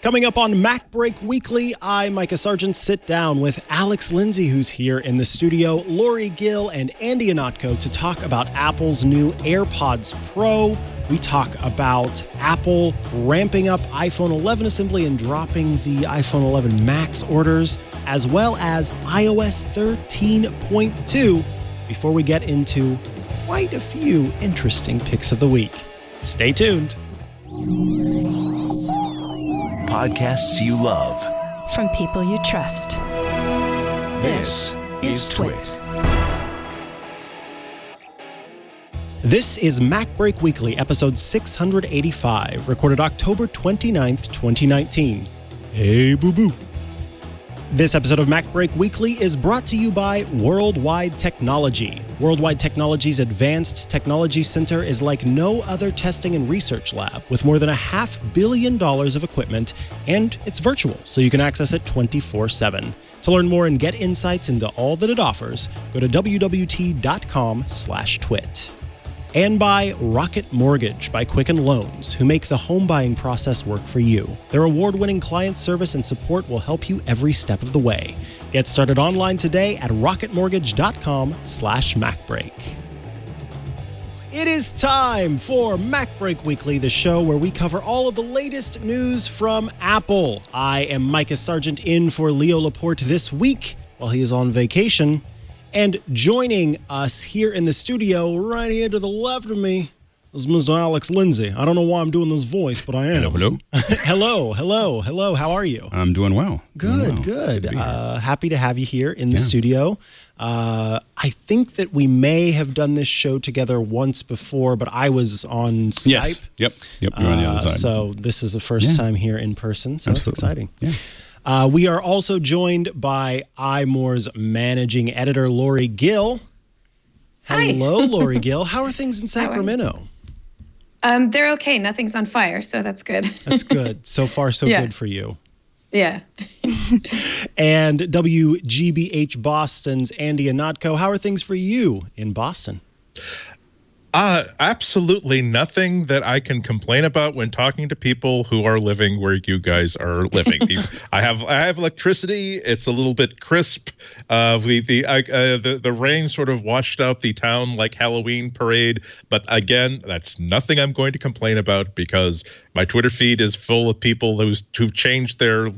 Coming up on MacBreak Weekly, I, Micah Sargent, sit down with Alex Lindsay, who's here in the studio, Lori Gill, and Andy Anatko to talk about Apple's new AirPods Pro. We talk about Apple ramping up iPhone 11 assembly and dropping the iPhone 11 Max orders, as well as iOS 13.2, before we get into quite a few interesting picks of the week. Stay tuned. Podcasts you love. From people you trust. This is Twit. This is MacBreak Weekly, episode 685, recorded October 29th, 2019. Hey, boo-boo. This episode of MacBreak Weekly is brought to you by Worldwide Technology. Worldwide Technology's Advanced Technology Center is like no other testing and research lab, with more than $500 million of equipment, and it's virtual, so you can access it 24/7. To learn more and get insights into all that it offers, go to wwt.com/twit. And by Rocket Mortgage by Quicken Loans, who make the home buying process work for you. Their award-winning client service and support will help you every step of the way. Get started online today at rocketmortgage.com/MacBreak. It is time for MacBreak Weekly, the show where we cover all of the latest news from Apple. I am Micah Sargent in for Leo Laporte this week while he is on vacation. And joining us here in the studio, right here to the left of me, is Mr. Alex Lindsay. I don't know why I'm doing this voice, but I am. Hello. How are you? I'm doing well. Good. Happy to have you here in the studio. I think that we may have done this show together once before, but I was on Skype. Yes. Yep. You're on the other side. So this is the first time here in person, so Absolutely. It's exciting. Yeah. We are also joined by iMore's managing editor, Lori Gill. Hello, Lori Gill. How are things in Sacramento? They're okay. Nothing's on fire, so that's good. That's good. So far, so good for you. Yeah. And WGBH Boston's Andy Anatko. How are things for you in Boston? Absolutely nothing that I can complain about when talking to people who are living where you guys are living. I have electricity. It's a little bit crisp. The rain sort of washed out the town like Halloween parade. But again, that's nothing I'm going to complain about because my Twitter feed is full of people who've changed their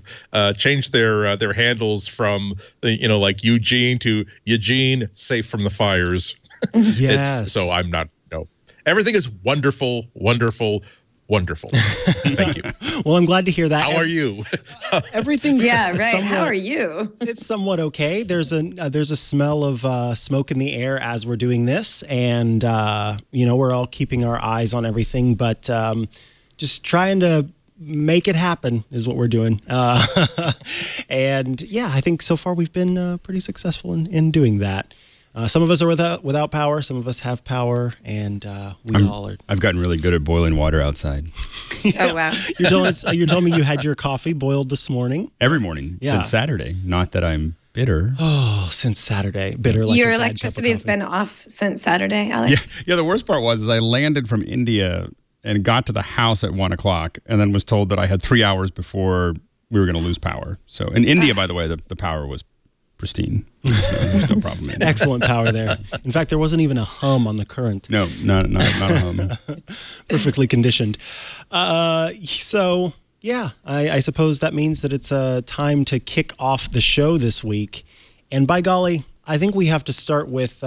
handles from like Eugene to Eugene, safe from the fires. Yes. So I'm not. No, everything is wonderful. Thank you. Well, I'm glad to hear that. How are you? Everything's How are you? It's somewhat okay. There's a smell of smoke in the air as we're doing this, and we're all keeping our eyes on everything, but just trying to make it happen is what we're doing. And yeah, I think so far we've been pretty successful in doing that. Some of us are without power. Some of us have power, and we all are. I've gotten really good at boiling water outside. Oh, wow. You're telling me you had your coffee boiled this morning? Every morning since Saturday. Not that I'm bitter. Oh, since Saturday. Bitter like your electricity's been off since Saturday, Alex? Yeah, the worst part was I landed from India and got to the house at 1 o'clock and then was told that I had 3 hours before we were going to lose power. So in India, by the way, the power was pristine. So there's no problem. Excellent power there. In fact, there wasn't even a hum on the current. No, not a hum. Perfectly conditioned. So, yeah, I suppose that means that it's time to kick off the show this week. And by golly, I think we have to start with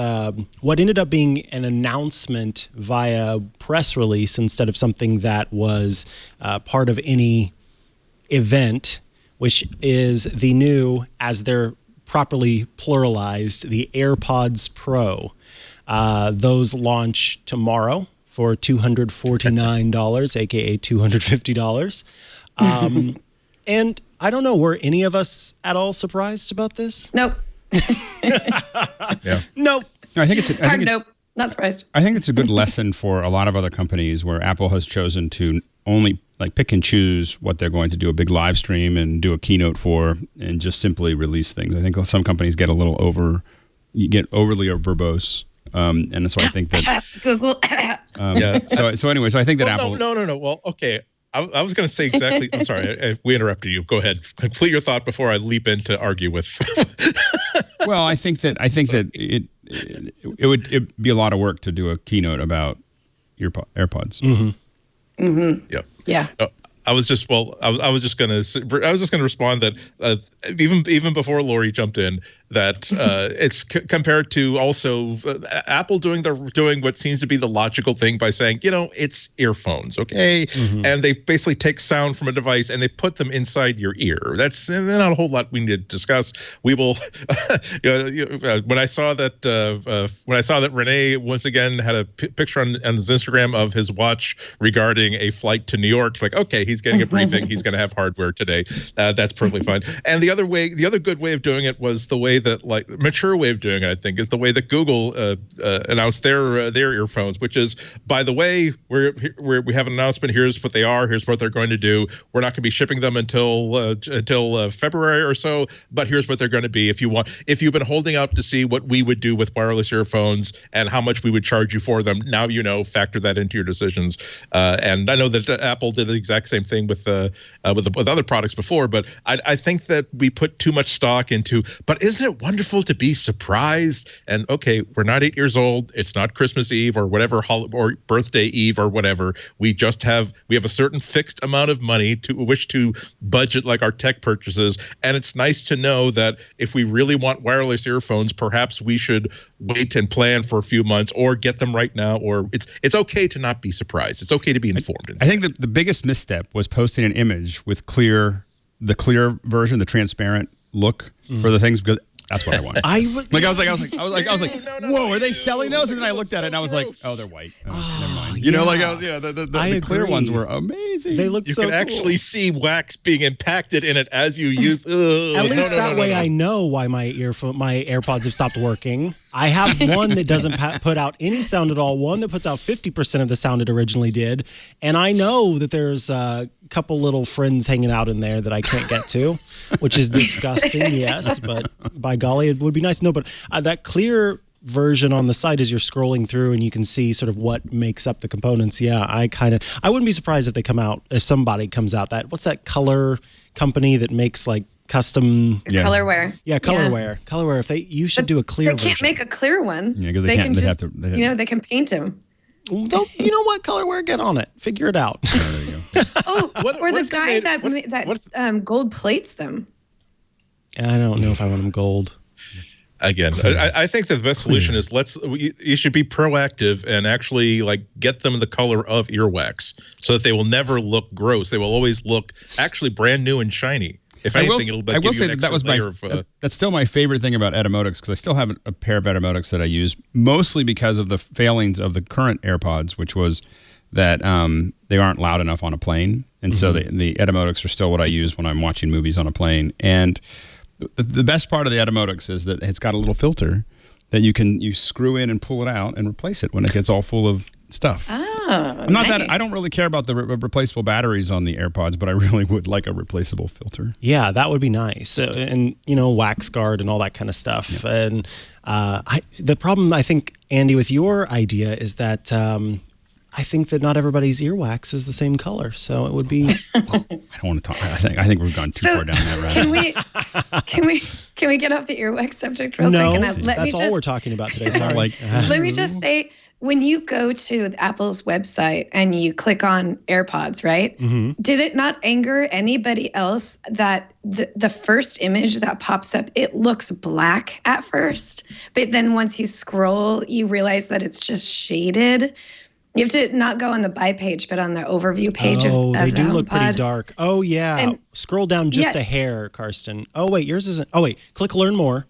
what ended up being an announcement via press release instead of something that was part of any event, which is the new, as they're properly pluralized, the AirPods Pro. Those launch tomorrow for $249, aka $250. And I don't know, were any of us at all surprised about this? Nope. Yeah. Nope. No, I think it's Nope. Not surprised. I think it's a good lesson for a lot of other companies where Apple has chosen to only pick and choose what they're going to do, a big live stream and do a keynote for, and just simply release things. I think some companies get overly verbose, and so I think that Google. So I think that Apple. No. Well, okay. I was going to say exactly. I'm sorry, we interrupted you. Go ahead, complete your thought before I leap in to argue with. Well, I think that it would be a lot of work to do a keynote about your AirPods. Mm-hmm. Mm-hmm. Yeah. Yeah. I was just going to respond that even before Lori jumped in, that it's compared to also Apple doing what seems to be the logical thing by saying, it's earphones, okay, and they basically take sound from a device and they put them inside your ear. That's not a whole lot we need to discuss. We will, when I saw that Renee once again had a picture on his Instagram of his watch regarding a flight to New York, it's like, okay, he's getting a briefing. He's going to have hardware today. That's perfectly fine. And the other good way of doing it was the way that, like, mature way of doing it, I think, is the way that Google announced their earphones, which is, by the way, we have an announcement. Here's what they are. Here's what they're going to do. We're not going to be shipping them until February or so. But here's what they're going to be. If you've been holding out to see what we would do with wireless earphones and how much we would charge you for them, now factor that into your decisions. And I know that Apple did the exact same thing with other products before, but I think that we put too much stock into. But isn't it wonderful to be surprised? And okay, we're not 8 years old. It's not Christmas Eve or whatever, or birthday Eve or whatever. We have a certain fixed amount of money to which to budget like our tech purchases. And it's nice to know that if we really want wireless earphones, perhaps we should wait and plan for a few months or get them right now. Or it's okay to not be surprised. It's okay to be informed. I think that the biggest misstep was posting an image with the clear version, the transparent look for the things, because that's what I want. I was like, whoa, are they selling those? And then I looked at it and I was like, oh, they're white. Oh, never mind. The clear ones were amazing. They looked so cool. You can actually see wax being impacted in it as you use. At least that way I know why my AirPods have stopped working. I have one that doesn't put out any sound at all, one that puts out 50% of the sound it originally did, and I know that there's a couple little friends hanging out in there that I can't get to, which is disgusting, yes, but by golly, it would be nice. No, but that clear version on the site as you're scrolling through and you can see sort of what makes up the components. Yeah, I wouldn't be surprised if somebody comes out what's that color company that makes like custom colorware. Yeah, colorware. Yeah. Colorware. You should do a clear version. They can't make a clear one. Yeah, because they can paint them. Well, you know what? Colorware, get on it. Figure it out. Oh, there you go. Or the guy that gold plates them. I don't know if I want them gold. Again, I think the best solution is you should be proactive and actually get them the color of earwax so that they will never look gross. They will always look actually brand new and shiny. If anything, it'll give you an extra layer of. That's still my favorite thing about Etymotics, because I still have a pair of Etymotics that I use mostly because of the failings of the current AirPods, which was that they aren't loud enough on a plane, and so the Etymotics are still what I use when I'm watching movies on a plane. And the best part of the Etymotics is that it's got a little filter that you screw in and pull it out and replace it when it gets all full of stuff. Oh, I don't really care about the replaceable batteries on the AirPods, but I really would like a replaceable filter. Yeah, that would be nice. And wax guard and all that kind of stuff. Yeah. And the problem, I think, Andy, with your idea is that I think that not everybody's earwax is the same color, so it would be. I don't want to talk. I think we've gone too far down that route. Can we get off the earwax subject real quick? No, that's all we're talking about today. Sorry. Let me just say, when you go to Apple's website and you click on AirPods, right? Mm-hmm. Did it not anger anybody else that the first image that pops up, it looks black at first, but then once you scroll, you realize that it's just shaded. You have to not go on the buy page, but on the overview page. Oh, they do look pretty dark. Oh, yeah. And scroll down just a hair, Karsten. Oh, wait, yours isn't. Oh, wait. Click Learn More.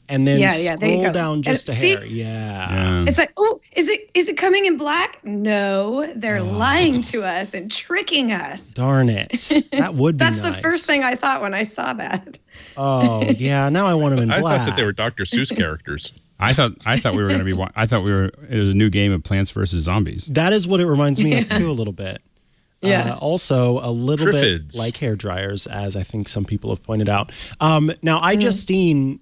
And then scroll down just a hair. Yeah. It's like, oh, is it coming in black? No, they're lying to us and tricking us. Darn it. That would be That's nice. The first thing I thought when I saw that. Oh, yeah. Now I want them in black. I thought that they were Dr. Seuss characters. I thought we were going to be. It was a new game of Plants vs. Zombies. That is what it reminds me of too, a little bit. Yeah. Also, a little bit like hair dryers, as I think some people have pointed out. Now, iJustine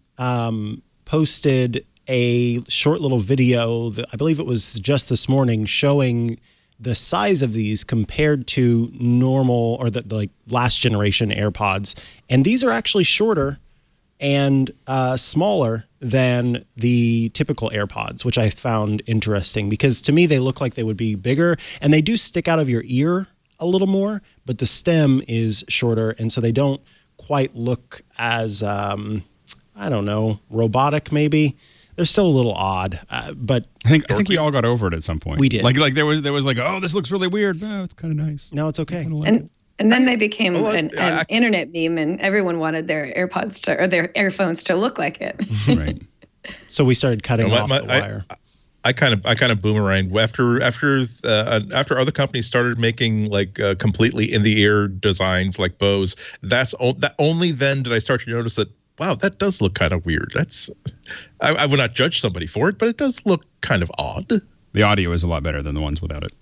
posted a short little video that I believe it was just this morning showing the size of these compared to normal or the like last generation AirPods. And these are actually shorter and smaller than the typical AirPods, which I found interesting because to me, they look like they would be bigger and they do stick out of your ear a little more, but the stem is shorter. And so they don't quite look as, I don't know, robotic maybe. They're still a little odd, but I think we all got over it at some point. We did. Like there was like, oh, this looks really weird. No, it's kind of nice. No, it's okay. And then they became an internet meme, and everyone wanted their AirPods or their earphones to look like it. Right. So we started cutting off the wire. I kind of boomeranged after other companies started making like completely in the ear designs like Bose. That only then did I start to notice that. Wow, that does look kind of weird. I would not judge somebody for it, but it does look kind of odd. The audio is a lot better than the ones without it.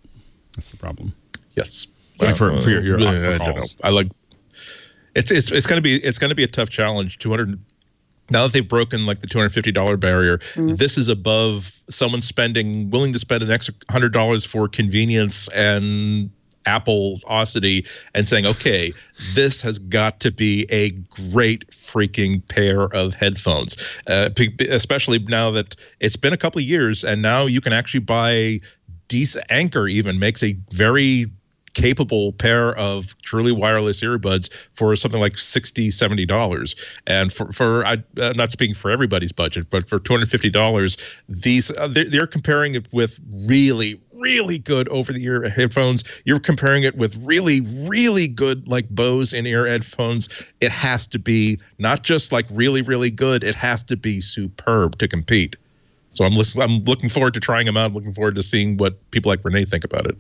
That's the problem. Yes. Like for your for I don't know. I like it's going to be a tough challenge. 200 now that they've broken like the $250 barrier, this is above someone willing to spend an extra $100 for convenience and Appleosity and saying, okay, this has got to be a great freaking pair of headphones, especially now that it's been a couple of years and now you can actually buy Anchor even makes a very capable pair of truly wireless earbuds for something like $60-$70, and for not speaking for everybody's budget, but for $250, these they're comparing it with really good over-the-ear headphones. You're comparing it with really good like Bose in-ear headphones. It has to be not just like really good. It has to be superb to compete. So I'm looking forward to trying them out. I'm looking forward to seeing what people like Renee think about it.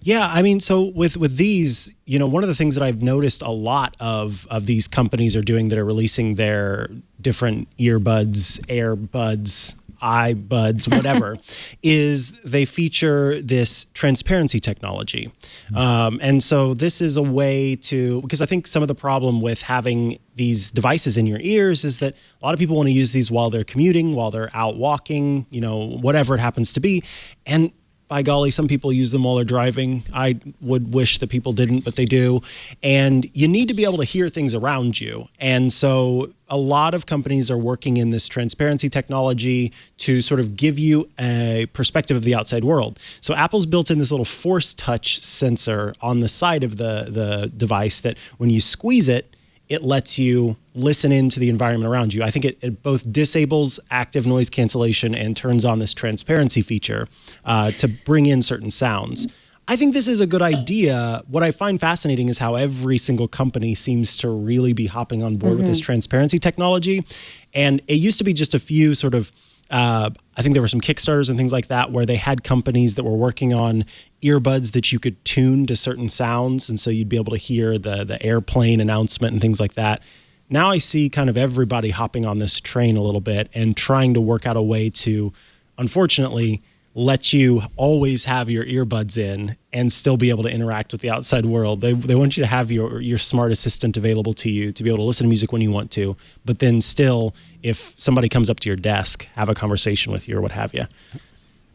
Yeah, I mean, so with these, one of the things that I've noticed a lot of these companies are doing that are releasing their different earbuds, AirBuds, iBuds, whatever, is they feature this transparency technology. And so this is a way because I think some of the problem with having these devices in your ears is that a lot of people want to use these while they're commuting, while they're out walking, whatever it happens to be. And by golly, some people use them while they're driving. I would wish that people didn't, but they do. And you need to be able to hear things around you. And so a lot of companies are working in this transparency technology to sort of give you a perspective of the outside world. So Apple's built in this little force touch sensor on the side of the device that when you squeeze it, it lets you listen into the environment around you. I think it both disables active noise cancellation and turns on this transparency feature to bring in certain sounds. I think this is a good idea. What I find fascinating is how every single company seems to really be hopping on board with this transparency technology. And it used to be just a few sort of, I think there were some Kickstarters and things like that where they had companies that were working on earbuds that you could tune to certain sounds. And so you'd be able to hear the airplane announcement and things like that. Now I see kind of everybody hopping on this train a little bit and trying to work out a way to, unfortunately, let you always have your earbuds in and still be able to interact with the outside world. They want you to have your smart assistant available to you to be able to listen to music when you want to, but then still, if somebody comes up to your desk, have a conversation with you or what have you.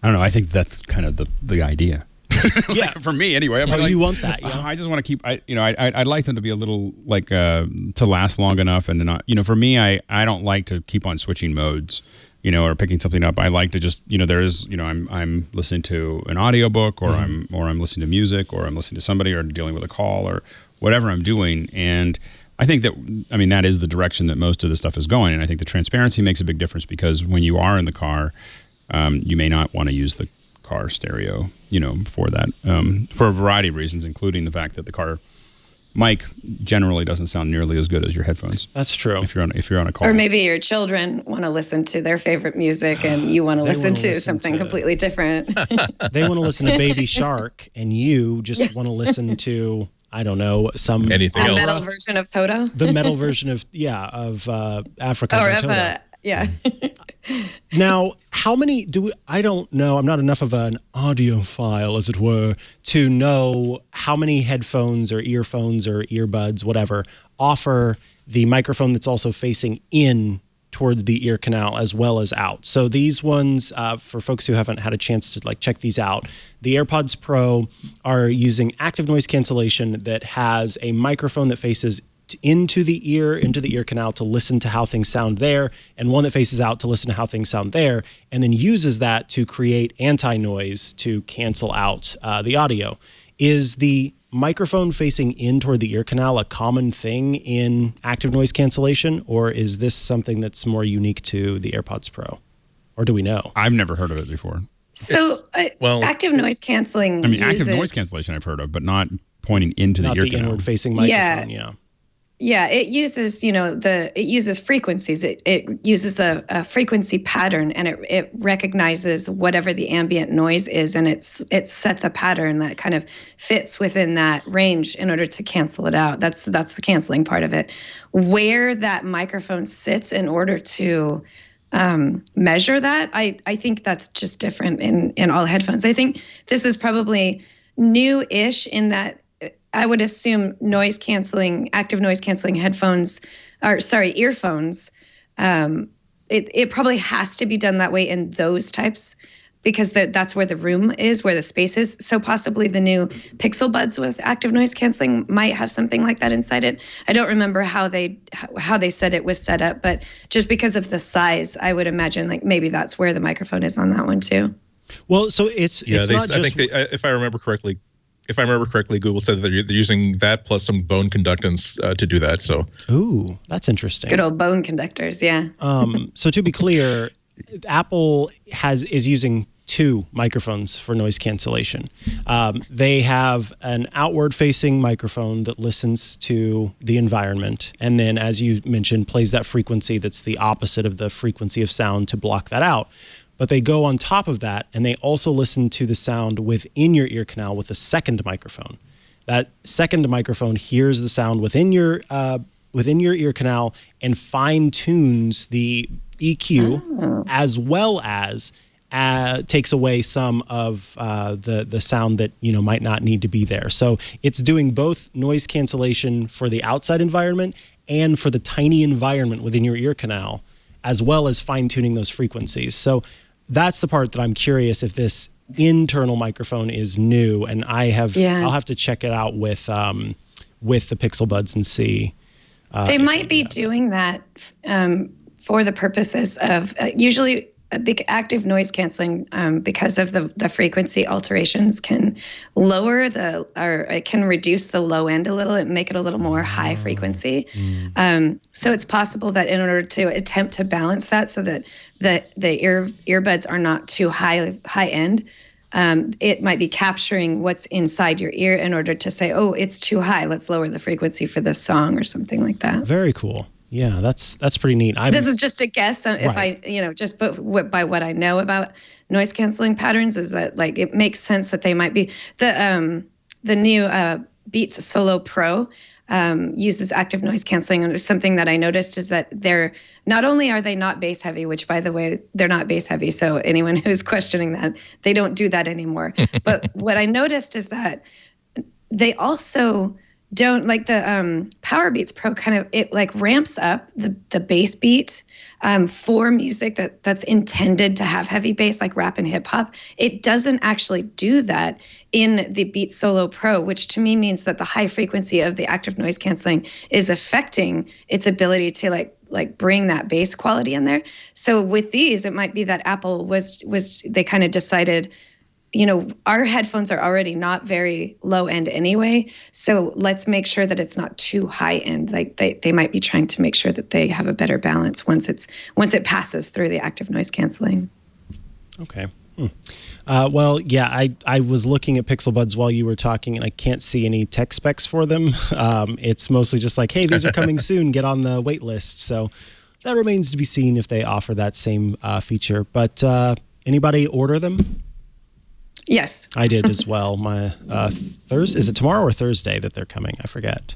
I don't know. I think that's kind of the idea. Yeah, for me anyway. You want that? Yeah. I just want to keep. I'd like them to be a little like to last long enough, and not. For me, I don't like to keep on switching modes. Or picking something up. I like to just, there is, I'm listening to an audiobook or I'm listening to music or I'm listening to somebody or dealing with a call or whatever I'm doing. And I think that is the direction that most of this stuff is going. And I think the transparency makes a big difference because when you are in the car, you may not want to use the car stereo, for that, for a variety of reasons, including the fact that the car mic generally doesn't sound nearly as good as your headphones. That's true. If you're on a call. Or maybe your children want to listen to their favorite music and you want to listen to something completely different. They want to listen to Baby Shark and you just want to listen to, I don't know, anything else. The metal version of Toto? The metal version of Africa by Toto. Yeah. Now, how many I don't know, I'm not enough of an audiophile, as it were, to know how many headphones or earphones or earbuds, whatever, offer the microphone that's also facing in toward the ear canal as well as out. So these ones, for folks who haven't had a chance to check these out, the AirPods Pro are using active noise cancellation that has a microphone that faces into the ear canal to listen to how things sound there, and one that faces out to listen to how things sound there, and then uses that to create anti-noise to cancel out the audio. Is the microphone facing in toward the ear canal a common thing in active noise cancellation, or is this something that's more unique to the AirPods Pro? Or do we know? I've never heard of it before. So active noise canceling. Active noise cancellation I've heard of, but not pointing into the ear canal. Not the inward-facing microphone. Yeah. Yeah, it uses, it uses frequencies. It uses a frequency pattern, and it recognizes whatever the ambient noise is, and it sets a pattern that kind of fits within that range in order to cancel it out. That's the canceling part of it. Where that microphone sits in order to measure that, I think that's just different in all headphones. I think this is probably new-ish in that I would assume active noise canceling earphones. It probably has to be done that way in those types because that's where the room is, where the space is. So possibly the new Pixel Buds with active noise canceling might have something like that inside it. I don't remember how they said it was set up, but just because of the size, I would imagine maybe that's where the microphone is on that one too. Well, so it's not just. I think if I remember correctly, Google said that they're using that plus some bone conductance to do that. So, ooh, that's interesting. Good old bone conductors, yeah. So to be clear, Apple is using two microphones for noise cancellation. They have an outward-facing microphone that listens to the environment, and then, as you mentioned, plays that frequency that's the opposite of the frequency of sound to block that out. But they go on top of that, and they also listen to the sound within your ear canal with a second microphone. That second microphone hears the sound within your ear canal and fine-tunes the EQ, as well as takes away some of the sound that might not need to be there. So it's doing both noise cancellation for the outside environment and for the tiny environment within your ear canal, as well as fine-tuning those frequencies. So that's the part that I'm curious if this internal microphone is new, and I'll have to check it out with the Pixel Buds and see. They might be doing that for the purposes of usually a big active noise canceling because of the frequency alterations can lower or it can reduce the low end a little and make it a little more high frequency. So it's possible that in order to attempt to balance that so that the earbuds are not too high end, it might be capturing what's inside your ear in order to say, oh, it's too high, let's lower the frequency for this song or something like that. Very cool. Yeah, that's pretty neat. This is just a guess. If by what I know about noise canceling patterns is that it makes sense that they might be the new Beats Solo Pro uses active noise canceling, and something that I noticed is that they're not only are they not bass heavy, which by the way they're not bass heavy. So anyone who's questioning that, they don't do that anymore. But what I noticed is that they also don't the Power Beats Pro ramps up the bass beat for music that's intended to have heavy bass like rap and hip hop. It doesn't actually do that in the Beats Solo Pro, which to me means that the high frequency of the active noise canceling is affecting its ability to bring that bass quality in there. So with these, it might be that Apple was they kind of decided, our headphones are already not very low end anyway, so let's make sure that it's not too high end. They might be trying to make sure that they have a better balance once it passes through the active noise canceling. Okay. Well, yeah, I was looking at Pixel Buds while you were talking, and I can't see any tech specs for them. It's mostly just hey, these are coming soon. Get on the wait list. So that remains to be seen if they offer that same feature. But anybody order them? Yes. I did as well. My Thursday, is it tomorrow or Thursday that they're coming? I forget.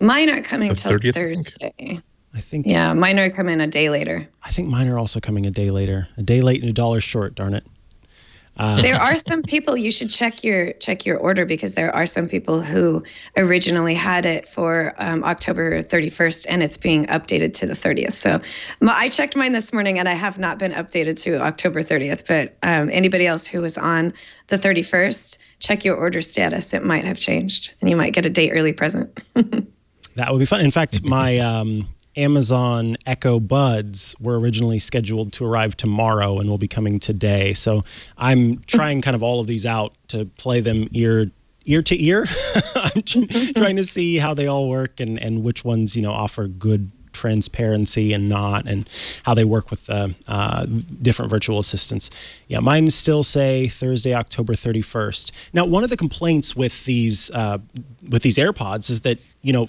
Mine aren't coming till Thursday. I think. Yeah, mine are coming a day later. I think mine are also coming a day later. A day late and $1 short, darn it. There are some people, you should check your order, because there are some people who originally had it for October 31st and it's being updated to the 30th. So I checked mine this morning and I have not been updated to October 30th, but anybody else who was on the 31st, check your order status. It might have changed and you might get a day early present. That would be fun. In fact, my Amazon Echo Buds were originally scheduled to arrive tomorrow and will be coming today. So I'm trying kind of all of these out to play them ear to ear. I'm trying to see how they all work and which ones, offer good transparency and not, and how they work with different virtual assistants. Yeah, mine still say Thursday, October 31st. Now, one of the complaints with these AirPods is that,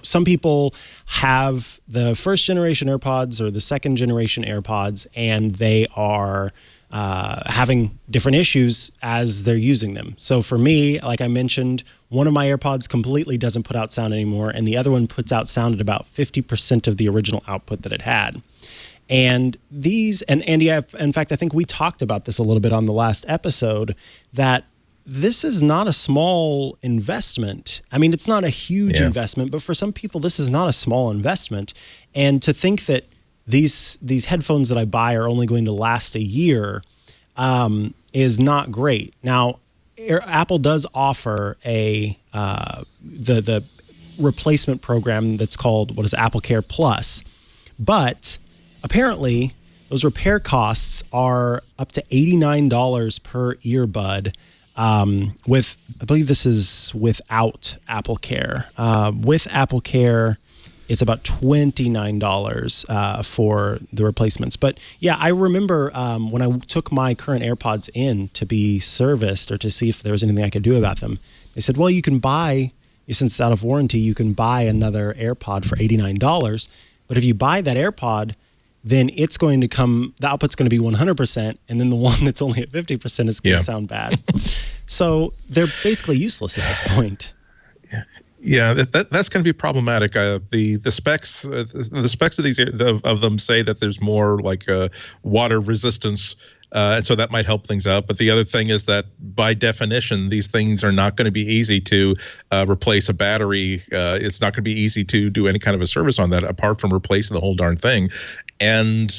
some people have the first generation AirPods or the second generation AirPods, and they are having different issues as they're using them. So for me, like I mentioned, one of my AirPods completely doesn't put out sound anymore, and the other one puts out sound at about 50% of the original output that it had. And these, and Andy, in fact, I think we talked about this a little bit on the last episode, that this is not a small investment. I mean, it's not a huge investment, but for some people, this is not a small investment. And to think that these headphones that I buy are only going to last a year is not great. Now, Apple does offer the replacement program that's called, AppleCare Plus, but apparently those repair costs are up to $89 per earbud. With, I believe this is without AppleCare. With AppleCare, it's about $29 for the replacements. But yeah, I remember when I took my current AirPods in to be serviced or to see if there was anything I could do about them, they said, well, you can buy, since it's out of warranty, you can buy another AirPod for $89. But if you buy that AirPod, then it's going to come, the output's going to be 100%, and then the one that's only at 50% is going to sound bad. So they're basically useless at this point. Yeah, that's going to be problematic. The specs of these of them say that there's more like water resistance, and so that might help things out. But the other thing is that by definition, these things are not going to be easy to replace a battery. It's not going to be easy to do any kind of a service on that apart from replacing the whole darn thing. And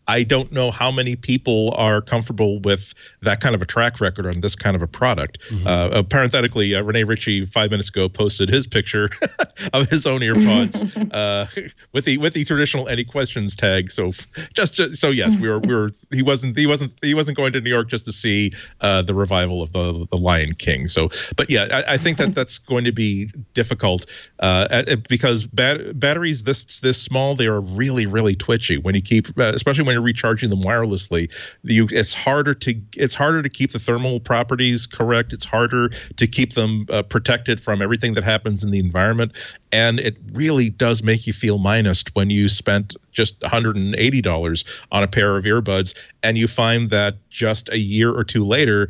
I don't know how many people are comfortable with that kind of a track record on this kind of a product. Parenthetically, Rene Ritchie 5 minutes ago posted his picture of his own earpods with the traditional "any questions" tag. So so yes, he wasn't going to New York just to see the revival of the Lion King. So, but yeah, I think that's going to be difficult because batteries this small, they are really, really twitchy when you keep, especially when you're recharging them wirelessly. It's harder to keep the thermal properties correct. It's harder to keep them protected from everything that happens in the environment, and it really does make you feel minused when you spent just $180 on a pair of earbuds and you find that just a year or two later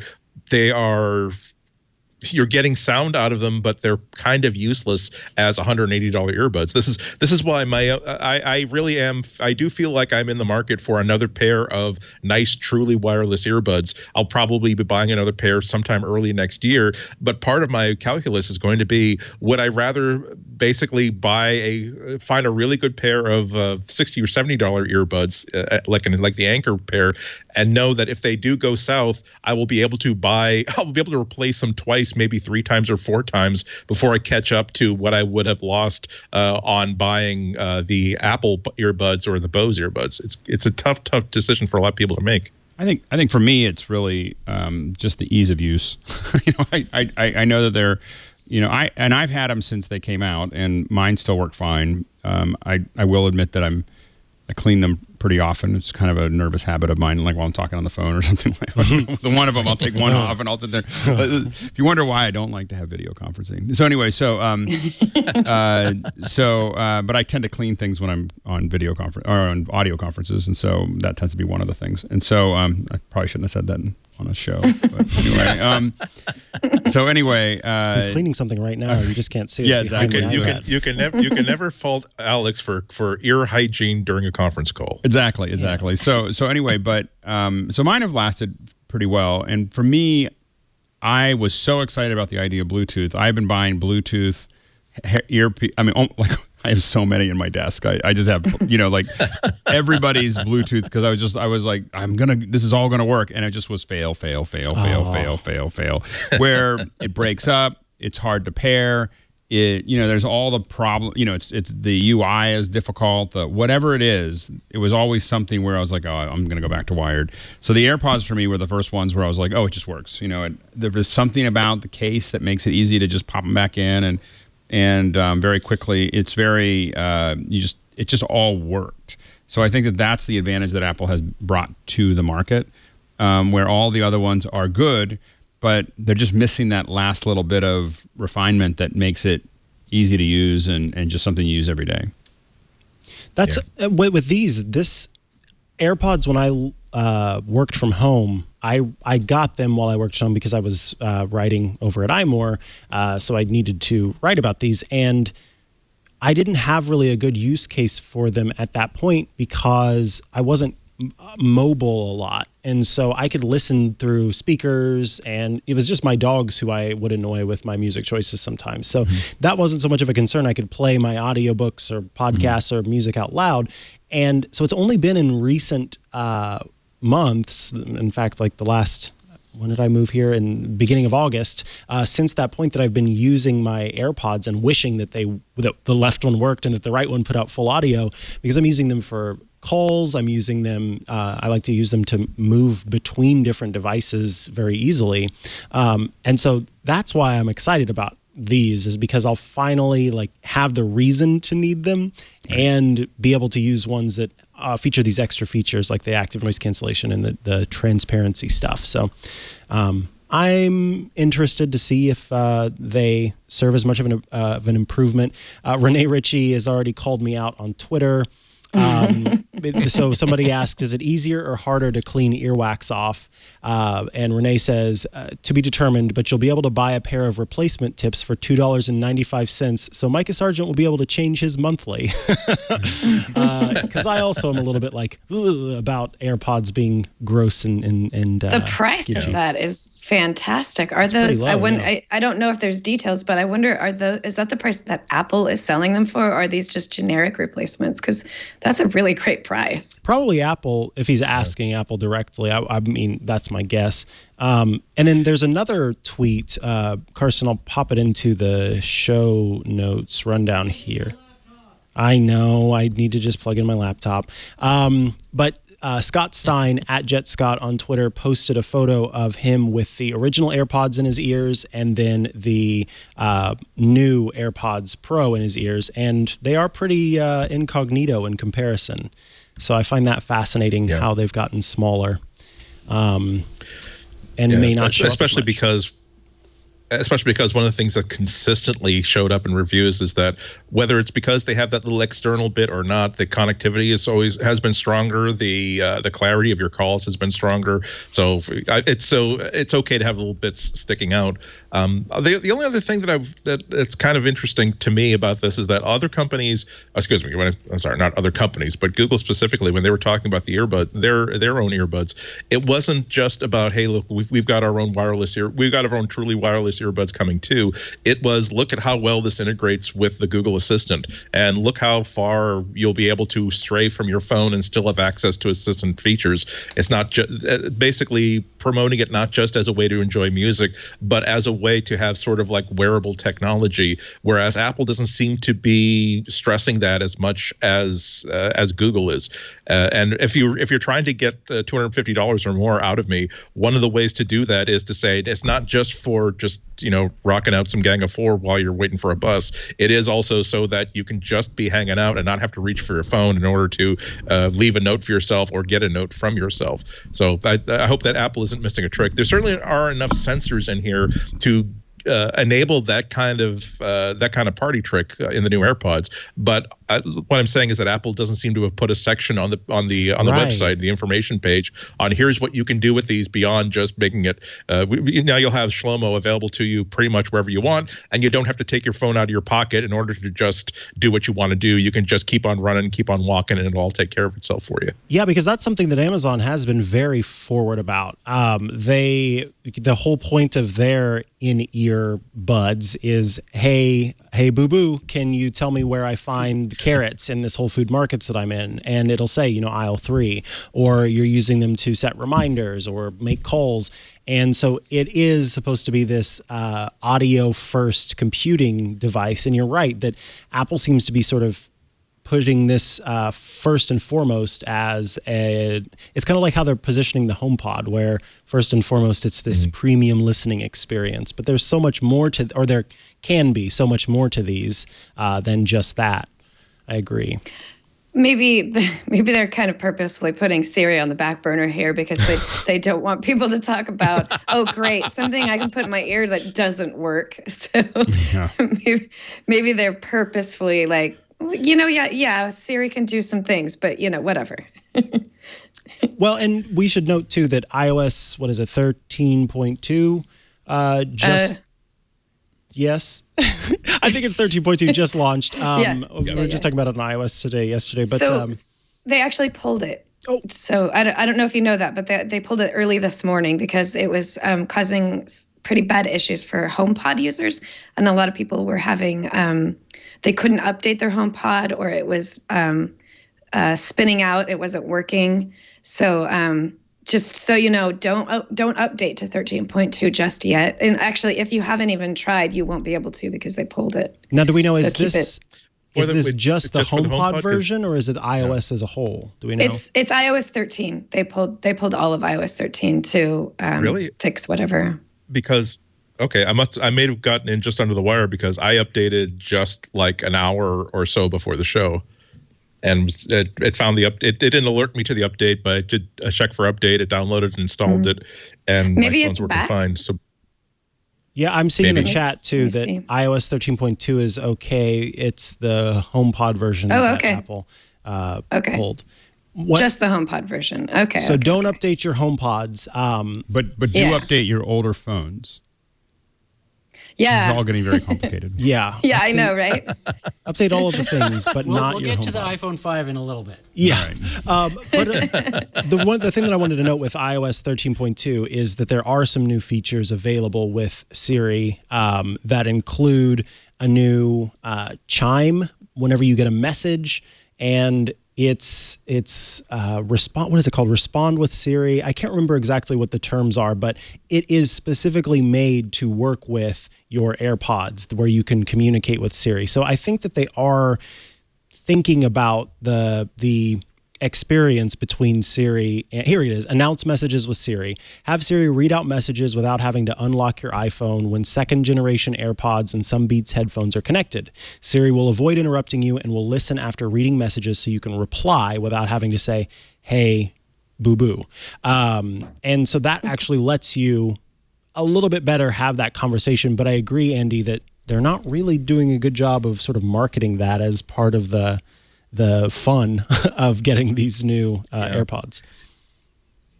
you're getting sound out of them, but they're kind of useless as $180 earbuds. This is why I really am. I do feel like I'm in the market for another pair of nice, truly wireless earbuds. I'll probably be buying another pair sometime early next year. But part of my calculus is going to be: would I rather basically find a really good pair of $60 or $70 earbuds, like the Anchor pair, and know that if they do go south, I'll be able to replace them twice, maybe 3 times or 4 times before I catch up to what I would have lost on buying the Apple earbuds or the Bose earbuds. It's a tough decision for a lot of people to make. I think for me, it's really just the ease of use. I know that they're, I've had them since they came out, and mine still work fine. I will admit that I clean them pretty often. It's kind of a nervous habit of mine, like while I'm talking on the phone or something. The one of them, I'll take one off and I'll sit there. If you wonder why I don't like to have video conferencing. So anyway, but I tend to clean things when I'm on video conference or on audio conferences, and so that tends to be one of the things. And so I probably shouldn't have said that on a show, but anyway. He's cleaning something right now. You just can't see it. Yeah, exactly. You can never fault Alex for ear hygiene during a conference call. Exactly. Yeah. So anyway, but so mine have lasted pretty well. And for me, I was so excited about the idea of Bluetooth. I've been buying Bluetooth earpiece. I mean, like I have so many in my desk. I just have, like everybody's Bluetooth because I was like, this is all gonna work, and it just was fail. Where it breaks up, it's hard to pair. There's all the problem. It's the UI is difficult. Whatever it is, it was always something where I was like, oh, I'm going to go back to wired. So the AirPods for me were the first ones where I was like, oh, it just works. There was something about the case that makes it easy to just pop them back in and very quickly. It's very it just all worked. So I think that's the advantage that Apple has brought to the market, where all the other ones are good, but they're just missing that last little bit of refinement that makes it easy to use and just something you use every day. That's with this AirPods. When I worked from home, I got them while I worked from home because I was writing over at iMore, so I needed to write about these, and I didn't have really a good use case for them at that point because I wasn't mobile a lot, and so I could listen through speakers, and it was just my dogs who I would annoy with my music choices sometimes. So that wasn't so much of a concern. I could play my audiobooks or podcasts or music out loud. And so it's only been in recent months, in fact, like the last, when did I move here? In beginning of August, since that point that I've been using my AirPods and wishing that the left one worked and that the right one put out full audio, because I'm using them for calls. I'm using them. I like to use them to move between different devices very easily. And so that's why I'm excited about these, is because I'll finally have the reason to need them and be able to use ones that feature these extra features like the active noise cancellation and the transparency stuff. So I'm interested to see if they serve as much of an improvement. Renee Ritchie has already called me out on Twitter. So somebody asks, is it easier or harder to clean earwax off? And Renee says, to be determined, but you'll be able to buy a pair of replacement tips for $2.95. So Micah Sargent will be able to change his monthly. Because I also am a little bit about AirPods being gross and the price sketchy. of that is fantastic. Are those? Low, I don't know if there's details, but I wonder, is that the price that Apple is selling them for? Or are these just generic replacements? Because that's a really great price. Probably Apple, if he's asking Apple directly. I mean, that's my guess. And then there's another tweet. Carson, I'll pop it into the show notes rundown here. I know, I need to just plug in my laptop. But Scott Stein, at JetScott on Twitter, posted a photo of him with the original AirPods in his ears and then the new AirPods Pro in his ears. And they are pretty incognito in comparison. So I find that fascinating how they've gotten smaller. And may not show especially up as much. Especially because one of the things that consistently showed up in reviews is that whether it's because they have that little external bit or not, the connectivity has been stronger. The clarity of your calls has been stronger. So it's okay to have little bits sticking out. The only other thing that it's kind of interesting to me about this is that other companies, I'm sorry, not other companies, but Google specifically, when they were talking about the earbuds, their own earbuds, it wasn't just about, hey, look, we've got our own we've got our own truly wireless earbuds coming too. It was, look at how well this integrates with the Google Assistant, and look how far you'll be able to stray from your phone and still have access to Assistant features. It's not just basically promoting it not just as a way to enjoy music, but as a way to have sort of like wearable technology. Whereas Apple doesn't seem to be stressing that as much as Google is. And if you're trying to get $250 or more out of me, one of the ways to do that is to say it's not just for just rocking out some Gang of Four while you're waiting for a bus. It is also so that you can just be hanging out and not have to reach for your phone in order to leave a note for yourself or get a note from yourself. So I hope that Apple isn't missing a trick. There certainly are enough sensors in here to enabled that kind of party trick in the new AirPods. But what I'm saying is that Apple doesn't seem to have put a section on the website, the information page, on here's what you can do with these beyond just making it. Now you'll have Shlomo available to you pretty much wherever you want, and you don't have to take your phone out of your pocket in order to just do what you want to do. You can just keep on running, keep on walking, and it'll all take care of itself for you. Yeah, because that's something that Amazon has been very forward about. The whole point of their in-ear buds is, hey, boo boo, can you tell me where I find the carrots in this Whole Food Markets that I'm in? And it'll say, aisle 3, or you're using them to set reminders or make calls. And so it is supposed to be this audio first computing device. And you're right that Apple seems to be sort of putting this first and foremost as it's kind of like how they're positioning the HomePod, where first and foremost it's this premium listening experience. But there's so much more or there can be so much more to these than just that. I agree. Maybe they're kind of purposefully putting Siri on the back burner here because they don't want people to talk about, oh, great, something I can put in my ear that doesn't work. So maybe they're purposefully like, Siri can do some things, but whatever. Well, and we should note too that iOS, 13.2, yes, I think it's 13.2 just launched. We were just talking about it on iOS yesterday, but so they actually pulled it. Oh, so I don't know if you know that, but they pulled it early this morning because it was causing pretty bad issues for HomePod users, and a lot of people were having they couldn't update their HomePod, or it was spinning out, it wasn't working. So just so you know, don't update to 13.2 just yet. And actually, if you haven't even tried, you won't be able to because they pulled it. Now, do we know is this just the HomePod version, or is it iOS as a whole? Do we know? It's iOS 13. They pulled all of iOS 13 to really fix whatever. Because I may have gotten in just under the wire because I updated just like an hour or so before the show, and it found the update. It didn't alert me to the update, but I did a check for update. It downloaded and installed it, and maybe my phone's working fine. So yeah, I'm seeing in the chat too that iOS 13.2 is okay. It's the HomePod version that Apple pulled. Just the HomePod version. Okay. So don't update your HomePods. But do update your older phones. Yeah. This is all getting very complicated. Yeah. Yeah, I know, right? Update all of the things, but not your HomePod. We'll get to the iPhone 5 in a little bit. Yeah. Right. But the thing that I wanted to note with iOS 13.2 is that there are some new features available with Siri that include a new chime whenever you get a message, and it's respond. What is it called? Respond with Siri. I can't remember exactly what the terms are, but it is specifically made to work with your AirPods, where you can communicate with Siri. So I think that they are thinking about the experience between Siri and, here it is, announce messages with Siri. Have Siri read out messages without having to unlock your iPhone when second generation AirPods and some Beats headphones are connected. Siri will avoid interrupting you and will listen after reading messages so you can reply without having to say, hey, boo-boo. And so that actually lets you a little bit better have that conversation. But I agree, Andy, that they're not really doing a good job of sort of marketing that as part of the fun of getting these new AirPods.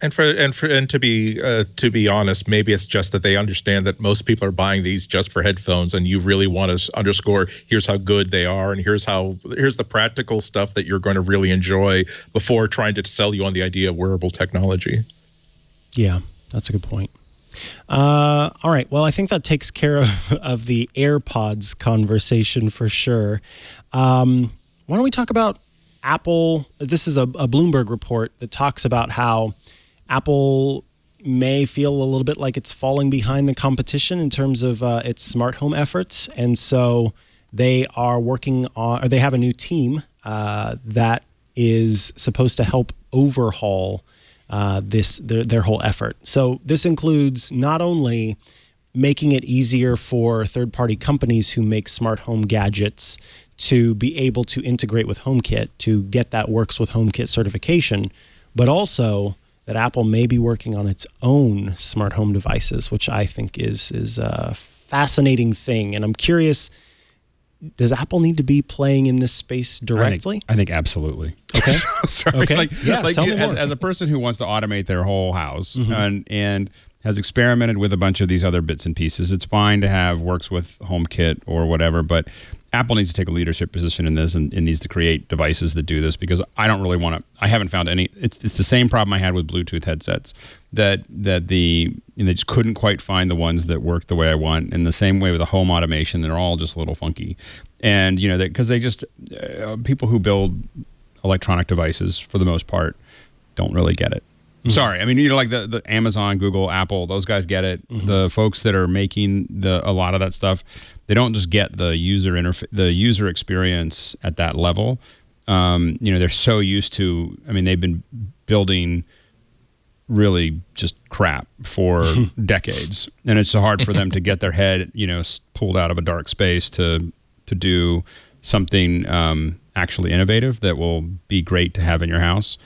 And to be honest, maybe it's just that they understand that most people are buying these just for headphones, and you really want to underscore here's how good they are, and here's the practical stuff that you're going to really enjoy before trying to sell you on the idea of wearable technology. Yeah, that's a good point. All right. Well, I think that takes care of the AirPods conversation for sure. Why don't we talk about Apple? This is a Bloomberg report that talks about how Apple may feel a little bit like it's falling behind the competition in terms of its smart home efforts. And so they are working on, or they have a new team that is supposed to help overhaul their whole effort. So this includes not only making it easier for third-party companies who make smart home gadgets to be able to integrate with HomeKit to get that Works with HomeKit certification, but also that Apple may be working on its own smart home devices, which I think is fascinating thing. And I'm curious, does Apple need to be playing in this space directly? I think absolutely. Okay. Sorry. Okay. Tell me As a person who wants to automate their whole house and has experimented with a bunch of these other bits and pieces, it's fine to have works with HomeKit or whatever, but Apple needs to take a leadership position in this and needs to create devices that do this, because I don't really want to. I haven't found any. It's the same problem I had with Bluetooth headsets that they just couldn't quite find the ones that work the way I want. And the same way with the home automation, they're all just a little funky. And because they just people who build electronic devices for the most part don't really get it. Sorry, I mean, like the Amazon, Google, Apple, those guys get it. The folks that are making a lot of that stuff, they don't just get the user experience at that level. They're so used to. I mean, they've been building really just crap for decades, and it's so hard for them to get their head, pulled out of a dark space to do something actually innovative that will be great to have in your house.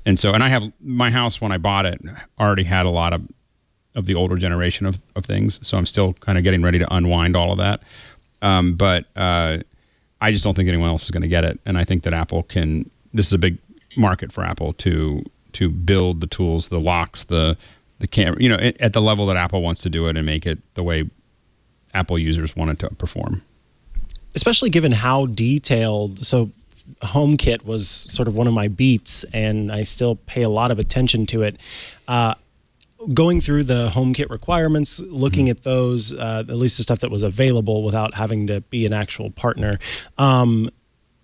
And I have my house, when I bought it, already had a lot of the older generation of things. So I'm still kind of getting ready to unwind all of that. But I just don't think anyone else is going to get it. And I think that Apple this is a big market for Apple to build the tools, the locks, the camera, at the level that Apple wants to do it and make it the way Apple users want it to perform. Especially given how detailed, so HomeKit was sort of one of my beats, and I still pay a lot of attention to it. Going through the HomeKit requirements, looking at those, at least the stuff that was available without having to be an actual partner,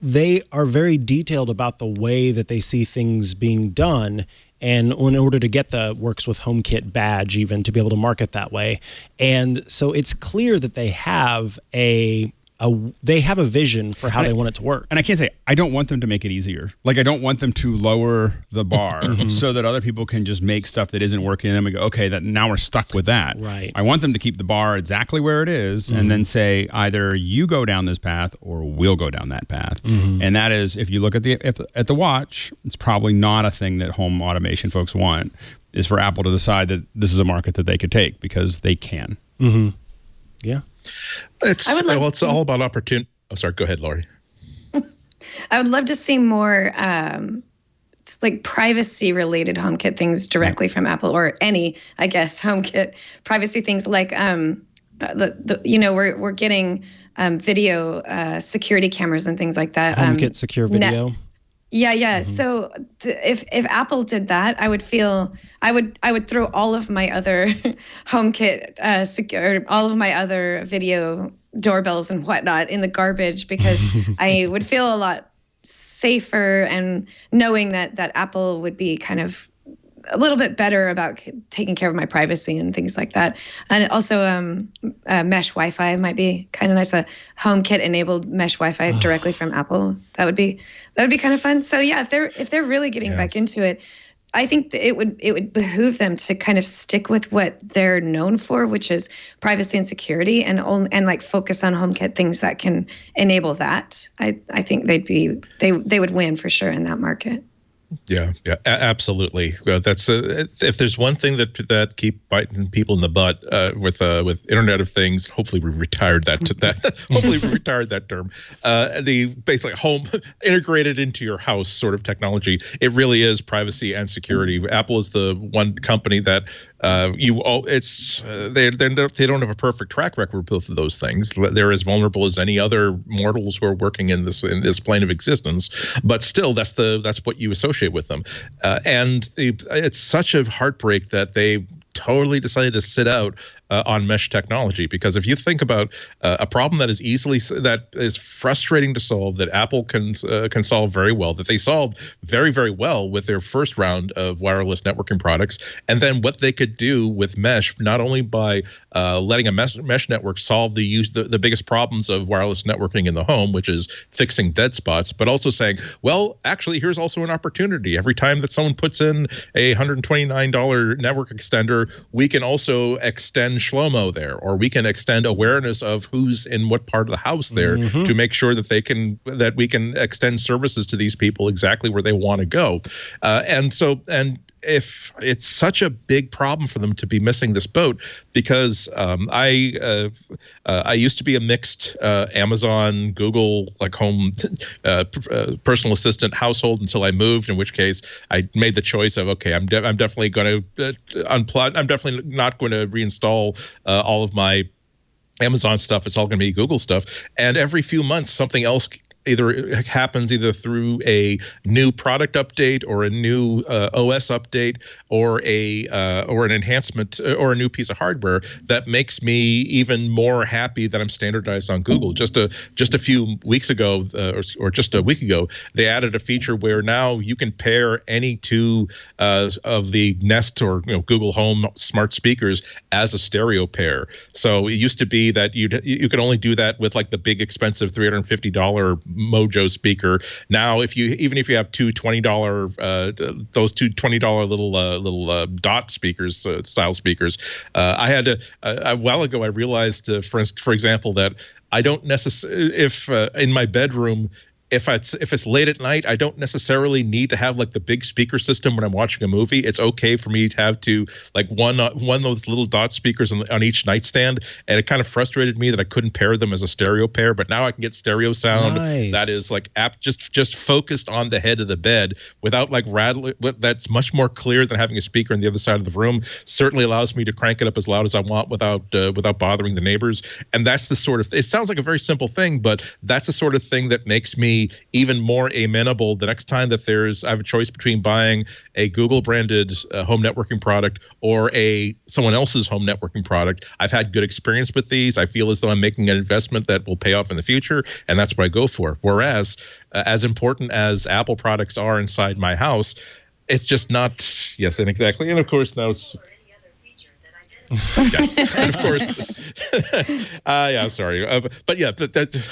they are very detailed about the way that they see things being done. And in order to get the Works with HomeKit badge, even to be able to market that way. And so it's clear that they have a vision for how they want it to work. And I can't say, I don't want them to make it easier. Like, I don't want them to lower the bar so that other people can just make stuff that isn't working, and then we go, okay, now we're stuck with that. Right. I want them to keep the bar exactly where it is, and then say, either you go down this path or we'll go down that path. And that is, if you look at the watch, it's probably not a thing that home automation folks want, is for Apple to decide that this is a market that they could take, because they can. Yeah. It's all about opportunity. Oh, sorry. Go ahead, Lori. I would love to see more it's like privacy-related HomeKit things directly from Apple, or any, I guess, HomeKit privacy things, like we're getting video security cameras and things like that. HomeKit secure video. Yeah. So if Apple did that, I would throw all of my other HomeKit all of my other video doorbells and whatnot in the garbage, because I would feel a lot safer, and knowing that Apple would be kind of a little bit better about taking care of my privacy and things like that. And also mesh Wi-Fi might be kind of nice. A HomeKit enabled mesh Wi-Fi directly from Apple. That would be kind of fun. So yeah, if they're really getting back into it, I think that it would behoove them to kind of stick with what they're known for, which is privacy and security, and like focus on HomeKit things that can enable that. I think they would win for sure in that market. Yeah, absolutely. That's if there's one thing that keep biting people in the butt with Internet of Things. Hopefully, we retired that. Hopefully, we retired that term. The basically home integrated into your house sort of technology. It really is privacy and security. Apple is the one company that they don't have a perfect track record with both of those things. They're as vulnerable as any other mortals who are working in this plane of existence. But still, that's what you associate with them, and it's such a heartbreak that they totally decided to sit out on mesh technology, because if you think about a problem that is frustrating to solve, that Apple can solve very well, that they solved very, very well with their first round of wireless networking products, and then what they could do with mesh, not only by letting a mesh network solve the biggest problems of wireless networking in the home, which is fixing dead spots, but also saying, well, actually, here's also an opportunity. Every time that someone puts in a $129 network extender, we can also extend Shlomo there, or we can extend awareness of who's in what part of the house there to make sure that we can extend services to these people exactly where they want to go. And if it's such a big problem for them to be missing this boat, because I used to be a mixed Amazon, Google, like home personal assistant household until I moved, in which case I made the choice of, okay, I'm definitely going to unplug. I'm definitely not going to reinstall all of my Amazon stuff. It's all going to be Google stuff. And every few months, something else happens either through a new product update or a new OS update or an enhancement or a new piece of hardware that makes me even more happy that I'm standardized on Google. Just a few weeks ago or just a week ago, they added a feature where now you can pair any two of the Nest or Google Home smart speakers as a stereo pair. So it used to be that you could only do that with like the big expensive $350 Mojo speaker. Now, if you have two $20 those two $20 little dot speakers, style speakers, I had to a while ago I realized, for example, that I don't necessarily, if in my bedroom, if it's late at night, I don't necessarily need to have like the big speaker system when I'm watching a movie. It's okay for me to have like one of those little dot speakers on each nightstand. And it kind of frustrated me that I couldn't pair them as a stereo pair. But now I can get stereo sound that is like just focused on the head of the bed without like rattling. That's much more clear than having a speaker on the other side of the room. Certainly allows me to crank it up as loud as I want without bothering the neighbors. And that's the sort of, it sounds like a very simple thing, but that's the sort of thing that makes me even more amenable the next time that I have a choice between buying a Google branded home networking product or someone else's home networking product. I've had good experience with these. I feel as though I'm making an investment that will pay off in the future, and that's what I go for. Whereas, as important as Apple products are inside my house, it's just not. Yes, and exactly. And of course now it's. Yes, and of course. Yeah, sorry, but yeah,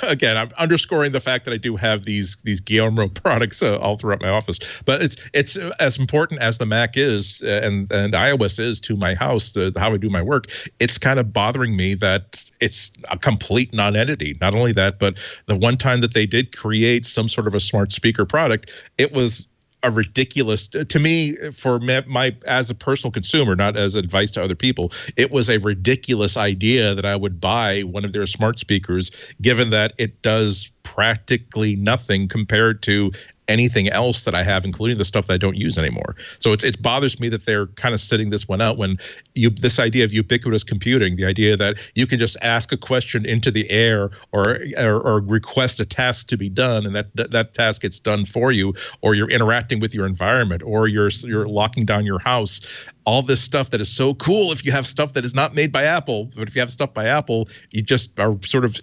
again, I'm underscoring the fact that I do have these Guillermo products all throughout my office. But it's as important as the Mac is and iOS is to my house, how I do my work. It's kind of bothering me that it's a complete non-entity. Not only that, but the one time that they did create some sort of a smart speaker product, it was a ridiculous, to me, for my as a personal consumer, not as advice to other people, it was a ridiculous idea that I would buy one of their smart speakers, given that it does practically nothing compared to anything else that I have, including the stuff that I don't use anymore. So it bothers me that they're kind of sitting this one out when this idea of ubiquitous computing, the idea that you can just ask a question into the air or request a task to be done, and that task gets done for you, or you're interacting with your environment, or you're locking down your house. All this stuff that is so cool if you have stuff that is not made by Apple, but if you have stuff by Apple, you just are sort of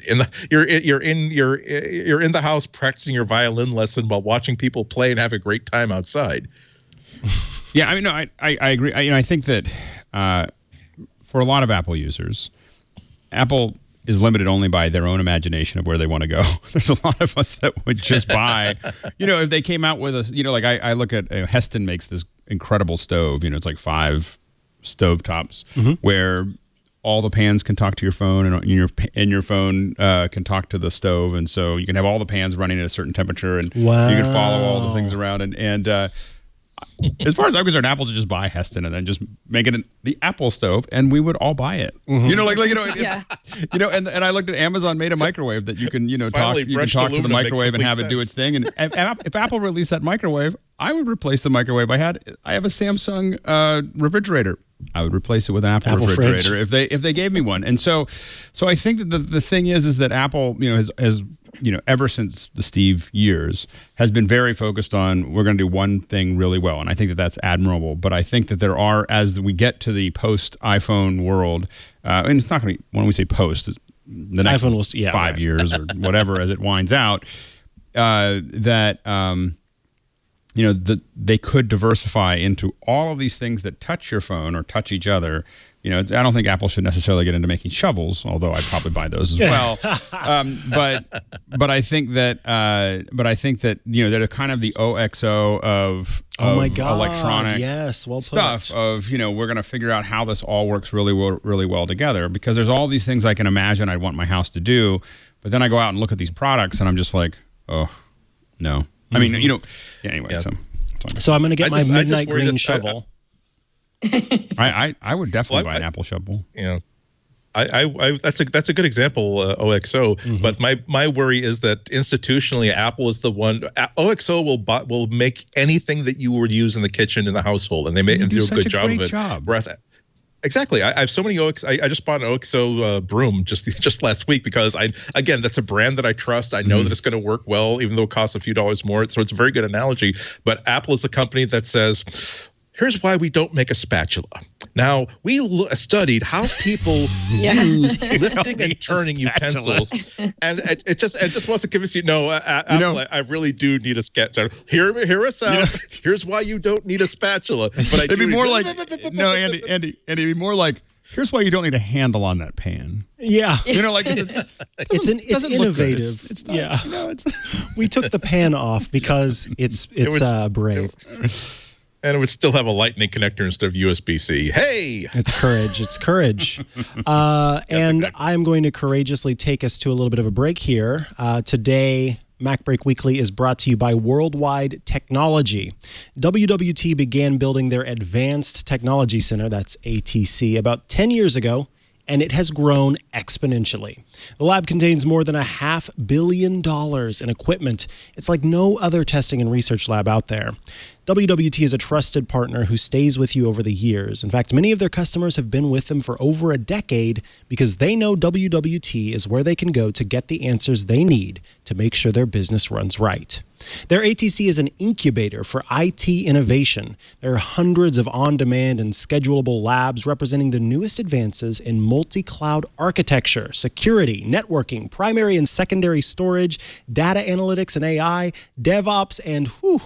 you're in the house practicing your violin lesson while watching people play and have a great time outside. Yeah, I mean, no, I agree. I think that for a lot of Apple users, Apple is limited only by their own imagination of where they want to go. There's a lot of us that would just buy, if they came out with like I look at Heston makes this incredible stove. It's like 5 stove tops where all the pans can talk to your phone, and your phone can talk to the stove, and so you can have all the pans running at a certain temperature, and you can follow all the things around. And as far as I'm concerned, Apple should just buy Heston and then just make it the Apple stove, and we would all buy it. Yeah. And I looked at Amazon made a microwave that you can talk to the microwave and have it do its thing. And if Apple released that microwave, I would replace the microwave. I have a Samsung refrigerator. I would replace it with an Apple refrigerator if they gave me one. And so I think that the thing is that Apple has ever since the Steve years has been very focused on we're going to do one thing really well, and I think that that's admirable. But I think that there are, as we get to the post iPhone world, and it's not going to be, when we say post, the next iPhone will 5 years or whatever as it winds out, they could diversify into all of these things that touch your phone or touch each other. I don't think Apple should necessarily get into making shovels, although I'd probably buy those as well. But I think that they're kind of the OXO of electronic stuff. Of we're going to figure out how this all works really well together, because there's all these things I can imagine I'd want my house to do, but then I go out and look at these products and I'm just like, oh no. I mean, anyway. So I'm going to get my midnight green shovel. I would definitely buy an Apple shovel. You know, that's a good example, OXO. But my worry is that institutionally, Apple is the one. OXO will make anything that you would use in the kitchen, in the household, and they do a good job of it. Whereas, exactly, I have so many OXO. I just bought an OXO broom just last week because that's a brand that I trust. I know that it's going to work well, even though it costs a few dollars more. So it's a very good analogy. But Apple is the company that says, here's why we don't make a spatula. Now, we studied how people use lifting and turning utensils, and it just wants to convince you, no, Apple, I really do need a spatula. Hear us out. Here's why you don't need a spatula. But it'd be more like, no, Andy, it'd be more like, here's why you don't need a handle on that pan. Yeah. Like it's innovative. It's not, we took the pan off because it's brave. And it would still have a lightning connector instead of USB-C. Hey! It's courage. It's courage. And I'm going to courageously take us to a little bit of a break here. Today, MacBreak Weekly is brought to you by Worldwide Technology. WWT began building their Advanced Technology Center, that's ATC, about 10 years ago, and it has grown exponentially. The lab contains more than $500 million in equipment. It's like no other testing and research lab out there. WWT is a trusted partner who stays with you over the years. In fact, many of their customers have been with them for over a decade because they know WWT is where they can go to get the answers they need to make sure their business runs right. Their ATC is an incubator for IT innovation. There are hundreds of on-demand and schedulable labs representing the newest advances in multi-cloud architecture, security, networking, primary and secondary storage, data analytics and AI, DevOps, and I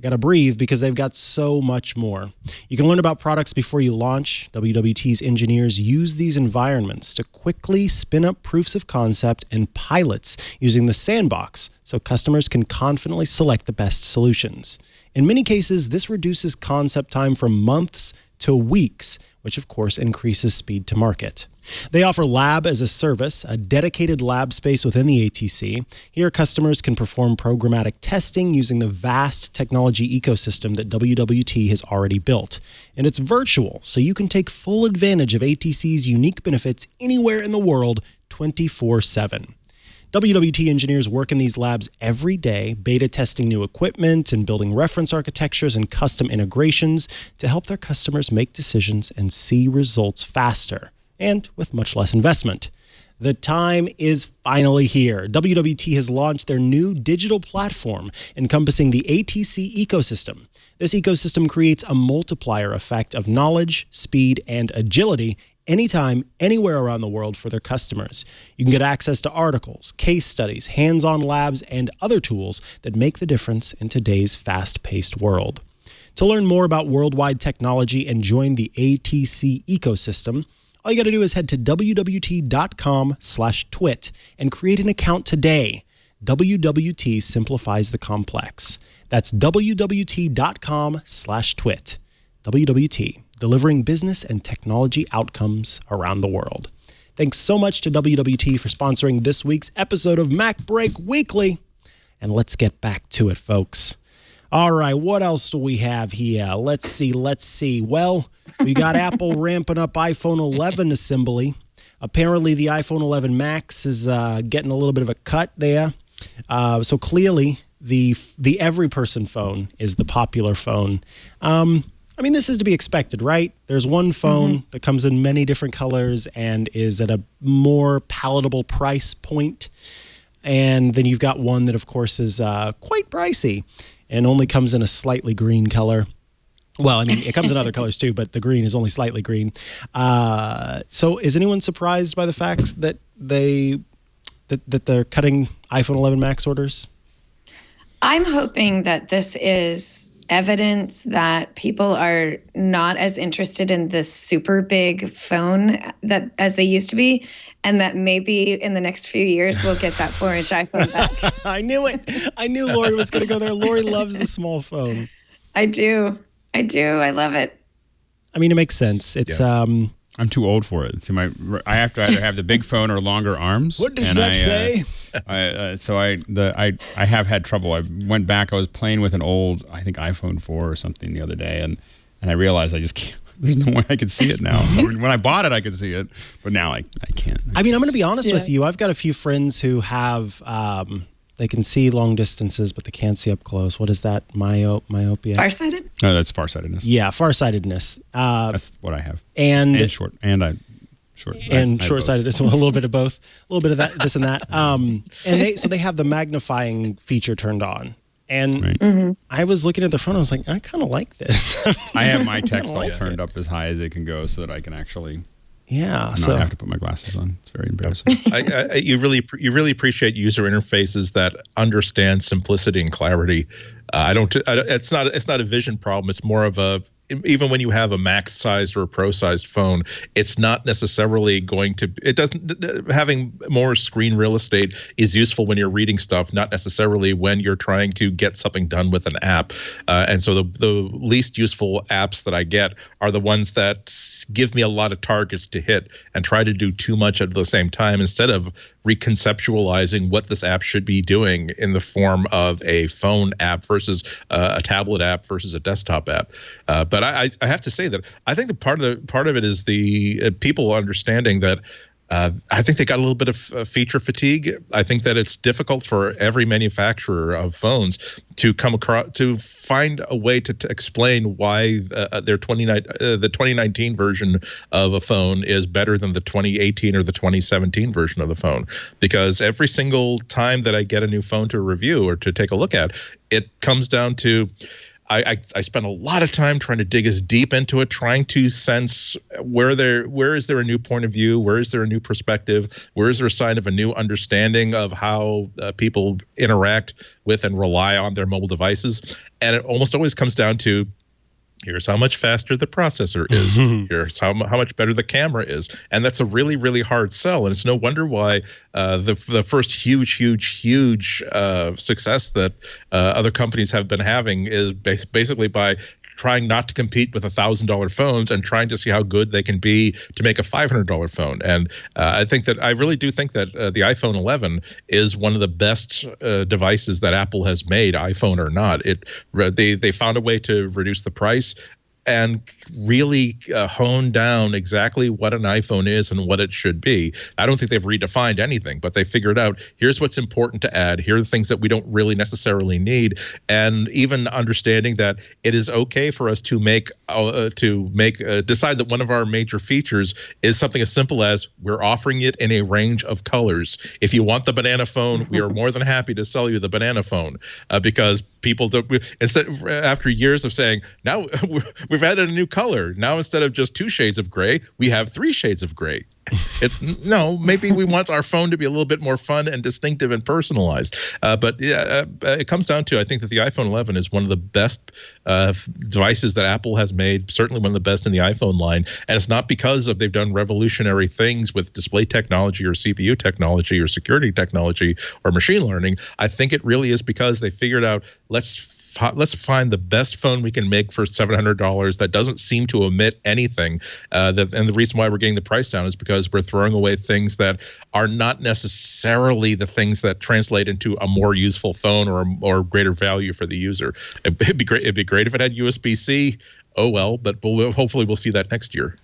gotta breathe because they've got so much more. You can learn about products before you launch. WWT's engineers use these environments to quickly spin up proofs of concept and pilots using the sandbox so customers can confidently select the best solutions. In many cases, this reduces concept time from months to weeks, which of course increases speed to market. They offer Lab as a Service, a dedicated lab space within the ATC. Here, customers can perform programmatic testing using the vast technology ecosystem that WWT has already built. And it's virtual, so you can take full advantage of ATC's unique benefits anywhere in the world 24/7. WWT engineers work in these labs every day, beta testing new equipment and building reference architectures and custom integrations to help their customers make decisions and see results faster and with much less investment. The time is finally here. WWT has launched their new digital platform encompassing the ATC ecosystem. This ecosystem creates a multiplier effect of knowledge, speed, and agility anytime, anywhere around the world for their customers. You can get access to articles, case studies, hands-on labs, and other tools that make the difference in today's fast-paced world. To learn more about Worldwide Technology and join the ATC ecosystem, all you got to do is head to wwt.com/twit and create an account today. WWT simplifies the complex. That's wwt.com/twit. WWT, delivering business and technology outcomes around the world. Thanks so much to WWT for sponsoring this week's episode of MacBreak Weekly. And let's get back to it, folks. All right, what else do we have here? Let's see. Well, we got Apple ramping up iPhone 11 assembly. Apparently, the iPhone 11 Max is getting a little bit of a cut there. So clearly, the every person phone is the popular phone. I mean, this is to be expected, right? There's one phone that comes in many different colors and is at a more palatable price point. And then you've got one that, of course, is quite pricey and only comes in a slightly green color. Well, I mean, it comes in other colors too, but the green is only slightly green. So is anyone surprised by the fact that they're cutting iPhone 11 Max orders? I'm hoping that this is evidence that people are not as interested in this super big phone that as they used to be, and that maybe in the next few years we'll get that 4-inch iPhone back. I knew it. I knew Lori was going to go there. Lori loves the small phone. I do. I love it. I mean, it makes sense. It's I'm too old for it. So I have to either have the big phone or longer arms. What does that say? I have had trouble. I went back. I was playing with an old, I think iPhone 4 or something the other day, and I realized I just there's no way I could see it now. I mean, when I bought it, I could see it, but now I can't. I mean, I'm going to be honest with you. I've got a few friends who have, they can see long distances, but they can't see up close. What is that? Myopia? Farsighted? No, that's farsightedness. Yeah, farsightedness. That's what I have. And short. Short. And short-sightedness, a little bit of both, a little bit of that, this and that. And they have the magnifying feature turned on. And I was looking at the front, I was like, I kind of like this. I have my text all turned up as high as it can go so that I can actually not have to put my glasses on. It's very embarrassing. You really appreciate user interfaces that understand simplicity and clarity. It's not a vision problem. It's more of a, even when you have a max-sized or a pro-sized phone, it's not necessarily going to. It doesn't. Having more screen real estate is useful when you're reading stuff, not necessarily when you're trying to get something done with an app. And so the least useful apps that I get are the ones that give me a lot of targets to hit and try to do too much at the same time, instead of reconceptualizing what this app should be doing in the form of a phone app versus a tablet app versus a desktop app. But I have to say that I think the part of it is the people understanding that I think they got a little bit of feature fatigue. I think that it's difficult for every manufacturer of phones to come across, to find a way to explain why the 2019 version of a phone is better than the 2018 or the 2017 version of the phone. Because every single time that I get a new phone to review or to take a look at, it comes down to I spend a lot of time trying to dig as deep into it, trying to sense where is there a new point of view, where is there a new perspective, where is there a sign of a new understanding of how people interact with and rely on their mobile devices. And it almost always comes down to, here's how much faster the processor is. Here's how much better the camera is. And that's a really, really hard sell. And it's no wonder why the first huge success that other companies have been having is basically by trying not to compete with $1,000 phones and trying to see how good they can be to make a $500 phone. And I really do think that the iPhone 11 is one of the best devices that Apple has made, iPhone or not. They found a way to reduce the price and really hone down exactly what an iPhone is and what it should be. I don't think they've redefined anything, but they figured out, here's what's important to add. Here are the things that we don't really necessarily need. And even understanding that it is okay for us to decide that one of our major features is something as simple as we're offering it in a range of colors. If you want the banana phone, we are more than happy to sell you the banana phone, because people don't, after years of saying, now we've added a new color. Now instead of just 2 shades of gray, we have 3 shades of gray. Maybe we want our phone to be a little bit more fun and distinctive and personalized. But it comes down to, I think that the iPhone 11 is one of the best devices that Apple has made, certainly one of the best in the iPhone line. And it's not because they've done revolutionary things with display technology or CPU technology or security technology or machine learning. I think it really is because they figured out, let's find the best phone we can make for $700 that doesn't seem to omit anything. And the reason why we're getting the price down is because we're throwing away things that are not necessarily the things that translate into a more useful phone or greater value for the user. It'd be great if it had USB-C. Oh well, but hopefully we'll see that next year.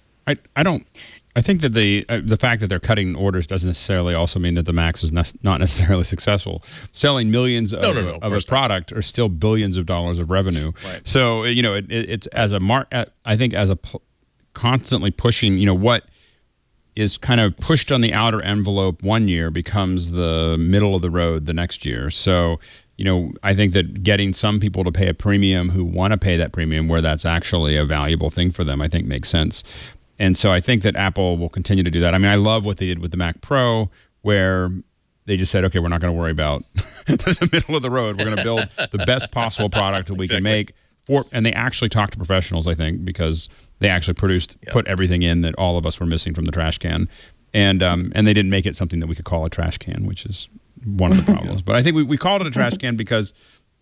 I think that the fact that they're cutting orders doesn't necessarily also mean that the Max is not necessarily successful. Selling millions of a product are still billions of dollars of revenue. Right. So it's as a I think as a constantly pushing, what is kind of pushed on the outer envelope one year becomes the middle of the road the next year. So I think that getting some people to pay a premium who want to pay that premium where that's actually a valuable thing for them, I think makes sense. And so I think that Apple will continue to do that. I mean, I love what they did with the Mac Pro, where they just said, okay, we're not going to worry about the middle of the road. We're going to build the best possible product that we can make. And they actually talked to professionals, I think, because they actually put everything in that all of us were missing from the trash can. And they didn't make it something that we could call a trash can, which is one of the problems. But I think we called it a trash can because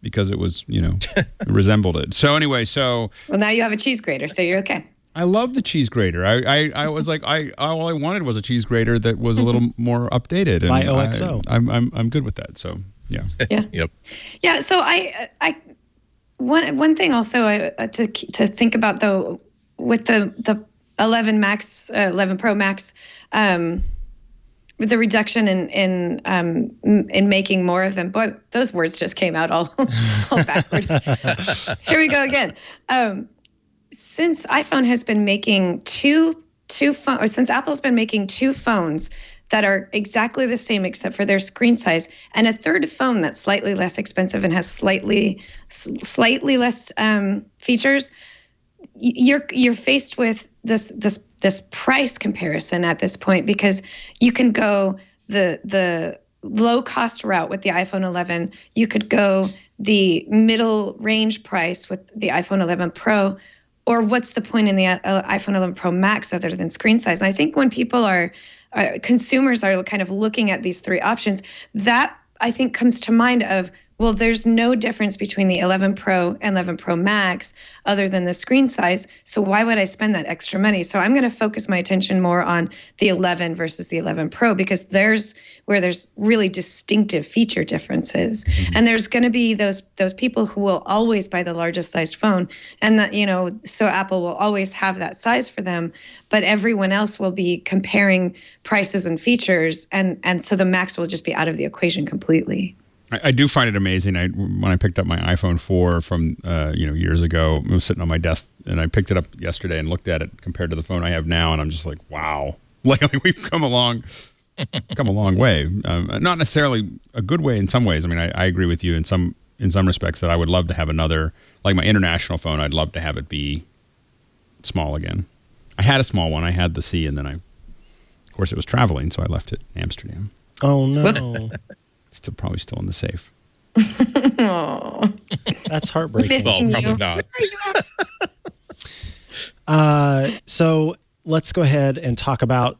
it was, it resembled it. So anyway, well, now you have a cheese grater, so you're okay. I love the cheese grater. I was like, all I wanted was a cheese grater that was a little more updated. And by OXO. I'm good with that. So yeah. Yep. Yeah. So one thing also to think about though, the 11 Max, 11 Pro Max, with the reduction in making more of them. Boy, those words just came out all backward. Here we go again. Since iPhone has been making since Apple's been making two phones that are exactly the same except for their screen size, and a third phone that's slightly less expensive and has slightly less features, you're faced with this price comparison at this point, because you can go the low cost route with the iPhone 11, you could go the middle range price with the iPhone 11 Pro, or what's the point in the iPhone 11 Pro Max other than screen size? And I think when people consumers are kind of looking at these three options, that I think comes to mind of, well, there's no difference between the 11 Pro and 11 Pro Max other than the screen size. So why would I spend that extra money? So I'm going to focus my attention more on the 11 versus the 11 Pro, because there's really distinctive feature differences. Mm-hmm. And there's going to be those people who will always buy the largest sized phone, and that, so Apple will always have that size for them, but everyone else will be comparing prices and features, and so the Max will just be out of the equation completely. I do find it amazing. When I picked up my iPhone 4 from years ago, it was sitting on my desk, and I picked it up yesterday and looked at it compared to the phone I have now, and I'm just like, wow! We've come a long way. Not necessarily a good way in some ways. I mean, I agree with you in some respects that I would love to have another, like my international phone. I'd love to have it be small again. I had a small one. I had the C, and then of course, it was traveling, so I left it in Amsterdam. Oh no! Probably still in the safe. Oh, that's heartbreaking. Well, probably not. So let's go ahead and talk about.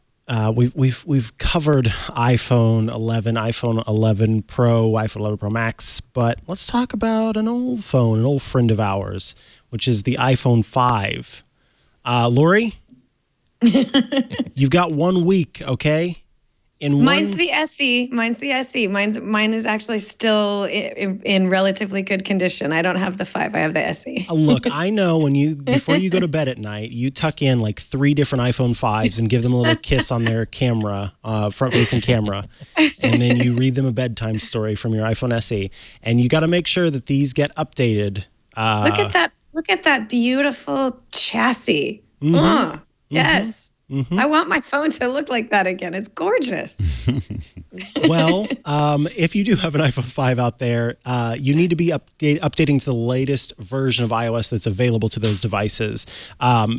We've covered iPhone 11, iPhone 11 Pro, iPhone 11 Pro Max, but let's talk about an old phone, an old friend of ours, which is the iPhone 5. Lori, you've got 1 week, okay? Mine's the SE. Mine is actually still in relatively good condition. I don't have the 5. I have the SE. Look, I know before you go to bed at night, you tuck in like 3 different iPhone 5s and give them a little kiss on their camera, front-facing camera, and then you read them a bedtime story from your iPhone SE. And you got to make sure that these get updated. Look at that beautiful chassis. Mm-hmm. Oh, yes. Mm-hmm. I want my phone to look like that again. It's gorgeous. Well, if you do have an iPhone 5 out there, you need to be updating to the latest version of iOS that's available to those devices.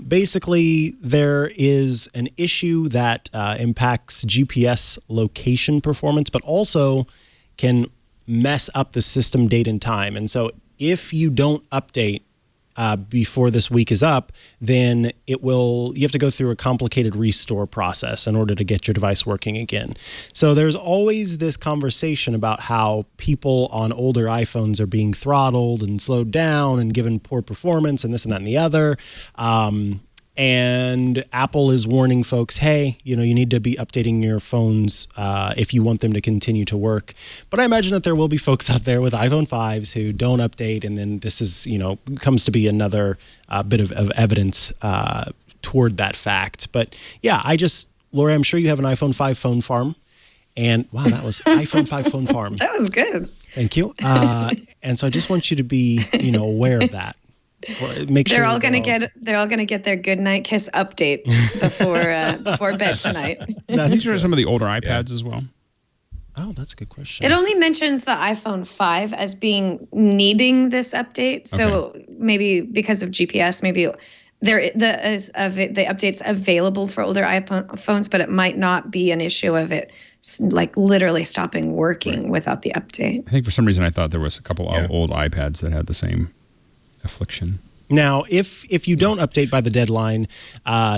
Basically, there is an issue that impacts GPS location performance, but also can mess up the system date and time. And so if you don't update before this week is up, then you have to go through a complicated restore process in order to get your device working again. So there's always this conversation about how people on older iPhones are being throttled and slowed down and given poor performance and this and that and the other. And Apple is warning folks, hey, you need to be updating your phones if you want them to continue to work. But I imagine that there will be folks out there with iPhone 5s who don't update, and then this is, comes to be another bit of evidence toward that fact. But yeah, Lori, I'm sure you have an iPhone 5 phone farm. And wow, that was iPhone 5 phone farm. That was good. Thank you. And so I just want you to be, aware of that. Make sure they're all gonna get their good night kiss update before bed tonight. These are some of the older iPads as well. Oh, that's a good question. It only mentions the iPhone 5 as being needing this update. So maybe because of GPS, maybe the update's available for older iPhones, but it might not be an issue of it like literally stopping working without the update. I think for some reason I thought there was a couple of old iPads that had the same affliction. Now, if you don't update by the deadline,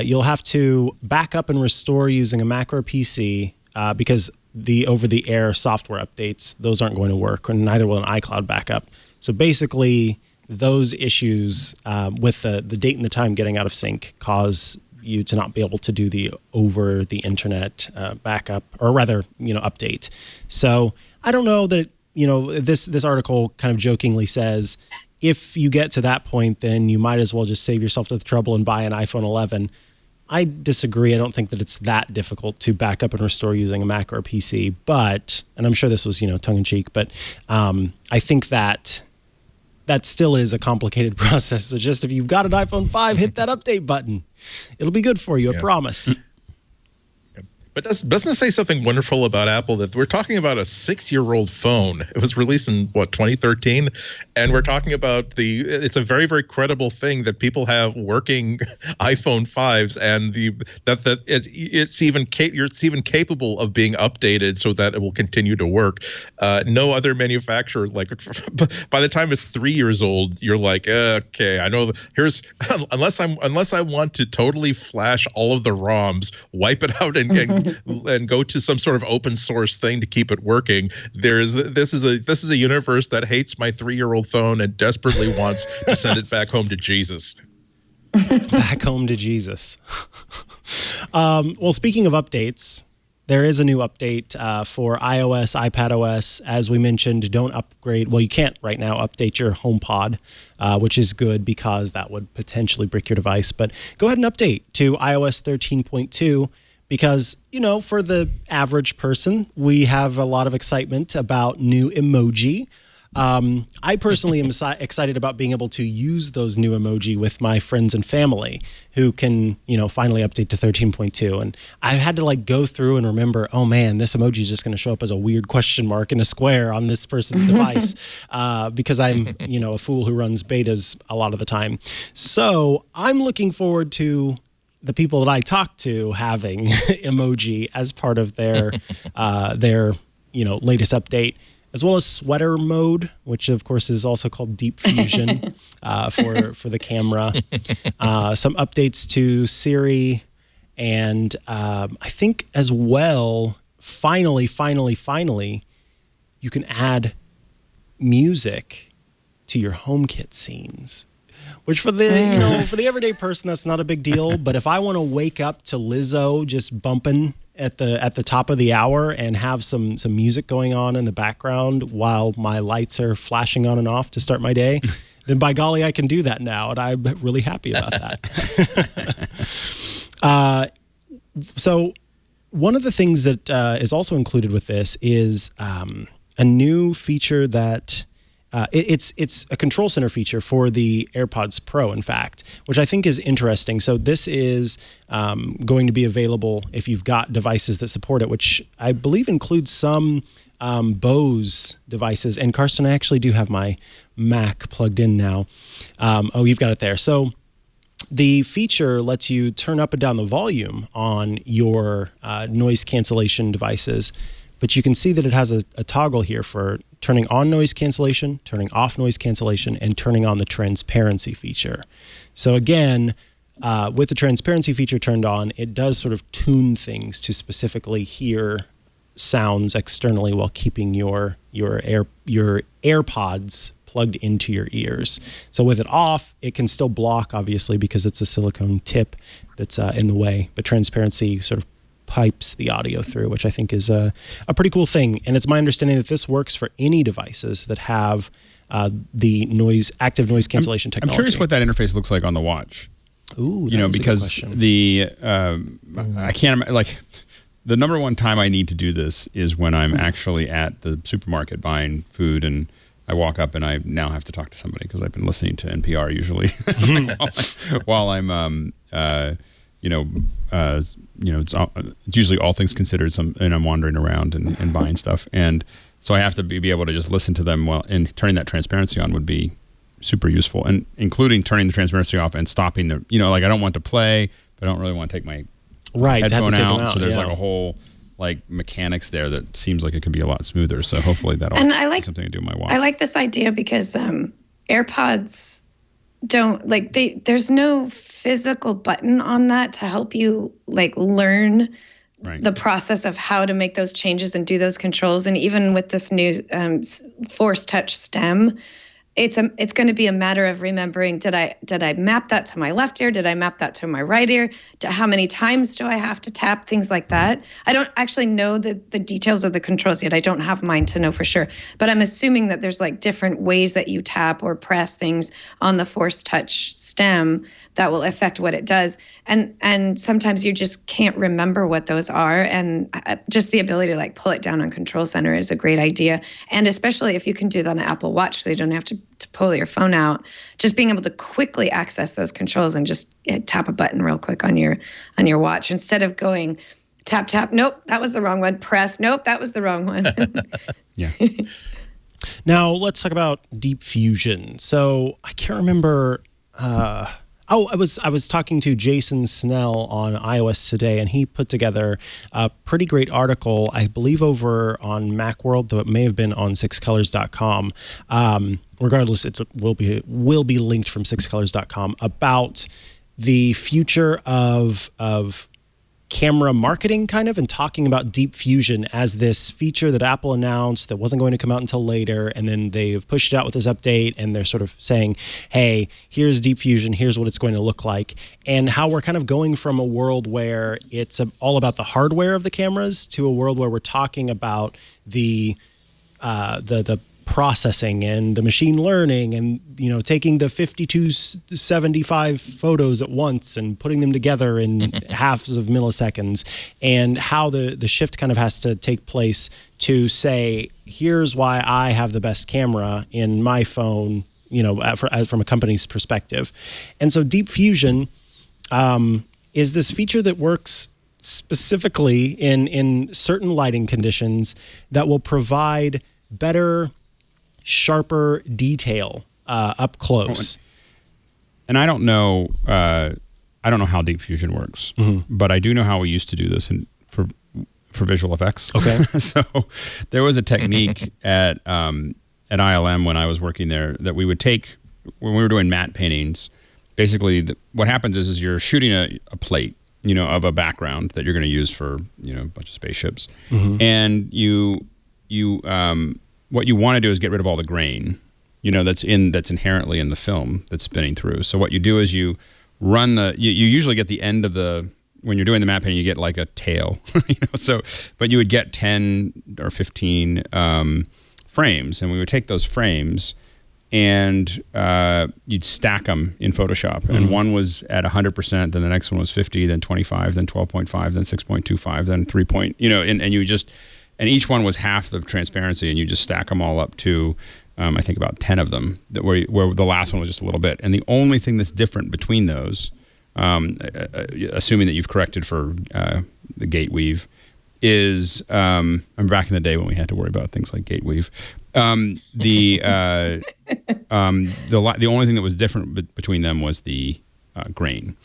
you'll have to back up and restore using a Mac or a PC because the over-the-air software updates, those aren't going to work, and neither will an iCloud backup. So basically, those issues with the date and the time getting out of sync cause you to not be able to do the over-the-internet backup, or rather, update. So I don't know that, this article kind of jokingly says, if you get to that point, then you might as well just save yourself the trouble and buy an iPhone 11. I disagree. I don't think that it's that difficult to back up and restore using a Mac or a PC, but, and I'm sure this was, tongue in cheek, but I think that still is a complicated process. So just if you've got an iPhone 5, hit that update button. It'll be good for you, I promise. But doesn't it say something wonderful about Apple that we're talking about a 6-year-old phone? It was released in 2013, and we're talking about it's a very, very credible thing that people have working iPhone 5s, and it's even capable of being updated so that it will continue to work. No other manufacturer, like by the time it's 3 years old, you're like, okay, I know. Unless I want to totally flash all of the ROMs, wipe it out, and go to some sort of open source thing to keep it working. This is a universe that hates my 3-year-old phone and desperately wants to send it back home to Jesus. Back home to Jesus. Well, speaking of updates, there is a new update for iOS, iPadOS. As we mentioned, don't upgrade. Well, you can't right now update your HomePod, which is good because that would potentially brick your device. But go ahead and update to iOS 13.2. Because, for the average person, we have a lot of excitement about new emoji. I personally am excited about being able to use those new emoji with my friends and family who can, finally update to 13.2. And I had to go through and remember, oh man, this emoji is just going to show up as a weird question mark and a square on this person's device because I'm, a fool who runs betas a lot of the time. So I'm looking forward to the people that I talk to having emoji as part of their latest update, as well as sweater mode, which of course is also called Deep Fusion for the camera. Some updates to Siri, and I think as well, finally, you can add music to your HomeKit scenes. Which for the for the everyday person, that's not a big deal. But if I want to wake up to Lizzo just bumping at the top of the hour and have some music going on in the background while my lights are flashing on and off to start my day, then by golly, I can do that now, and I'm really happy about that. So one of the things that is also included with this is a new feature that. It's a control center feature for the AirPods Pro, in fact, which I think is interesting. So this is going to be available if you've got devices that support it, which I believe includes some Bose devices. And Karsten, I actually do have my Mac plugged in now. You've got it there. So the feature lets you turn up and down the volume on your noise cancellation devices. But you can see that it has a toggle here for turning on noise cancellation, turning off noise cancellation, and turning on the transparency feature. So again, with the transparency feature turned on, it does sort of tune things to specifically hear sounds externally while keeping your AirPods plugged into your ears. So with it off, it can still block, obviously, because it's a silicone tip that's in the way. But transparency sort of pipes the audio through, which I think is a pretty cool thing. And it's my understanding that this works for any devices that have the active noise cancellation technology. I'm curious what that interface looks like on the watch. Ooh, because I can't the number one time I need to do this is when I'm actually at the supermarket buying food, and I walk up and I now have to talk to somebody because I've been listening to NPR usually while I'm it's usually All Things Considered, and I'm wandering around and buying stuff, and so I have to be able to just listen to them and turning that transparency on would be super useful, and including turning the transparency off and stopping I don't want to play, but I don't really want to take my headphone out, so there's a whole mechanics there that seems like it could be a lot smoother. So hopefully that'll have something to do with my watch. I like this idea because AirPods don't there's no physical button on that to help you learn the process of how to make those changes and do those controls. And even with this new Force Touch stem, it's going to be a matter of remembering, did I map that to my left ear? Did I map that to my right ear? How many times do I have to tap? Things like that. I don't actually know the details of the controls yet. I don't have mine to know for sure. But I'm assuming that there's like different ways that you tap or press things on the Force Touch stem that will affect what it does. And sometimes you just can't remember what those are. And just the ability to like pull it down on Control Center is a great idea. And especially if you can do that on an Apple Watch, so you don't have to pull your phone out, just being able to quickly access those controls and just tap a button real quick on your watch instead of going tap, tap. Nope, that was the wrong one. Press. Nope, that was the wrong one. Yeah. Now let's talk about Deep Fusion. So I can't remember. I was talking to Jason Snell on iOS Today, and he put together a pretty great article, I believe, over on Macworld, though it may have been on sixcolors.com. Regardless, it will be linked from sixcolors.com about the future of camera marketing, kind of, and talking about Deep Fusion as this feature that Apple announced that wasn't going to come out until later, and then they've pushed it out with this update, and they're sort of saying, hey, here's Deep Fusion, here's what it's going to look like, and how we're kind of going from a world where it's all about the hardware of the cameras to a world where we're talking about the processing and the machine learning and, you know, taking the 5275 photos at once and putting them together in halves of milliseconds, and how the shift kind of has to take place to say, here's why I have the best camera in my phone, you know, from a company's perspective. And so Deep Fusion is this feature that works specifically in certain lighting conditions that will provide better, sharper detail up close. And I don't know how Deep Fusion works, but I do know how we used to do this for visual effects. Okay. So there was a technique at ILM when I was working there that we would take when we were doing matte paintings. Basically, what happens is you're shooting a plate, you know, of a background that you're going to use for, you know, a bunch of spaceships, and what you want to do is get rid of all the grain, you know, that's inherently in the film that's spinning through. So what you do is you run you usually get the end of when you're doing the matte painting, you get like a tail, you know, but you would get 10 or 15 frames, and we would take those frames and you'd stack them in Photoshop. And one was at 100%, then the next one was 50, then 25, then 12.5, then 6.25, then 3 you know, and you just, and each one was half the transparency, and you just stack them all up to, I think about 10 of them, where the last one was just a little bit. And the only thing that's different between those, assuming that you've corrected for the gate weave, is, I'm back in the day when we had to worry about things like gate weave. The only thing that was different between them was the grain.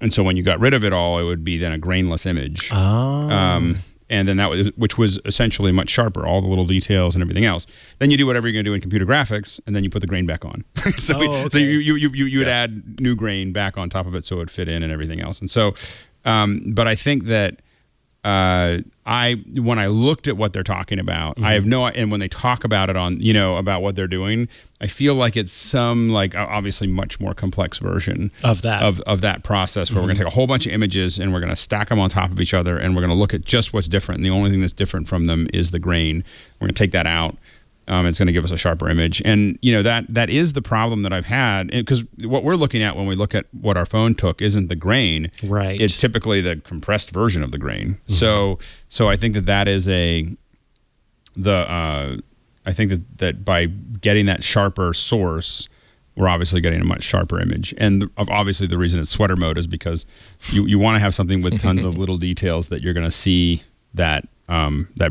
And so when you got rid of it all, it would be then a grainless image. And then which was essentially much sharper, all the little details and everything else. Then you do whatever you're going to do in computer graphics, and then you put the grain back on. So you would add new grain back on top of it so it would fit in and everything else. And so, but I think that when I looked at what they're talking about, I have and when they talk about it on, you know, about what they're doing, I feel like it's some, like, obviously much more complex version of that process, where we're going to take a whole bunch of images and we're going to stack them on top of each other, and we're going to look at just what's different. And the only thing that's different from them is the grain. We're going to take that out. It's going to give us a sharper image. And, you know, that is the problem that I've had, because what we're looking at when we look at what our phone took isn't the grain. Right. It's typically the compressed version of the grain. So I think that is I think that by getting that sharper source, we're obviously getting a much sharper image. And obviously the reason it's sweater mode is because you want to have something with tons of little details that you're going to see that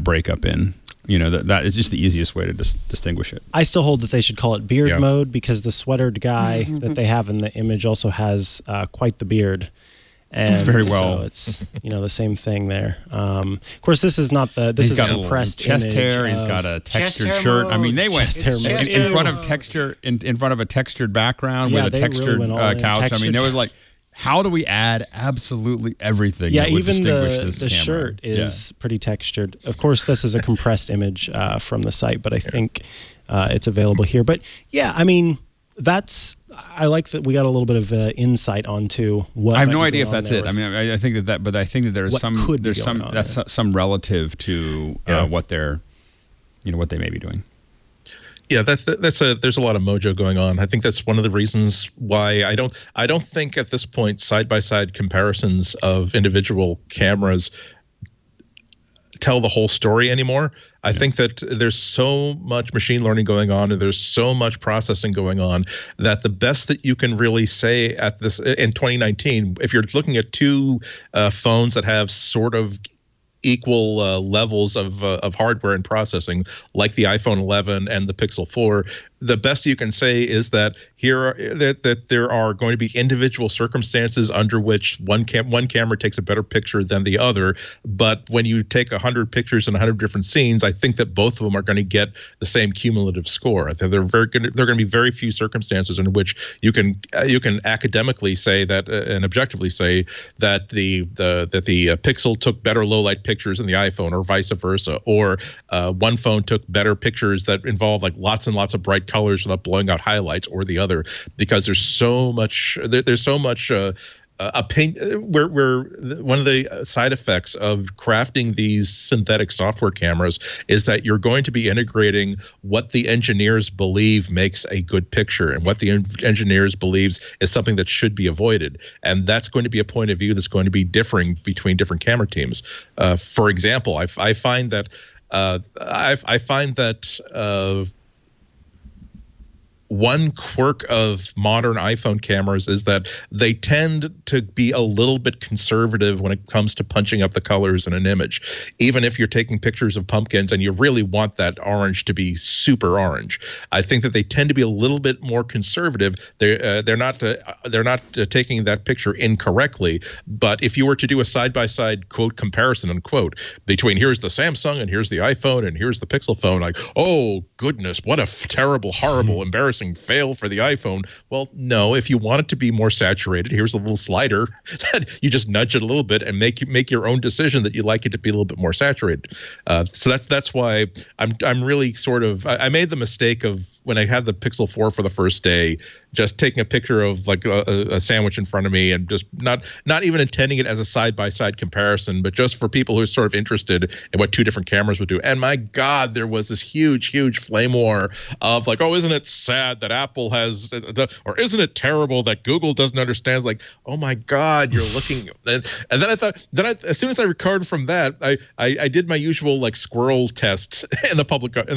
breakup in. You know, that is just the easiest way to distinguish it. I still hold that they should call it beard mode, because the sweatered guy that they have in the image also has quite the beard. And it's very well. So it's, you know, the same thing there. Of course, this is not this is a compressed chest image. hair. He's got a textured shirt. Mode. I mean, they went in front of texture in front of a textured background with a textured couch. I mean, there was like, how do we add absolutely everything? Yeah, that would even distinguish the camera? shirt is pretty textured. Of course, this is a compressed image from the site, but I think it's available here. But yeah, I mean, I like that we got a little bit of insight onto what. I have no idea if that's it. I mean, I think but I think that there's some relative to what they're, what they may be doing. Yeah, there's a lot of mojo going on. I think that's one of the reasons why I don't think at this point side-by-side comparisons of individual cameras tell the whole story anymore. I think that there's so much machine learning going on and there's so much processing going on that the best that you can really say at this in 2019, if you're looking at two phones that have sort of equal levels of hardware and processing, like the iPhone 11 and the Pixel 4, the best you can say is that that there are going to be individual circumstances under which one camera takes a better picture than the other. But when you take 100 pictures in 100 different scenes, I think that both of them are going to get the same cumulative score. I think there are going to be very few circumstances in which you can academically say that and objectively say that the Pixel took better low light pictures than the iPhone, or vice versa, or one phone took better pictures that involve like lots and lots of bright colors without blowing out highlights, or the other, because there's so much opinion. Where one of the side effects of crafting these synthetic software cameras is that you're going to be integrating what the engineers believe makes a good picture and what the engineers believes is something that should be avoided, and that's going to be a point of view that's going to be differing between different camera teams. For example, I find that one quirk of modern iPhone cameras is that they tend to be a little bit conservative when it comes to punching up the colors in an image. Even if you're taking pictures of pumpkins and you really want that orange to be super orange, I think that they tend to be a little bit more conservative. They're not taking that picture incorrectly. But if you were to do a side-by-side quote comparison unquote between here's the Samsung and here's the iPhone and here's the Pixel phone, like, oh goodness, what a terrible, horrible, embarrassing fail for the iPhone. Well, no, if you want it to be more saturated, here's a little slider that you just nudge it a little bit and make your own decision that you like it to be a little bit more saturated. So that's why I'm really sort of, I made the mistake of, when I had the Pixel 4 for the first day, just taking a picture of like a sandwich in front of me and just not even intending it as a side-by-side comparison, but just for people who are sort of interested in what two different cameras would do. And my God, there was this huge flame war of like, oh, isn't it sad that Apple has, or isn't it terrible that Google doesn't understand? It's like, oh my God, you're looking. And then I thought, as soon as I recovered from that, I did my usual like squirrel test in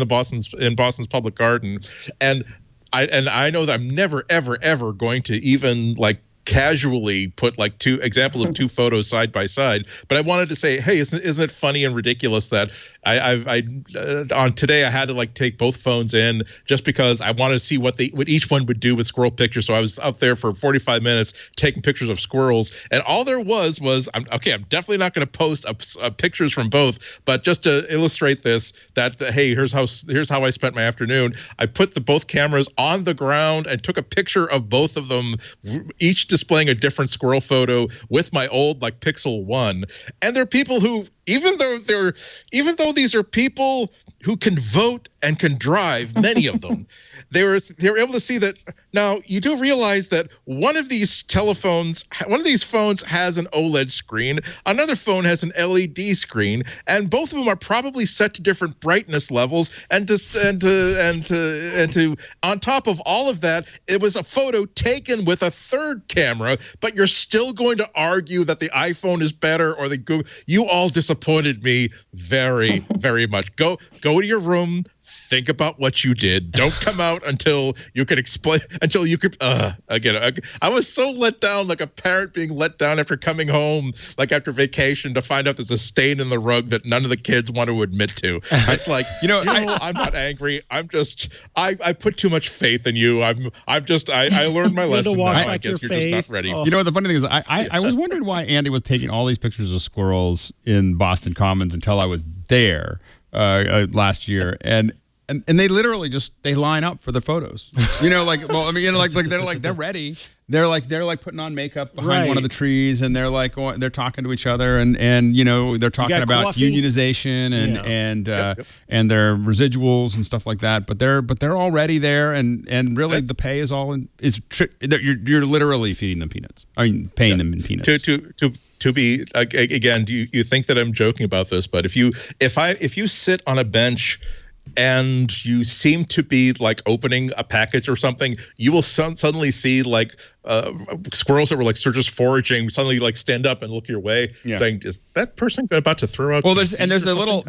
Boston's public garden. And I know that I'm never, ever going to even like casually put like two examples of two photos side by side, but I wanted to say, hey, isn't it funny and ridiculous that on today I had to like take both phones in just because I wanted to see what each one would do with squirrel pictures. So I was out there for 45 minutes taking pictures of squirrels, and all there was I'm definitely not going to post pictures from both, but just to illustrate this, that hey, here's how I spent my afternoon. I put both cameras on the ground and took a picture of both of them, each displaying a different squirrel photo with my old like Pixel 1. And there are people who, even though these are people who can vote and can drive, many of them, they were able to see that. Now, you do realize that one of these phones has an OLED screen, another phone has an LED screen, and both of them are probably set to different brightness levels. And on top of all of that, it was a photo taken with a third camera, but you're still going to argue that the iPhone is better or the Google. You all disappointed me very, very much. Go to your room. Think about what you did. Don't come out until you can explain. Until you could. Again, I was so let down, like a parent being let down after coming home, like after vacation, to find out there's a stain in the rug that none of the kids want to admit to. It's like, I'm not angry. I'm just, I put too much faith in you. I learned my lesson. Now. I guess you're just not ready. Oh. You know what the funny thing is? I was wondering why Andy was taking all these pictures of squirrels in Boston Commons until I was there last year, and and they literally they line up for the photos. You know, like, well, I mean, you know, like they're ready. They're like putting on makeup behind one of the trees, and they're like they're talking to each other, and you know, they're talking about coffee? unionization and their residuals and stuff like that. But they're already there, and really the pay is all you're literally feeding them peanuts. I mean, paying them in peanuts. To be again, do you think that I'm joking about this? But if you sit on a bench and you seem to be like opening a package or something, you will suddenly see like squirrels that were like just foraging suddenly like stand up and look your way, saying, "Is that person about to throw out?" Well, there's the little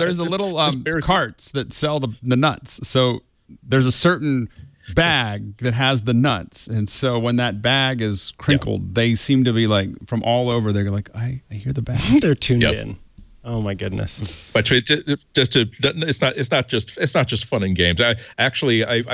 carts that sell the nuts. So there's a certain bag that has the nuts, and so when that bag is crinkled, they seem to be like from all over. They're like, I hear the bag. They're tuned in. Oh my goodness! But it's not just fun and games. I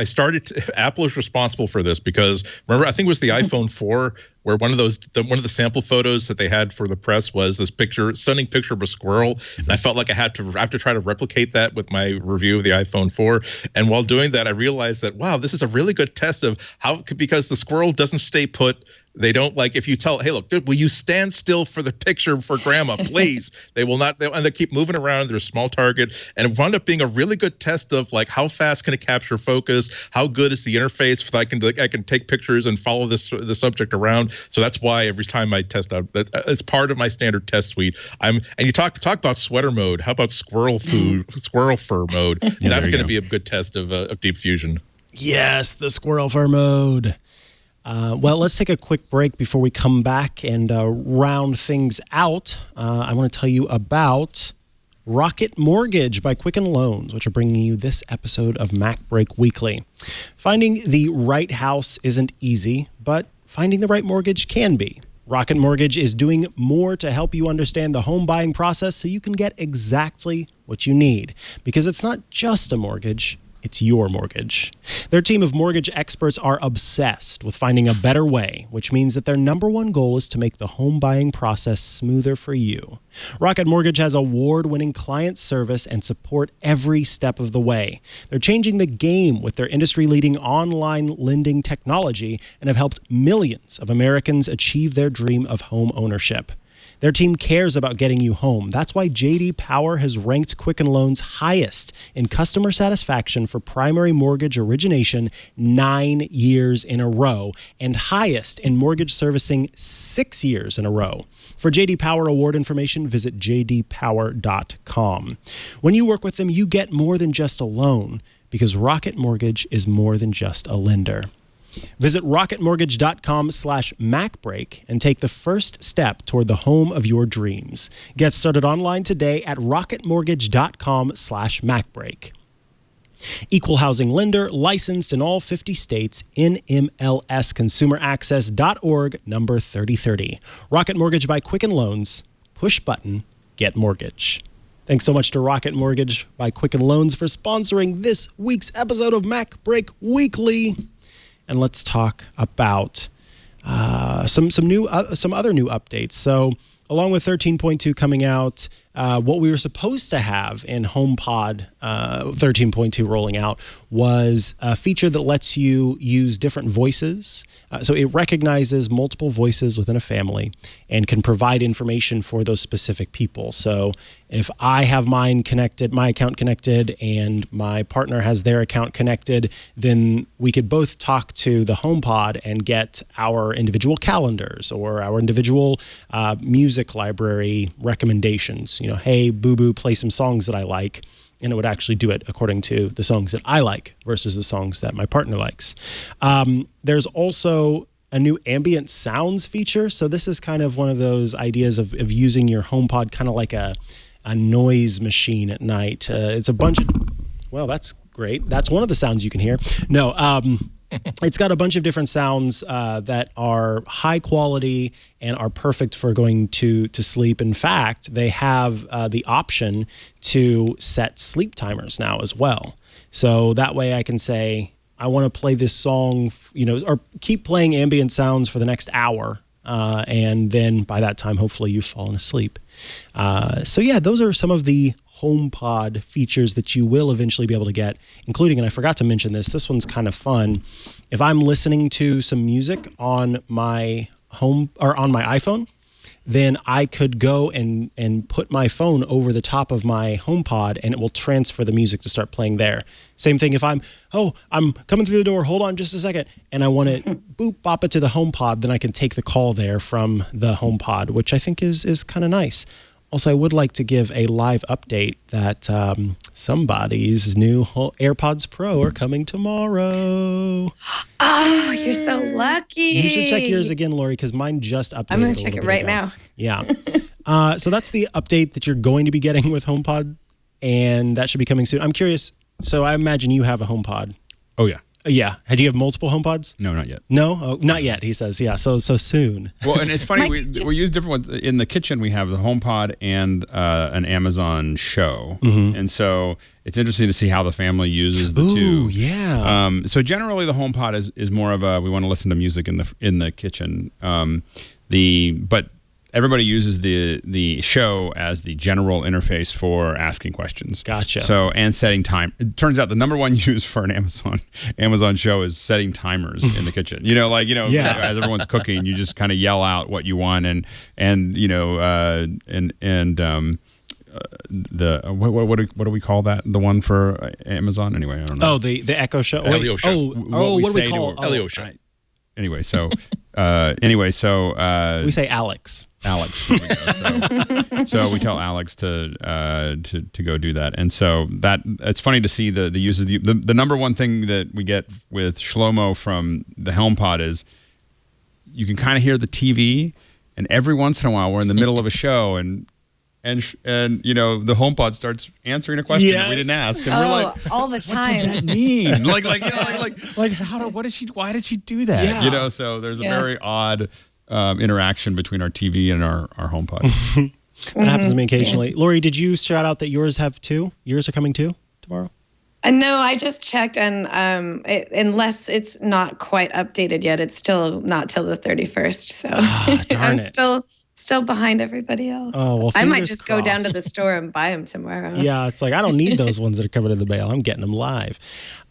started. Apple is responsible for this because remember, I think it was the iPhone 4 where one of the sample photos that they had for the press was this stunning picture of a squirrel, and I felt like I have to try to replicate that with my review of the iPhone 4. And while doing that, I realized that wow, this is a really good test of how, because the squirrel doesn't stay put. They don't, like, if you tell, hey, look, will you stand still for the picture for grandma, please? They will not, and they keep moving around. They're a small target. And it wound up being a really good test of, like, how fast can it capture focus? How good is the interface? So I can take pictures and follow the subject around. So that's why every time I test out, it's part of my standard test suite. And you talk about sweater mode. How about squirrel fur mode? That's going to be a good test of Deep Fusion. Yes, the squirrel fur mode. Well, let's take a quick break before we come back and round things out. I want to tell you about Rocket Mortgage by Quicken Loans, which are bringing you this episode of MacBreak Weekly. Finding the right house isn't easy, but finding the right mortgage can be. Rocket Mortgage is doing more to help you understand the home buying process so you can get exactly what you need. Because it's not just a mortgage. It's your mortgage. Their team of mortgage experts are obsessed with finding a better way, which means that their number one goal is to make the home buying process smoother for you. Rocket Mortgage has award-winning client service and support every step of the way. They're changing the game with their industry-leading online lending technology and have helped millions of Americans achieve their dream of home ownership. Their team cares about getting you home. That's why J.D. Power has ranked Quicken Loans highest in customer satisfaction for primary mortgage origination 9 years in a row and highest in mortgage servicing 6 years in a row. For J.D. Power award information, visit jdpower.com. When you work with them, you get more than just a loan because Rocket Mortgage is more than just a lender. Visit rocketmortgage.com/MacBreak and take the first step toward the home of your dreams. Get started online today at rocketmortgage.com/MacBreak. Equal housing lender, licensed in all 50 states, NMLSconsumeraccess.org, number 3030. Rocket Mortgage by Quicken Loans. Push button, get mortgage. Thanks so much to Rocket Mortgage by Quicken Loans for sponsoring this week's episode of MacBreak Weekly. And let's talk about some other new updates. So, along with 13.2 coming out, what we were supposed to have in HomePod 13.2 rolling out was a feature that lets you use different voices. So it recognizes multiple voices within a family and can provide information for those specific people. So if I have my account connected, and my partner has their account connected, then we could both talk to the HomePod and get our individual calendars or our individual music library recommendations. You know, hey, boo-boo, play some songs that I like. And it would actually do it according to the songs that I like versus the songs that my partner likes. There's also a new ambient sounds feature. So this is kind of one of those ideas of using your HomePod kind of like a noise machine at night. It's a bunch of, well, that's great. That's one of the sounds you can hear. No, it's got a bunch of different sounds that are high quality and are perfect for going to sleep. In fact, they have the option to set sleep timers now as well. So that way I can say, I want to play this song, or keep playing ambient sounds for the next hour. and then by that time, hopefully you've fallen asleep. So yeah, those are some of the HomePod features that you will eventually be able to get, including, and I forgot to mention this one's kind of fun. If I'm listening to some music on my home or on my iPhone, then I could go and put my phone over the top of my HomePod and it will transfer the music to start playing there. Same thing if I'm coming through the door, hold on just a second, and I want to bop it to the HomePod, then I can take the call there from the HomePod, which I think is kind of nice. Also, I would like to give a live update that somebody's new AirPods Pro are coming tomorrow. Oh, you're so lucky. You should check yours again, Lori, because mine just updated. I'm going to check it right now. Yeah. So that's the update that you're going to be getting with HomePod, and that should be coming soon. I'm curious. So I imagine you have a HomePod. Oh, yeah. Yeah. Do you have multiple HomePods? No, not yet. No? Oh, not yet, he says. Yeah, so soon. Well, and it's funny, we use different ones. In the kitchen, we have the HomePod and an Amazon Show. Mm-hmm. And so it's interesting to see how the family uses the two. Ooh, yeah. So generally, the HomePod is more of a, we want to listen to music in the kitchen. But everybody uses the show as the general interface for asking questions. Gotcha. So, and setting time. It turns out the number one use for an Amazon show is setting timers in the kitchen. Yeah. As everyone's cooking, you just kind of yell out what you want what do we call that? The one for Amazon? Anyway, I don't know. Oh, the Echo Show. Elio Show. What do we call it? Elio Show. Anyway, so we say Alex. So we tell Alex to go do that, and so that it's funny to see the use of the number one thing that we get with Shlomo from the HomePod is you can kind of hear the TV, and every once in a while we're in the middle of a show and the HomePod starts answering a question that we didn't ask, and we're like, all the time. What does that mean? Why did she do that? Yeah. So there's a very odd interaction between our TV and our HomePod. That happens to me occasionally. Lori, did you shout out that yours have two? Yours are coming too tomorrow? No, I just checked, and unless it's not quite updated yet, it's still not till the 31st. So I'm still behind everybody else. Oh, well, I might just crossed. go down to the store and buy them tomorrow. Yeah, it's like, I don't need those ones that are coming in the mail. I'm getting them live.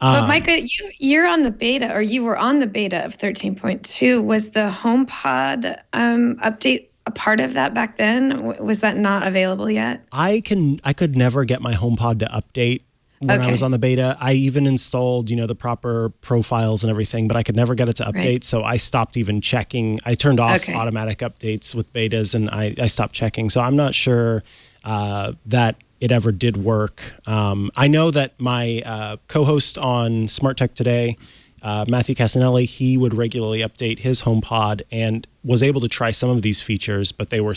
But Micah, you're on the beta, or you were on the beta of 13.2. Was the HomePod update a part of that back then? Was that not available yet? I could never get my HomePod to update when I was on the beta. I even installed, the proper profiles and everything, but I could never get it to update. Right. So I stopped even checking. I turned off automatic updates with betas, and I stopped checking. So I'm not sure that it ever did work. I know that my co-host on Smart Tech Today, Matthew Casanelli, he would regularly update his HomePod and was able to try some of these features, but they were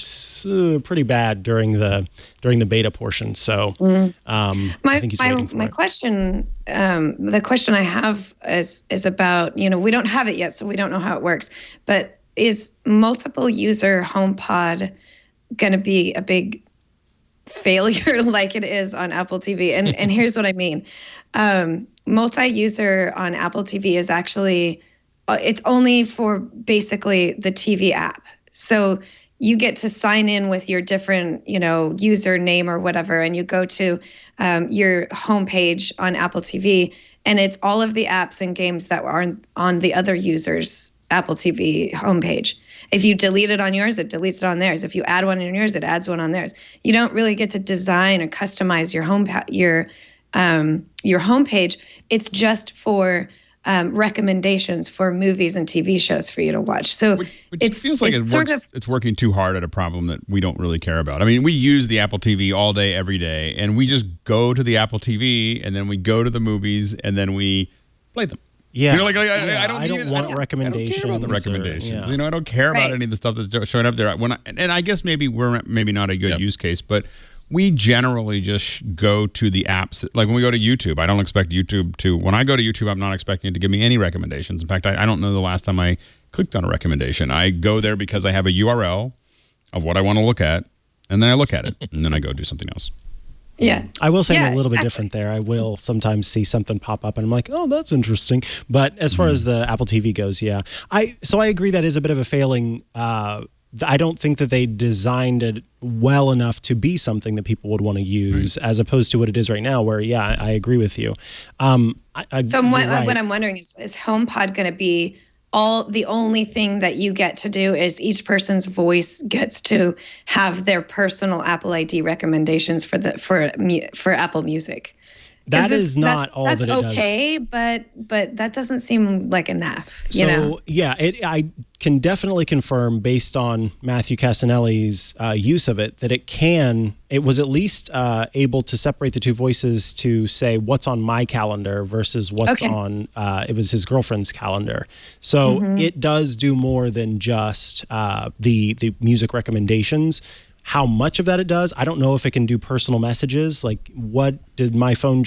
pretty bad during the beta portion. So I think he's waiting for it. Question, the question I have is about, we don't have it yet, so we don't know how it works, but is multiple user HomePod going to be a big failure like it is on Apple TV? And here's what I mean. Multi-user on Apple TV is actually, it's only for basically the TV app. So you get to sign in with your different, username or whatever, and you go to your homepage on Apple TV, and it's all of the apps and games that are on the other user's Apple TV homepage. If you delete it on yours, it deletes it on theirs. If you add one on yours, it adds one on theirs. You don't really get to design or customize your homepage. It's just for recommendations for movies and TV shows for you to watch. So it feels like it's working too hard at a problem that we don't really care about. I mean, we use the Apple TV all day, every day, and we just go to the Apple TV, and then we go to the movies, and then we play them. Yeah, I don't want recommendations. I don't care about the recommendations. I don't care about any of the stuff that's showing up there. And I guess maybe we're not a good use case, but we generally just go to the apps. Like when we go to YouTube, I don't expect YouTube to. When I go to YouTube, I'm not expecting it to give me any recommendations. In fact, I don't know the last time I clicked on a recommendation. I go there because I have a URL of what I want to look at, and then I look at it, and then I go do something else. Yeah. I will say I'm a little bit exactly. different there. I will sometimes see something pop up and I'm like, oh, that's interesting. But as far as the Apple TV goes, yeah. So I agree that is a bit of a failing. I don't think that they designed it well enough to be something that people would want to use as opposed to what it is right now where, yeah, I agree with you. So what I'm wondering is HomePod going to be the only thing that you get to do is each person's voice gets to have their personal Apple ID recommendations for Apple Music. That is not all that it does. That's okay, but that doesn't seem like enough. You know? Yeah, I can definitely confirm based on Matthew Casanelli's use of it that it was at least able to separate the two voices to say what's on my calendar versus what's on, it was his girlfriend's calendar. So it does do more than just the music recommendations. How much of that it does, I don't know if it can do personal messages. Like, what did my phone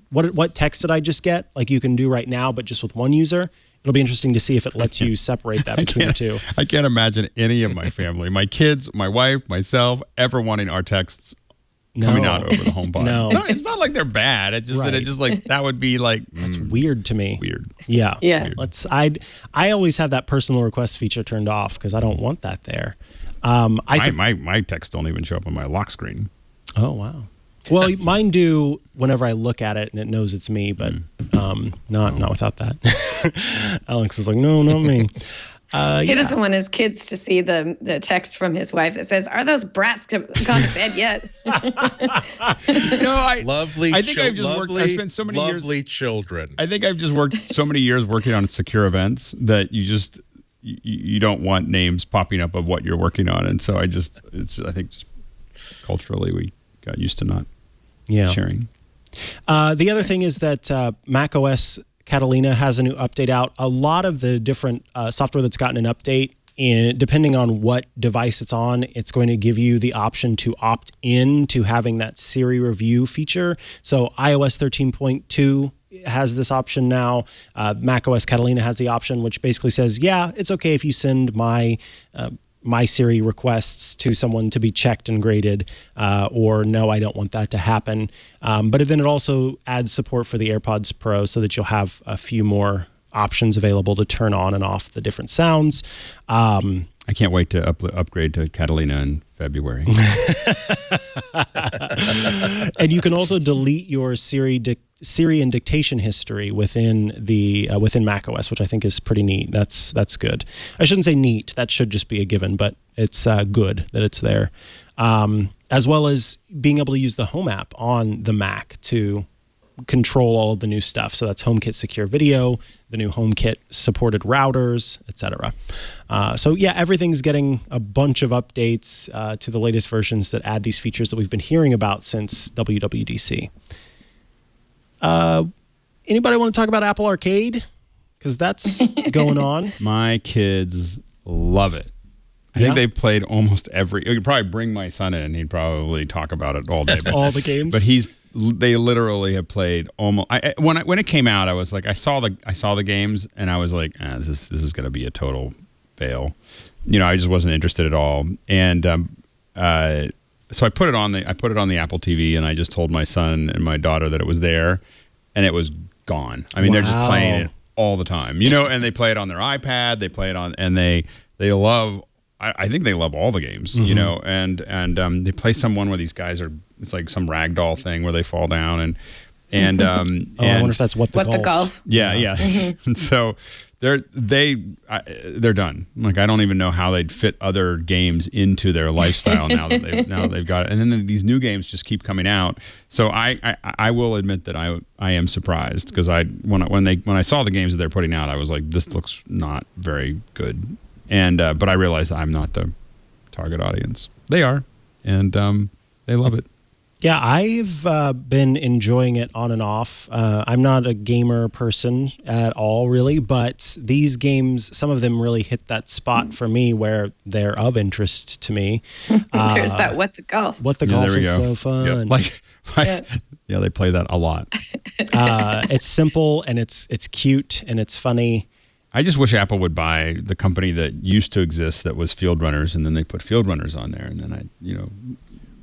what text did I just get? Like you can do right now, but just with one user. It'll be interesting to see if it lets you separate that between the two. I can't imagine any of my family, my kids, my wife, myself, ever wanting our texts coming out over the HomePod. No, it's not like they're bad. It's just that it just like that would be like that's weird to me. Weird. Yeah. Yeah. Weird. I always have that personal request feature turned off because I don't want that there. My texts don't even show up on my lock screen. Oh wow. Well, mine do whenever I look at it and it knows it's me, but not without that. Alex was like, no, not me. He doesn't want his kids to see the text from his wife that says, "Are those brats gone to bed yet?" Lovely. I think I've just worked. I spent so many years. Lovely children. I think I've just worked so many years working on secure events that you don't want names popping up of what you're working on, and so I think just culturally we got used to not sharing. The other thing is that Mac OS Catalina has a new update out. A lot of the different software that's gotten an update, depending on what device it's on, it's going to give you the option to opt in to having that Siri review feature. So iOS 13.2 has this option now. Mac OS Catalina has the option, which basically says, yeah, it's okay if you send my Siri requests to someone to be checked and graded, or no, I don't want that to happen. But then it also adds support for the AirPods Pro so that you'll have a few more options available to turn on and off the different sounds. I can't wait to upgrade to Catalina in February. And you can also delete your Siri and dictation history within macOS, which I think is pretty neat. That's good. I shouldn't say neat. That should just be a given, but it's good that it's there. As well as being able to use the Home app on the Mac to control all of the new stuff. So that's HomeKit Secure Video, the new HomeKit supported routers, etc. So yeah, everything's getting a bunch of updates to the latest versions that add these features that we've been hearing about since WWDC. Anybody want to talk about Apple Arcade? Because that's going on. My kids love it. I think they've played almost every. You could probably bring my son in, and he'd probably talk about it all day. But, all the games. But they literally have played almost. When it came out, I was like, I saw the games, and I was like, this is going to be a total fail. I just wasn't interested at all. And so I put it on the Apple TV, and I just told my son and my daughter that it was there, and it was gone. I mean, they're just playing it all the time, and they play it on their iPad. They play it on, and they love. I think they love all the games, and they play someone where these guys are. It's like some ragdoll thing where they fall down and I wonder if that's what the golf. Yeah. Mm-hmm. And so they're done. Like, I don't even know how they'd fit other games into their lifestyle now that they've got it. And then these new games just keep coming out. So I will admit that I am surprised because when I saw the games that they're putting out, I was like, this looks not very good. And but I realized I'm not the target audience. They are, and they love it. Yeah, I've been enjoying it on and off. I'm not a gamer person at all, really, but these games, some of them really hit that spot for me where they're of interest to me. There's that What the Golf. What the Golf is so fun. Yeah. They play that a lot. It's simple, and it's cute, and it's funny. I just wish Apple would buy the company that used to exist that was Field Runners, and then they put Field Runners on there, and then I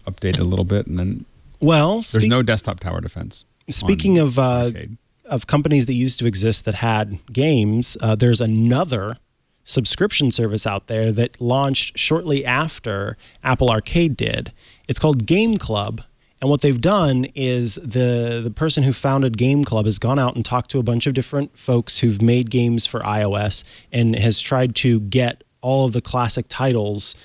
update it a little bit, and then Well, there's no desktop tower defense. Speaking of Arcade. companies that used to exist that had games, there's another subscription service out there that launched shortly after Apple Arcade did. It's called GameClub. And what they've done is the person who founded GameClub has gone out and talked to a bunch of different folks who've made games for iOS and has tried to get all of the classic titles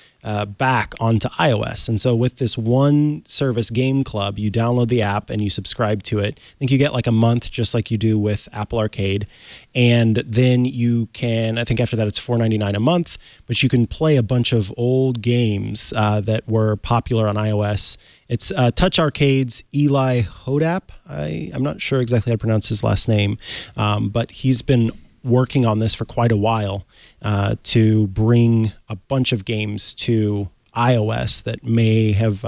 back onto iOS. And so with this one service, GameClub, you download the app and you subscribe to it. I think you get like a month, just like you do with Apple Arcade. And then you can, I think after that it's $4.99 a month, but you can play a bunch of old games that were popular on iOS. It's Touch Arcade's Eli Hodap. I'm not sure exactly how to pronounce his last name, but he's been working on this for quite a while to bring a bunch of games to iOS that may have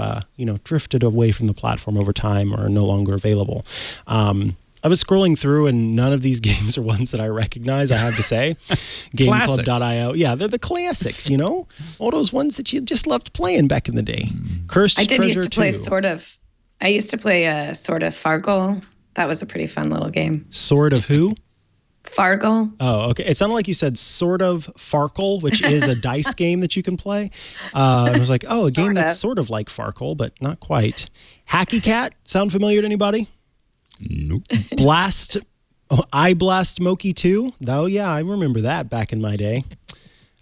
drifted away from the platform over time or are no longer available. I was scrolling through and none of these games are ones that I recognize, I have to say. GameClub.io. Yeah, they're the classics, all those ones that you just loved playing back in the day. Cursed I did Treasure used to play 2. I used to play Sort of Fargo. That was a pretty fun little game. Sword of who? Fargo. Oh, okay. It sounded like you said sort of Farkle, which is a dice game that you can play. And I was like, a game that's sort of like Farkle, but not quite. Hacky Cat, sound familiar to anybody? Nope. I Blast Smokey 2. Oh, yeah, I remember that back in my day.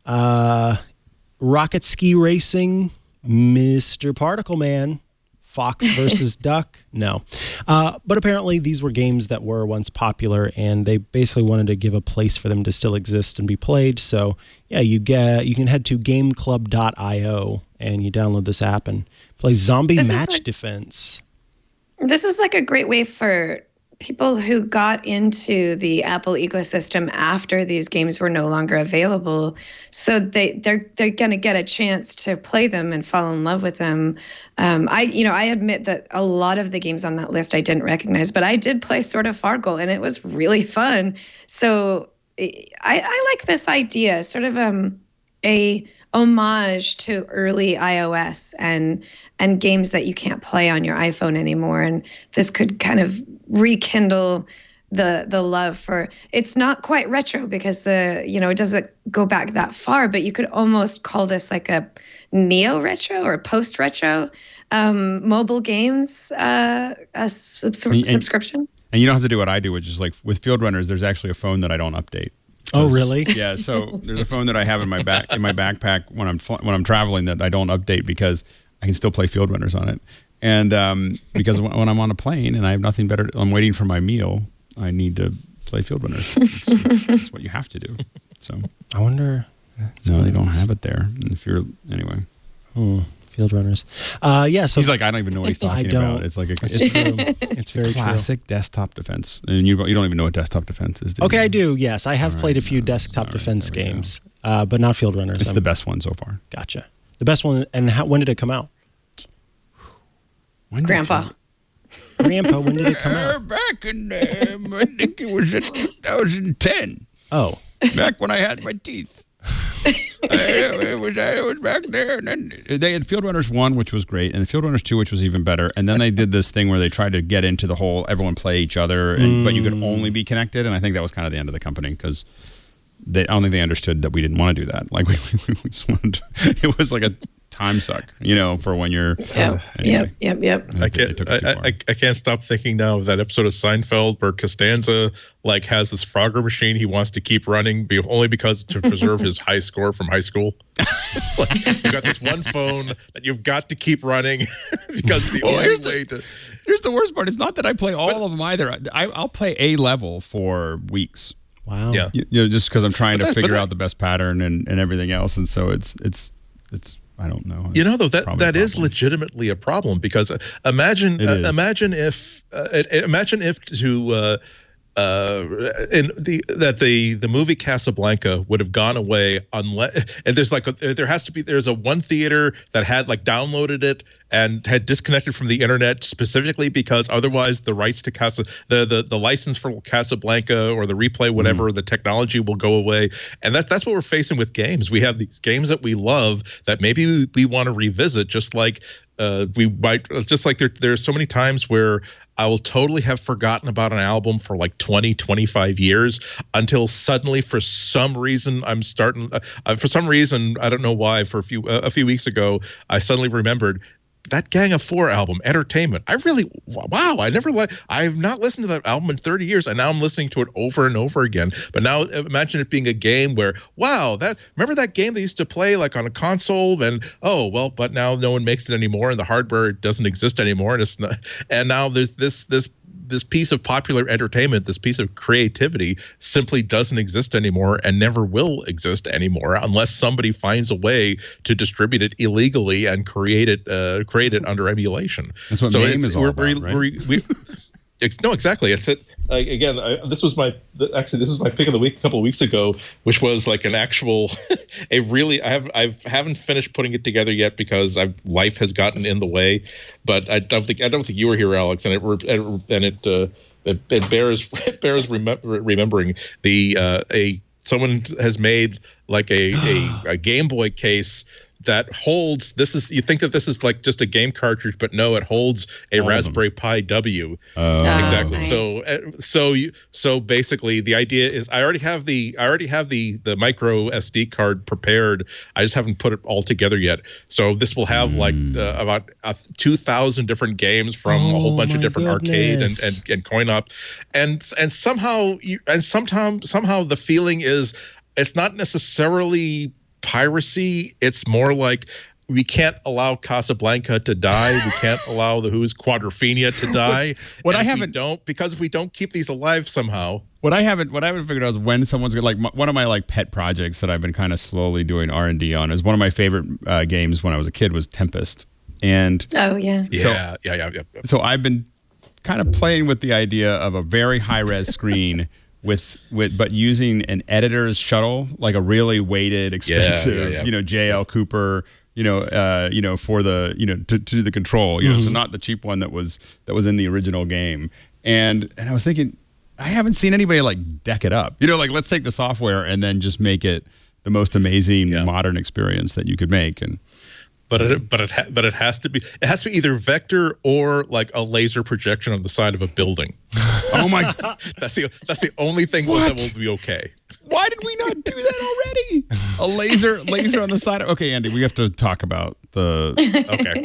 Rocket Ski Racing, Mr. Particle Man. Fox versus Duck? No. But apparently these were games that were once popular and they basically wanted to give a place for them to still exist and be played. So yeah, you can head to GameClub.io and you download this app and play Zombie Match Defense. This is like a great way for people who got into the Apple ecosystem after these games were no longer available. So they're going to get a chance to play them and fall in love with them. I admit that a lot of the games on that list I didn't recognize, but I did play Sort of Farkle and it was really fun. So I like this idea, sort of a homage to early iOS and games that you can't play on your iPhone anymore. And this could kind of rekindle the love for, it's not quite retro because it doesn't go back that far, but you could almost call this like a neo-retro or post-retro mobile games subscription. And you don't have to do what I do, which is like with Field Runners, there's actually a phone that I don't update. Oh, really? Yeah. So there's a phone that I have in my backpack when I'm traveling that I don't update because I can still play Field Runners on it. And because when I'm on a plane and I have nothing better, I'm waiting for my meal, I need to play Field Runners. It's what you have to do. So I wonder. No, they don't have it there. Anyway. Field Runners. Yeah. So he's like, I don't even know what he's talking about. It's like it's true. It's very classic desktop defense, and you don't even know what desktop defense is. Okay, I do. Yes, I have played a few desktop defense games, but not Field Runners. It's the best one so far. Gotcha. The best one. And when did it come out? Grandpa, when did it come out? Back in, I think it was in 2010. Oh. Back when I had my teeth. I was back there. And then they had Field Runners 1, which was great, and Field Runners 2, which was even better. And then they did this thing where they tried to get into the whole everyone play each other, but you could only be connected. And I think that was kind of the end of the company because I don't think they understood that we didn't want to do that. Like we just wanted to, it was like a time suck, for when you're. Yep. I can't stop thinking now of that episode of Seinfeld where Costanza has this Frogger machine he wants to keep running only because to preserve his high score from high school. You got this one phone that you've got to keep running because the only way to. Here's the worst part. It's not that I play all of them either. I'll play A level for weeks. Wow. Yeah. Just because I'm trying to figure out the best pattern and everything else, and so it's. I don't know. Though that is legitimately a problem because imagine if the movie Casablanca would have gone away unless, and there's a one theater that had downloaded it and had disconnected from the internet specifically because otherwise the rights to the license for Casablanca or the replay, whatever, the technology will go away. And that's what we're facing with games. We have these games that we love that maybe we want to revisit, just like we might just like there's so many times where I will totally have forgotten about an album for like 20, 25 years until suddenly for some reason I'm starting for some reason, I don't know why, for a few weeks ago, I suddenly remembered that Gang of Four album, Entertainment. I have not listened to that album in 30 years, and now I'm listening to it over and over again. But now imagine it being a game where, remember that game they used to play like on a console, and but now no one makes it anymore, and the hardware doesn't exist anymore, and it's not. And now there's this piece of popular entertainment, this piece of creativity simply doesn't exist anymore and never will exist anymore unless somebody finds a way to distribute it illegally and create it under emulation. That's what MAME is all about, right? No, exactly. It's it. Again, this was my pick of the week a couple of weeks ago, which was like an actual, I haven't finished putting it together yet because life has gotten in the way. But I don't think you were here, Alex, and it bears remembering someone has made like a Game Boy case that holds, you think that this is like just a game cartridge, but no, it holds a Raspberry Pi W. Exactly. Nice. So basically the idea is I already have the micro SD card prepared. I just haven't put it all together yet. So this will have like about 2,000 different games from a whole bunch of different arcade and coin op, and somehow the feeling is it's not necessarily piracy. It's more like we can't allow Casablanca to die. We can't allow the Who's Quadrophenia to die. Because if we don't keep these alive somehow. What I haven't figured out is when someone's gonna, like, one of my like pet projects that I've been kind of slowly doing R&D on is one of my favorite games when I was a kid was Tempest. And yeah. So I've been kind of playing with the idea of a very high res screen but using an editor's shuttle, like a really weighted, expensive, JL Cooper, for the, to do the control, so not the cheap one that was in the original game. And I was thinking, I haven't seen anybody like deck it up, like let's take the software and then just make it the most amazing modern experience that you could make. And But it has to be either vector or like a laser projection on the side of a building. Oh my God. That's the only thing that will be okay. Why did we not do that already? A laser on the side of, okay, Andy, we have to talk about the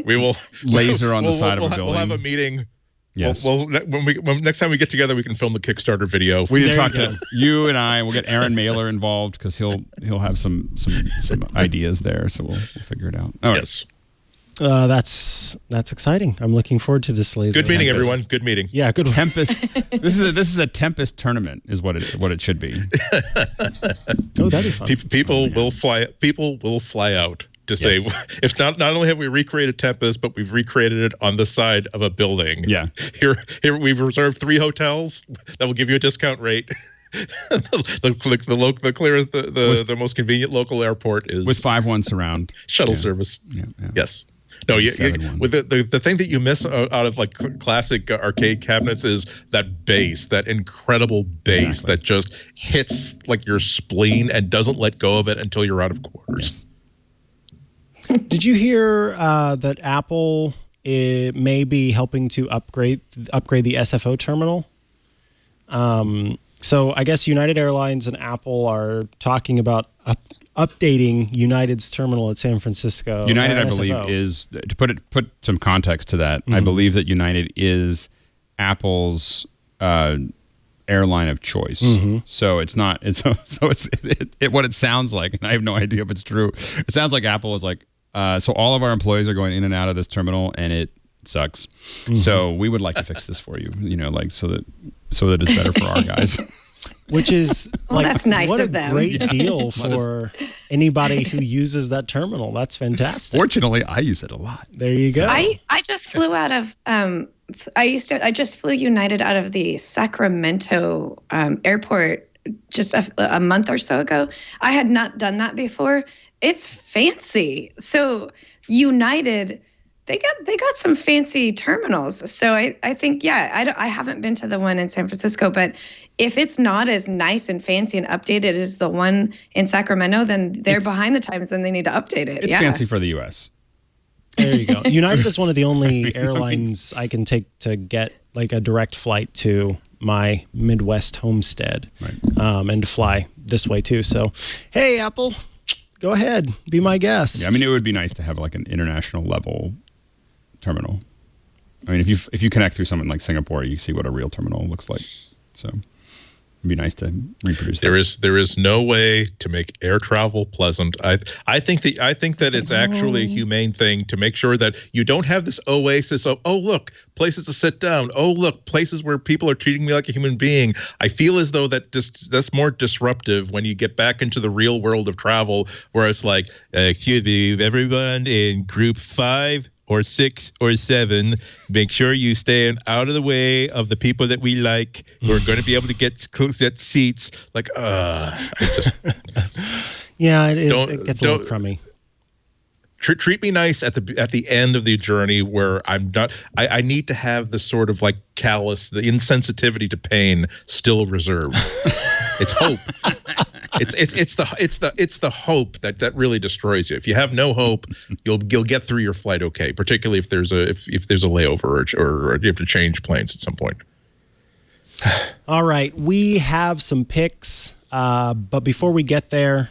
we will laser on the side of a building. We'll have a meeting. Yes. Well, when next time we get together, we can film the Kickstarter video. We need to talk to you and I. We'll get Aaron Mailer involved because he'll have some ideas there. So we'll figure it out. All right. Yes. That's exciting. I'm looking forward to this laser. Good meeting, everyone. Good meeting. Yeah, good one. Tempest. This is a Tempest tournament, is what it should be. Oh, that'd be fun. People will fly out to say, if not only have we recreated Tempest, but we've recreated it on the side of a building. Yeah. Here we've reserved 3 hotels that will give you a discount rate. the clearest, the most convenient local airport is with 5-1 surround shuttle service. Yeah. Yes. No, with the thing that you miss out of like classic arcade cabinets is that bass, that incredible bass that just hits like your spleen and doesn't let go of it until you're out of quarters. Yes. Did you hear that Apple may be helping to upgrade the SFO terminal? So I guess United Airlines and Apple are talking about updating United's terminal at San Francisco. United, I believe, is, to put some context to that, I believe that United is Apple's airline of choice. So it's not. What it sounds like, and I have no idea if it's true. It sounds like Apple is like, so all of our employees are going in and out of this terminal, and it sucks. So we would like to fix this for you. So that it's better for our guys. Which is that's nice what of a them. great deal for anybody who uses that terminal. That's fantastic. Fortunately, I use it a lot. There you go. I just flew out of I just flew United out of the Sacramento airport just a month or so ago. I had not done that before. It's fancy. So United, they got some fancy terminals. So I think, I haven't been to the one in San Francisco, but if it's not as nice and fancy and updated as the one in Sacramento, then they're behind the times and they need to update it. It's fancy for the U.S. There you go. United is one of the only airlines I can take to get like a direct flight to my Midwest homestead, and to fly this way too. So, hey, Apple, go ahead, be my guest. Yeah, I mean, it would be nice to have like an international level terminal. I mean, if you connect through something like Singapore, you see what a real terminal looks like. So it'd be nice to reproduce. There is no way to make air travel pleasant. I think that it's actually a humane thing to make sure that you don't have this oasis of, oh look, places to sit down. Oh look, places where people are treating me like a human being. I feel as though that's more disruptive when you get back into the real world of travel, where it's like, excuse me, everyone in group 5 or 6 or 7, make sure you stay out of the way of the people that we like who are going to be able to get seats. Like, yeah, it is. It gets a little crummy. Treat me nice at the end of the journey, where I'm not. I need to have the sort of like callous, the insensitivity to pain still reserved. It's hope. It's the hope that really destroys you. If you have no hope, you'll get through your flight okay. Particularly if there's a layover or you have to change planes at some point. All right, we have some picks, but before we get there,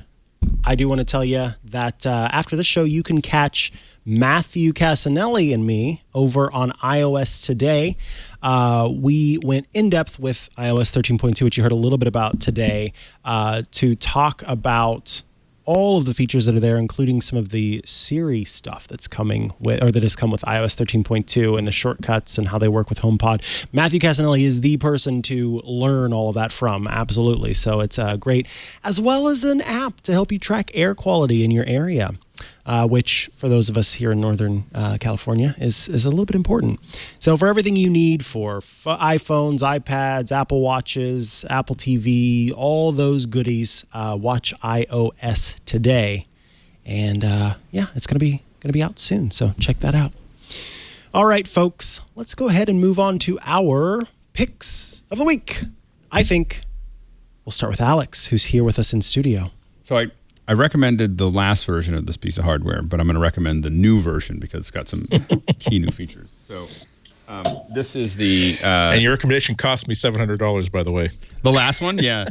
I do want to tell you that after this show, you can catch Matthew Casanelli and me over on iOS Today. We went in depth with iOS 13.2, which you heard a little bit about today, to talk about all of the features that are there, including some of the Siri stuff that's coming with, or that has come with iOS 13.2, and the shortcuts and how they work with HomePod. Matthew Casanelli is the person to learn all of that from, absolutely. So it's great, as well as an app to help you track air quality in your area. Which for those of us here in Northern California is a little bit important. So for everything you need for iPhones, iPads, Apple Watches, Apple TV, all those goodies, watch iOS Today. And it's going to be out soon. So check that out. All right, folks, let's go ahead and move on to our picks of the week. I think we'll start with Alex, who's here with us in studio. So I recommended the last version of this piece of hardware, but I'm going to recommend the new version because it's got some key new features. So this is the... and your recommendation cost me $700, by the way. The last one? Yeah.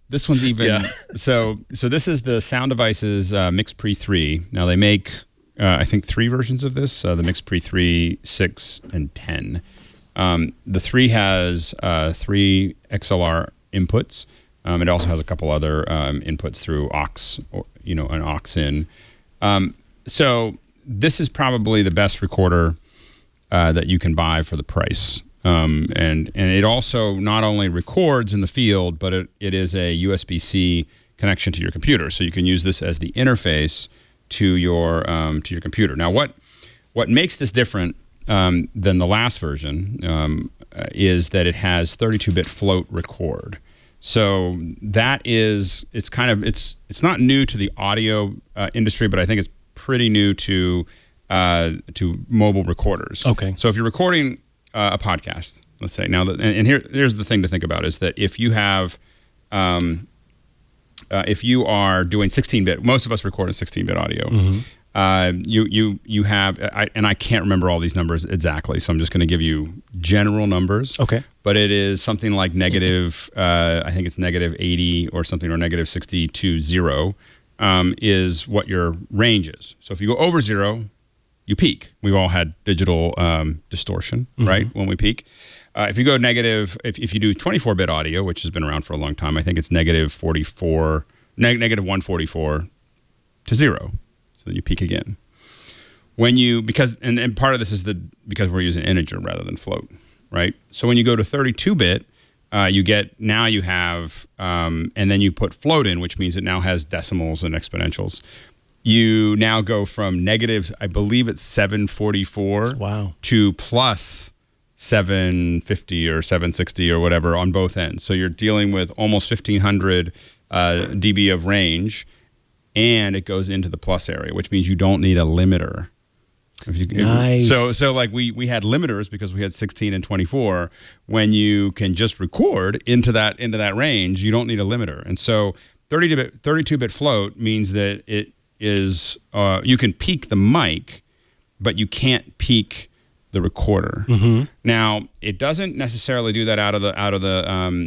This one's even... Yeah. So this is the Sound Devices MixPre 3. Now, they make, I think, 3 versions of this, the MixPre 3, 6, and 10. The 3 has 3 XLR inputs. It also has a couple other inputs through aux, an aux in. So this is probably the best recorder that you can buy for the price. And it also not only records in the field, but it is a USB-C connection to your computer. So you can use this as the interface to your computer. Now, what makes this different than the last version is that it has 32-bit float record. So that is, it's not new to the audio industry, but I think it's pretty new to mobile recorders. Okay. So if you're recording a podcast, let's say now, here's the thing to think about is that if you have, if you are doing 16-bit, most of us record in 16-bit audio. Mm-hmm. You have, and I can't remember all these numbers exactly, so I'm just going to give you general numbers. Okay. But it is something like negative, I think it's negative 80 or something, or negative 60 to 0 is what your range is. So if you go over 0, you peak. We've all had digital distortion, mm-hmm. right, when we peak. If you go negative, if you do 24-bit audio, which has been around for a long time, I think it's negative 44, negative 144 to 0. Then you peak again. When you, because part of this is because we're using integer rather than float, right? So when you go to 32-bit, you have, and then you put float in, which means it now has decimals and exponentials. You now go from negative, I believe it's 744 wow. to plus 750 or 760 or whatever on both ends. So you're dealing with almost 1,500 dB of range. And it goes into the plus area, which means you don't need a limiter. Nice. So like we had limiters because we had 16 and 24. When you can just record into that range, you don't need a limiter. And so 32-bit float means that it is you can peak the mic but you can't peak the recorder. Now, it doesn't necessarily do that out of the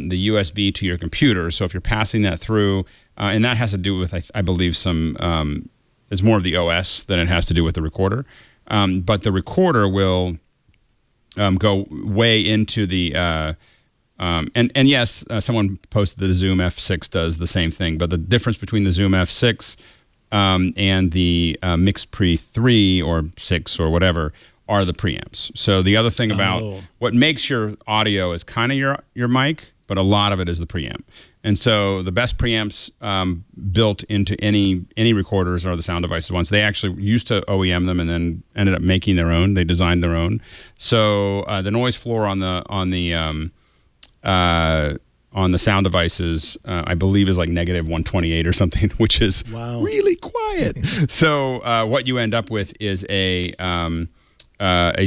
the USB to your computer. So if you're passing that through, and that has to do with I believe some it's more of the OS than it has to do with the recorder. But the recorder will go way into the and yes, someone posted the Zoom F6 does the same thing. But the difference between the Zoom F6 and the MacBreak 3 or 6 or whatever are the preamps. So the other thing about what makes your audio is kind of your mic, but a lot of it is the preamp. And so the best preamps built into any recorders are the Sound Devices ones. They actually used to OEM them and then ended up making their own. They designed their own. So the noise floor on the Sound Devices, I believe, is like negative 128 or something, which is really quiet. So what you end up with is a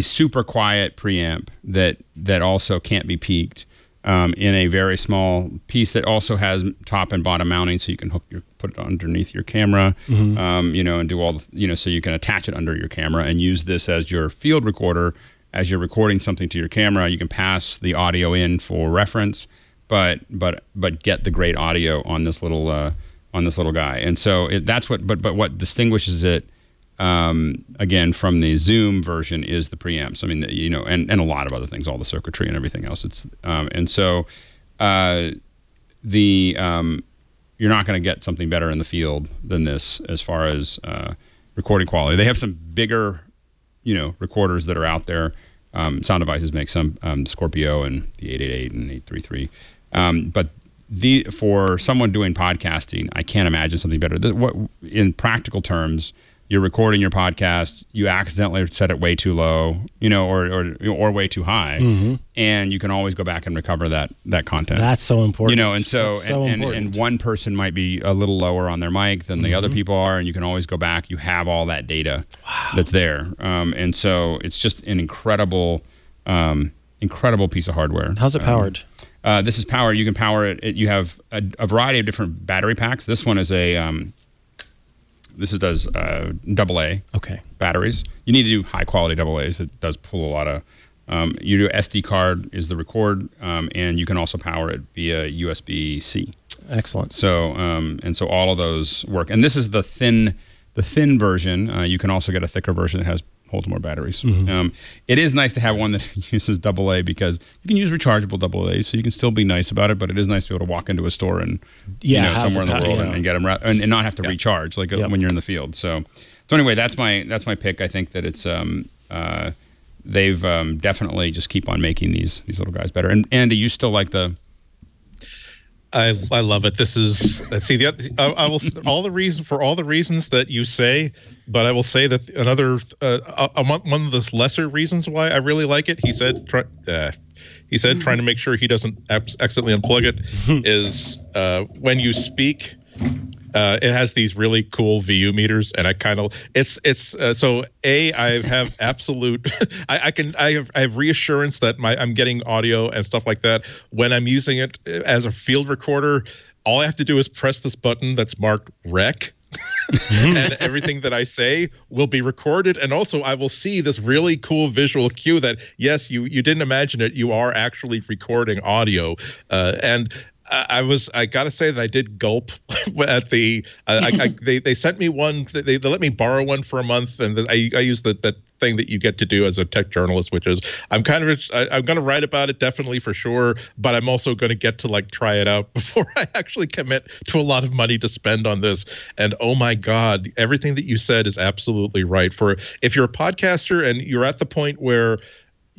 super quiet preamp that also can't be peaked in a very small piece that also has top and bottom mounting, so you can put it underneath your camera, and do all the, so you can attach it under your camera and use this as your field recorder. As you're recording something to your camera, you can pass the audio in for reference, but get the great audio on this little guy. And so that's what. But what distinguishes it again from the Zoom version is the preamps. I mean, and a lot of other things, all the circuitry and everything else. It's and so you're not going to get something better in the field than this as far as recording quality. They have some bigger recorders that are out there. Sound Devices make some, Scorpio and the 888 and 833. But for someone doing podcasting, I can't imagine something better. What in practical terms, you're recording your podcast, you accidentally set it way too low, or way too high, and you can always go back and recover that content. That's so important. And so and one person might be a little lower on their mic than the other people are, and you can always go back. You have all that data that's there, and so it's just an incredible piece of hardware. How's it powered? This is powered. You can power it. You have a variety of different battery packs. This one is This does AA batteries. You need to do high quality AA's. It does pull a lot of. You do SD card is the record, and you can also power it via USB-C. Excellent. So and so all of those work. And this is the thin version. You can also get a thicker version that holds more batteries. It is nice to have one that uses AA because you can use rechargeable AA's, so you can still be nice about it. But it is nice to be able to walk into a store and somewhere in the world and get them and not have to recharge when you're in the field. So anyway, that's my pick. I think that it's they've definitely just keep on making these little guys better. And Andy, you still like the. I love it. This is I will all the reasons that you say, but I will say that another one of the lesser reasons why I really like it. He said trying to make sure he doesn't accidentally unplug it is when you speak. It has these really cool VU meters, and I kind of so I have absolute I have reassurance that I'm getting audio and stuff like that when I'm using it as a field recorder. All I have to do is press this button that's marked rec. And everything that I say will be recorded, and also I will see this really cool visual cue that yes, you didn't imagine it, you are actually recording audio, and I gotta say that I did gulp at the they sent me one. They let me borrow one for a month, and I used that thing that you get to do as a tech journalist, which is I'm going to write about it definitely for sure, but I'm also going to get to try it out before I actually commit to a lot of money to spend on this. And oh my God, everything that you said is absolutely right. For if you're a podcaster and you're at the point where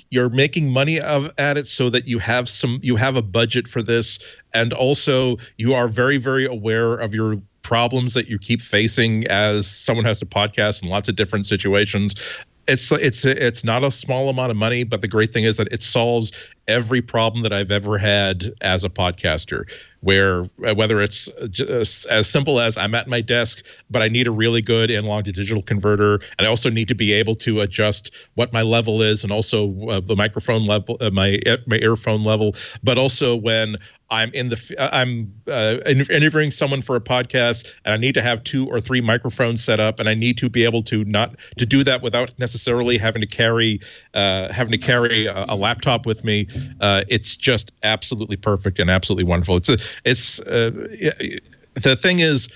you're making money at it so that you have a budget for this, and also you are very, very aware of your problems that you keep facing as someone has to podcast in lots of different situations. It's not a small amount of money, but the great thing is that it solves every problem that I've ever had as a podcaster. where whether it's just as simple as I'm at my desk, but I need a really good analog to digital converter, and I also need to be able to adjust what my level is, and also the microphone level, my earphone level, but also when I'm interviewing someone for a podcast, and I need to have 2 or 3 microphones set up, and I need to be able to do that without necessarily having to carry a laptop with me. It's just absolutely perfect and absolutely wonderful. The thing is,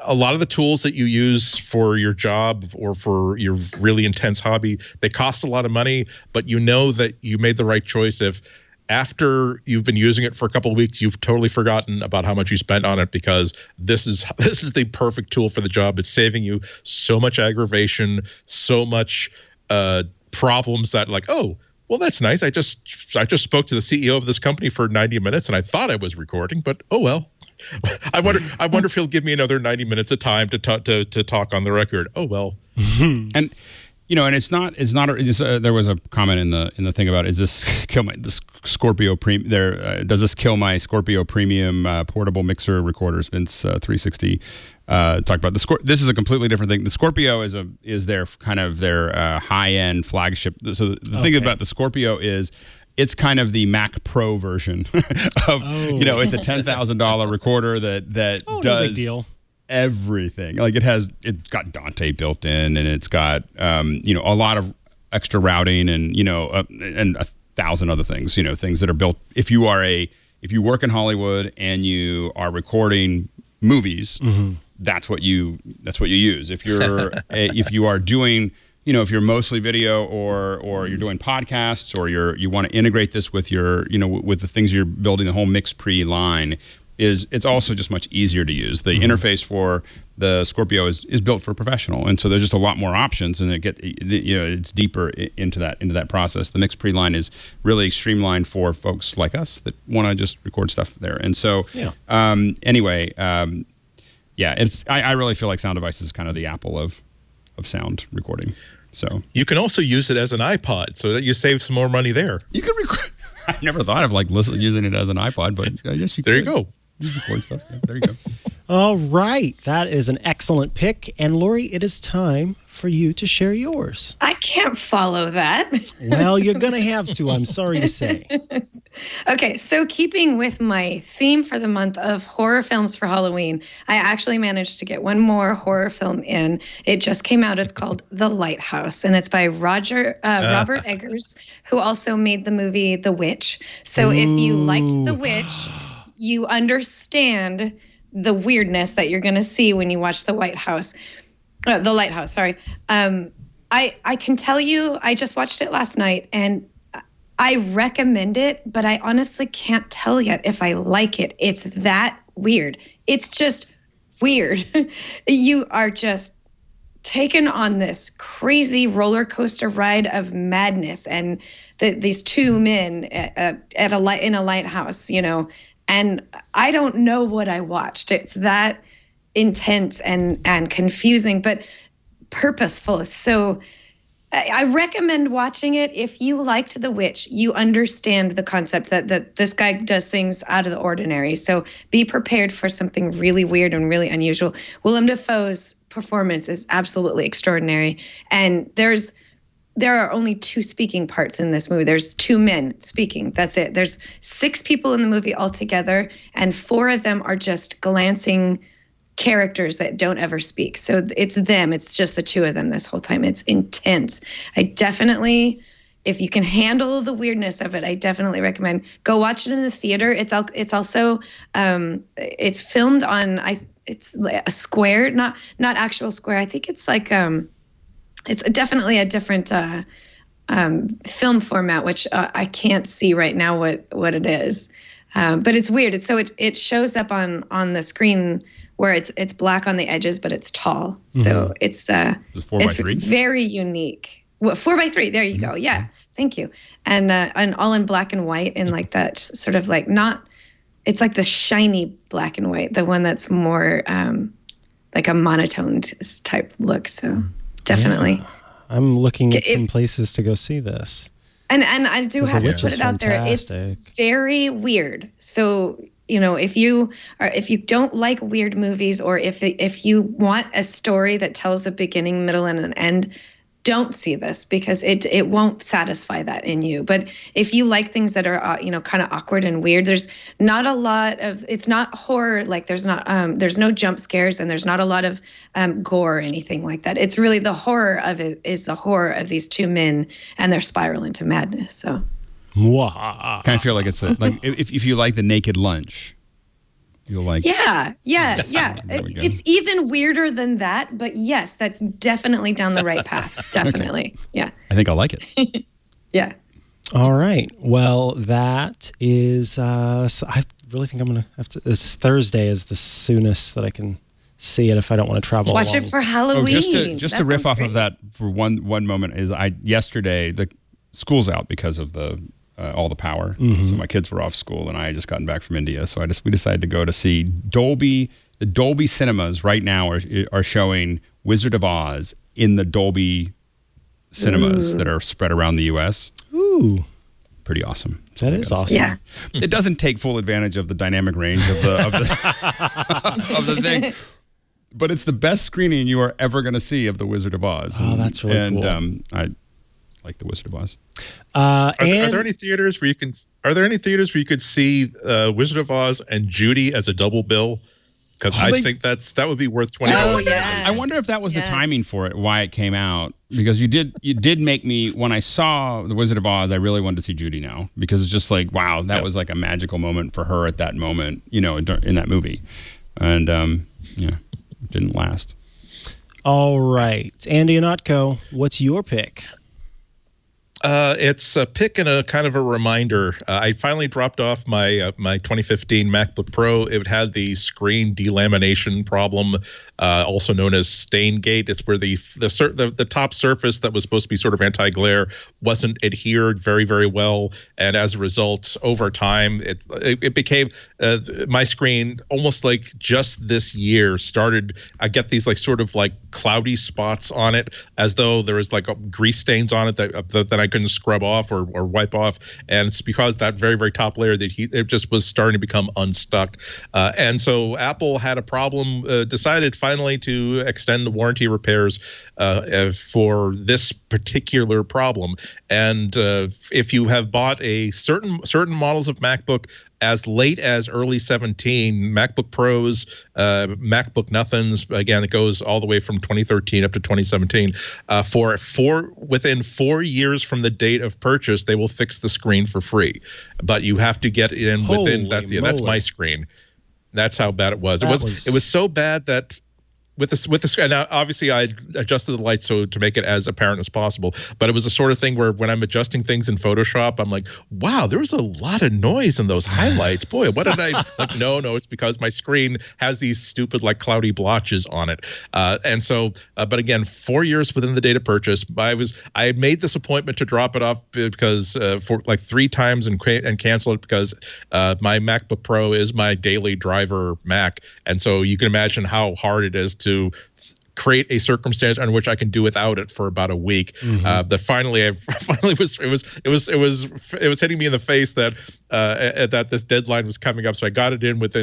a lot of the tools that you use for your job or for your really intense hobby, they cost a lot of money, but you know that you made the right choice if after you've been using it for a couple of weeks, you've totally forgotten about how much you spent on it, because this is the perfect tool for the job. It's saving you so much aggravation, so much problems that like, oh, well, that's nice. I just spoke to the CEO of this company for 90 minutes and I thought I was recording, but oh well. I wonder if he'll give me another 90 minutes of time to talk on the record. Oh well. And and it's not. There was a comment in the thing about, is this kill my Scorpio Premium? Does this kill my Scorpio Premium portable mixer recorders? Vince 360 talked about this is a completely different thing. The Scorpio is their kind of their high end flagship. So the thing about the Scorpio is, it's kind of the Mac Pro version of it's a $10,000 recorder that does no big deal. Everything. Like it's got Dante built in, and it's got a lot of extra routing, and and 1,000 other things, things that are built if you work in Hollywood and you are recording movies, that's what you use. If you are doing if you're mostly video or you're doing podcasts, or you want to integrate this with your with the things you're building, the whole mix pre line, it's also just much easier to use. The interface for the Scorpio is built for professional, and so there's just a lot more options, and it's deeper into that process. The mix pre-line is really streamlined for folks like us that want to just record stuff there. And so I really feel like Sound Devices is kind of the Apple of sound recording. So you can also use it as an iPod, so that you save some more money there. You can record. I never thought of using it as an iPod, but yes, you can. There you go. You record stuff. Yeah, there you go. All right. That is an excellent pick. And Lori, it is time for you to share yours. I can't follow that. Well, you're going to have to, I'm sorry to say. Okay, so keeping with my theme for the month of horror films for Halloween, I actually managed to get one more horror film in. It just came out. It's called The Lighthouse, and it's by Robert Eggers, who also made the movie The Witch. So if you liked The Witch, you understand the weirdness that you're going to see when you watch The Lighthouse. Sorry. I can tell you, I just watched it last night, and I recommend it, but I honestly can't tell yet if I like it. It's that weird. It's just weird. You are just taken on this crazy roller coaster ride of madness, and these two men in a lighthouse, and I don't know what I watched. It's that intense and confusing, but purposeful. So I recommend watching it. If you liked The Witch, you understand the concept that this guy does things out of the ordinary. So be prepared for something really weird and really unusual. Willem Dafoe's performance is absolutely extraordinary. And there are only 2 speaking parts in this movie. There's 2 men speaking. That's it. There's 6 people in the movie altogether, and 4 of them are just glancing characters that don't ever speak. So it's them. It's just the 2 of them this whole time. It's intense. I definitely, if you can handle the weirdness of it, I definitely recommend go watch it in the theater. It's also it's filmed on it's a Square, not actual Square. I think it's like it's definitely a different film format, which I can't see right now what it is. But it's weird. It shows up on the screen where it's black on the edges, but it's tall. So it's 4x3? Very unique. Well, 4x3. There you go. Yeah, thank you. And all in black and white, and like that sort of like not. It's like the shiny black and white, the one that's more like a monotoned type look. So definitely. Yeah. I'm looking at some places to go see this. And I do have to put it out there. It's very weird. So if you don't like weird movies, or if you want a story that tells a beginning, middle, and an end, don't see this, because it won't satisfy that in you. But if you like things that are kind of awkward and weird, there's not a lot of, it's not horror, like there's no jump scares, and there's not a lot of gore or anything like that. It's really the horror of it is the horror of these two men and their spiral into madness. So Mwah. Kind of feel like it's like if you like The Naked Lunch, you'll like. Yeah. There we go. It's even weirder than that, but yes, that's definitely down the right path. Definitely. Okay. Yeah. I think I'll like it. Yeah. All right. Well, that is. So I really think I'm gonna have to. It's Thursday is the soonest that I can see it if I don't want to travel. Watch along. it for Halloween. Just to riff off of that for one moment is yesterday the school's out because of the. All the power. So my kids were off school, and I had just gotten back from India. So we decided to go to see Dolby. The Dolby cinemas right now are showing Wizard of Oz in the Dolby cinemas that are spread around the U.S. Ooh, pretty awesome. That is awesome. Yeah. It doesn't take full advantage of the dynamic range of the of the thing, but it's the best screening you are ever going to see of the Wizard of Oz. Oh, that's really cool. And I like the Wizard of Oz. Are there any theaters where you can? Are there any theaters where you could see Wizard of Oz and Judy as a double bill? Because I think that would be worth $20. I wonder if that was the timing for it, why it came out. Because you did make me, when I saw the Wizard of Oz, I really wanted to see Judy now, because it's just like, wow, that was like a magical moment for her at that moment, in that movie, and it didn't last. All right, Andy Anotko, what's your pick? It's a pick and a kind of a reminder. I finally dropped off my 2015 MacBook Pro. It had the screen delamination problem, also known as stain gate. It's where the top surface that was supposed to be sort of anti-glare wasn't adhered very, very well, and as a result, over time, it became my screen almost like just this year started. I get these like sort of like cloudy spots on it, as though there was like grease stains on it that I couldn't scrub off or wipe off, and it's because that very, very top layer it just was starting to become unstuck, and so Apple had a problem, decided finally to extend the warranty repairs for this particular problem. And if you have bought a certain models of MacBook as late as early 17, MacBook Pros, MacBook Nothings, again, it goes all the way from 2013 up to 2017. Within 4 years from the date of purchase, they will fix the screen for free. But you have to get it in within that. Yeah, that's my screen. That's how bad it was. It was so bad that with this, and now obviously I adjusted the light so to make it as apparent as possible. But it was the sort of thing where when I'm adjusting things in Photoshop, I'm like, wow, there was a lot of noise in those highlights. Boy, what did I like? No, it's because my screen has these stupid like cloudy blotches on it. And so, but again, 4 years within the date of purchase, I made this appointment to drop it off because for like 3 times and cancel it because my MacBook Pro is my daily driver Mac, and so you can imagine how hard it is to create a circumstance under which I can do without it for about a week. That finally it was hitting me in the face that that this deadline was coming up. So I got it in with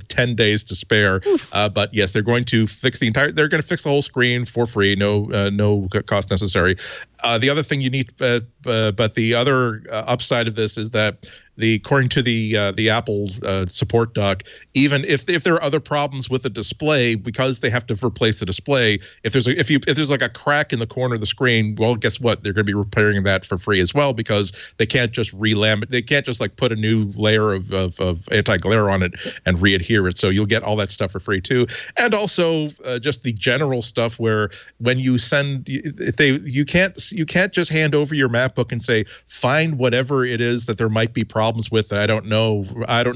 10 days to spare. But yes, they're going to fix they're going to fix the whole screen for free. No cost necessary. The other thing you need, but the other upside of this is that according to the Apple support doc, even if there are other problems with the display, because they have to replace the display, if there's like a crack in the corner of the screen, well, guess what? They're going to be repairing that for free as well, because they can't just re-laminate. They can't just like put a new layer of anti-glare on it and re-adhere it. So you'll get all that stuff for free too, and also just the general stuff where when you send, you can't just hand over your MacBook and say find whatever it is that there might be problems with that I don't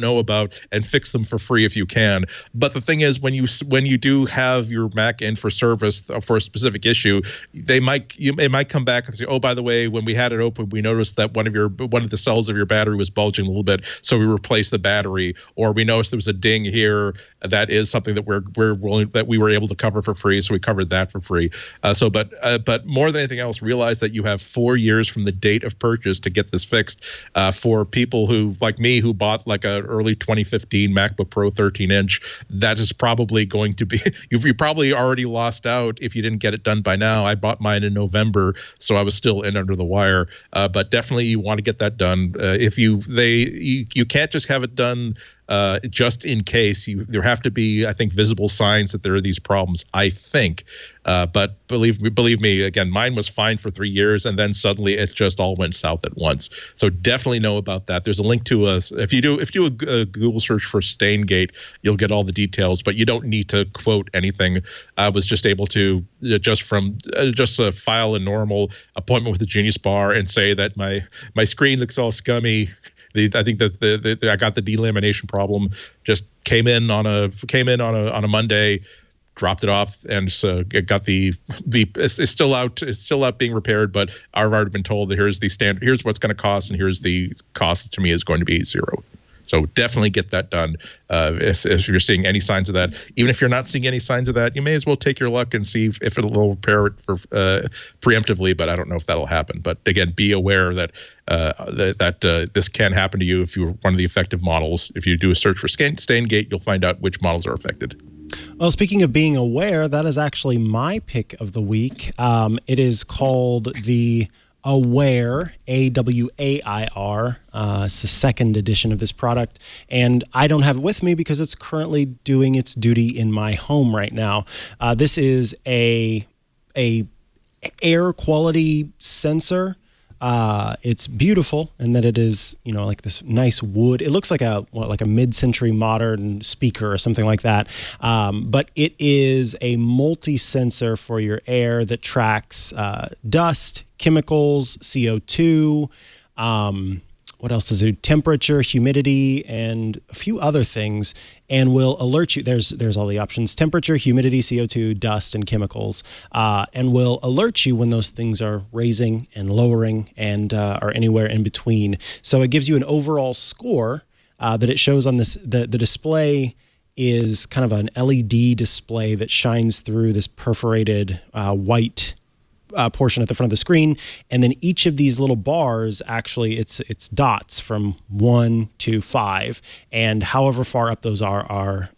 know about and fix them for free if you can. But the thing is, when you do have your Mac in for service for a specific issue, it might come back and say, oh, by the way, when we had it open, we noticed that one of the cells of your battery was bulging a little bit, so we replaced the battery, or we noticed there was a ding here. That is something that we were able to cover for free, so we covered that for free. But more than anything else, realize that you have 4 years from the date of purchase to get this fixed. For people people who, like me, who bought like a early 2015 MacBook Pro 13-inch, that is probably going to be, you probably already lost out if you didn't get it done by now. I bought mine in November, so I was still in under the wire. But definitely you want to get that done. If you can't just have it done just in case. There have to be, I think, visible signs that there are these problems, I think. But believe me, again, mine was fine for 3 years, and then suddenly it just all went south at once. So definitely know about that. There's a link to us. If you do a Google search for Staingate, you'll get all the details, but you don't need to quote anything. I was just able to just file a normal appointment with the Genius Bar and say that my screen looks all scummy. I think that I got the delamination problem. Just came in on a Monday, dropped it off, and so it got it's still out. It's still out being repaired, but I've already been told that here's the standard. Here's what's going to cost, and here's the cost to me is going to be $0. So definitely get that done. If you're seeing any signs of that, even if you're not seeing any signs of that, you may as well take your luck and see if it'll repair it preemptively. But I don't know if that'll happen. But again, be aware that this can happen to you if you're one of the affected models. If you do a search for Staingate, you'll find out which models are affected. Well, speaking of being aware, that is actually my pick of the week. It is called the Awair, AWAIR. It's the second edition of this product, and I don't have it with me because it's currently doing its duty in my home right now. This is a air quality sensor. It's beautiful in that it is, like this nice wood. It looks like a mid-century modern speaker or something like that. But it is a multi-sensor for your air that tracks dust, chemicals, CO2. What else does it do? Temperature, humidity, and a few other things, and will alert you. There's all the options: temperature, humidity, CO2, dust, and chemicals, and will alert you when those things are raising and lowering and are anywhere in between. So it gives you an overall score that it shows on this. The display is kind of an LED display that shines through this perforated white portion at the front of the screen, and then each of these little bars, actually it's dots from 1 to 5, and however far up those are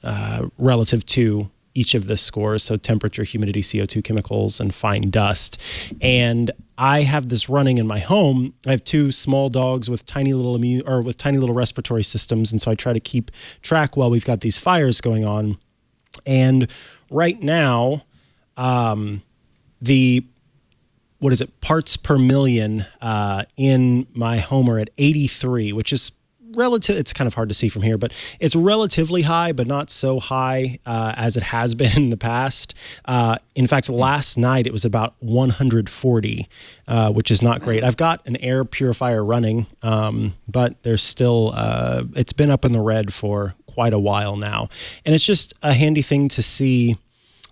relative to each of the scores, so temperature, humidity, CO2, chemicals, and fine dust. And I have this running in my home. I have 2 small dogs with tiny little respiratory systems, and so I try to keep track while we've got these fires going on. And right now, parts per million in my home are at 83, which is relative. It's kind of hard to see from here, but it's relatively high, but not so high as it has been in the past. In fact, last night it was about 140, which is not great. I've got an air purifier running, but there's still, it's been up in the red for quite a while now. And it's just a handy thing to see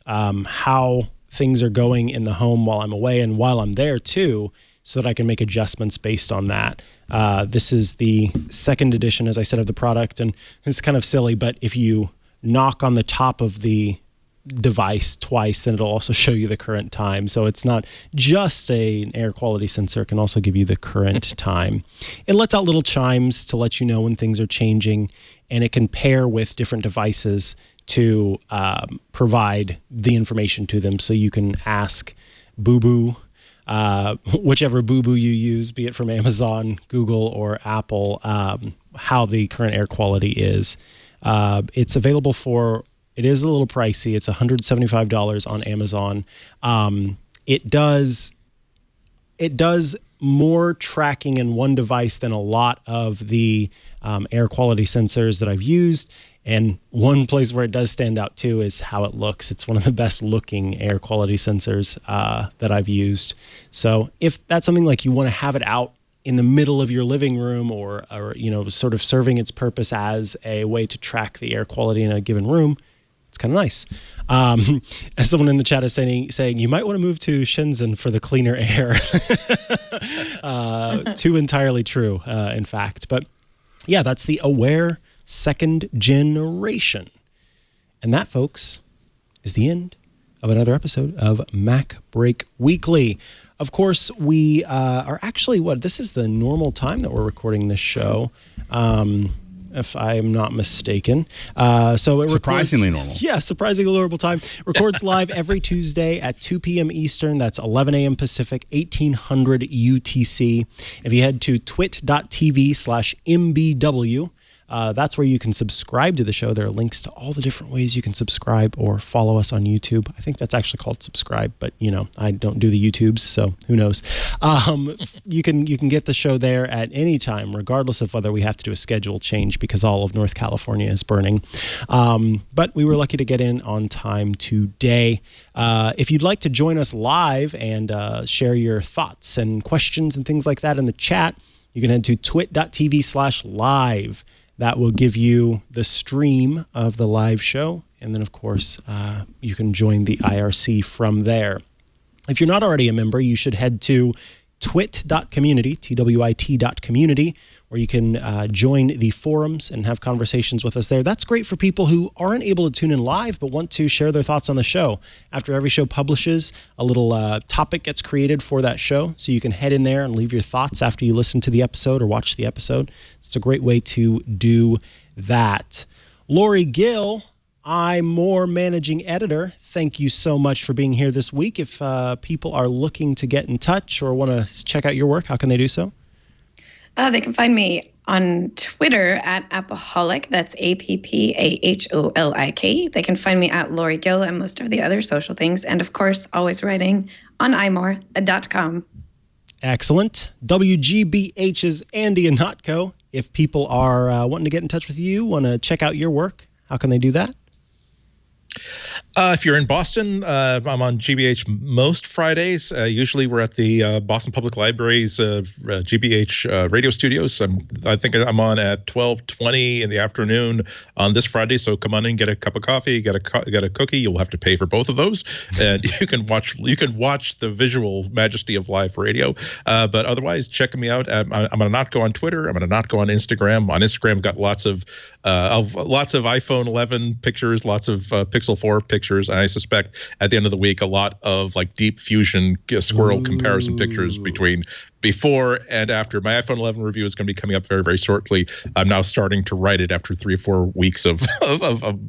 how things are going in the home while I'm away and while I'm there too, so that I can make adjustments based on that. This is the second edition, as I said, of the product, and it's kind of silly, but if you knock on the top of the device twice, then it'll also show you the current time. So it's not just an air quality sensor, it can also give you the current time. It lets out little chimes to let you know when things are changing, and it can pair with different devices to provide the information to them. So you can ask Boo Boo, whichever Boo Boo you use, be it from Amazon, Google, or Apple, how the current air quality is. It's available it is a little pricey. It's $175 on Amazon. It does more tracking in one device than a lot of the air quality sensors that I've used. And one place where it does stand out too is how it looks. It's one of the best looking air quality sensors that I've used. So if that's something like you want to have it out in the middle of your living room or sort of serving its purpose as a way to track the air quality in a given room, it's kind of nice. As someone in the chat is saying you might want to move to Shenzhen for the cleaner air. Too entirely true, in fact. But yeah, that's the Awair second generation. And that, folks, is the end of another episode of MacBreak Weekly. Of course, we are actually, this is the normal time that we're recording this show, if I'm not mistaken. So it surprisingly normal. Yeah, surprisingly normal time. Records live every Tuesday at 2 p.m. Eastern. That's 11 a.m. Pacific, 1800 UTC. If you head to twit.tv/MBW, that's where you can subscribe to the show. There are links to all the different ways you can subscribe or follow us on YouTube. I think that's actually called subscribe, but I don't do the YouTubes, so who knows? You can get the show there at any time, regardless of whether we have to do a schedule change because all of North California is burning. But we were lucky to get in on time today. If you'd like to join us live and share your thoughts and questions and things like that in the chat, you can head to twit.tv/live. That will give you the stream of the live show. And then, of course, you can join the IRC from there. If you're not already a member, you should head to twit.community, twit.community, where you can join the forums and have conversations with us there. That's great for people who aren't able to tune in live but want to share their thoughts on the show. After every show publishes, a little topic gets created for that show, so you can head in there and leave your thoughts after you listen to the episode or watch the episode. It's a great way to do that. Lori Gill, iMore managing editor, thank you so much for being here this week. If people are looking to get in touch or want to check out your work, how can they do so? They can find me on Twitter at Appaholic. That's APPAHOLIK. They can find me at Lori Gill and most of the other social things. And of course, always writing on imore.com. Excellent. WGBH's Andy Anatko. If people are wanting to get in touch with you, want to check out your work, how can they do that? If you're in Boston, I'm on GBH most Fridays. Usually we're at the Boston Public Library's GBH radio studios. I think I'm on at 12:20 in the afternoon on this Friday. So come on in, get a cup of coffee, get a cookie. You'll have to pay for both of those, and you can watch the visual majesty of live radio. But otherwise, check me out. I'm gonna not go on Twitter. I'm gonna not go on Instagram. On Instagram, got lots of iPhone 11 pictures, lots of Pixel 4 pictures, and I suspect at the end of the week a lot of like deep fusion Squirrel comparison pictures between before and after. My iPhone 11 review is going to be coming up very, very shortly. I'm now starting to write it after 3 or 4 weeks of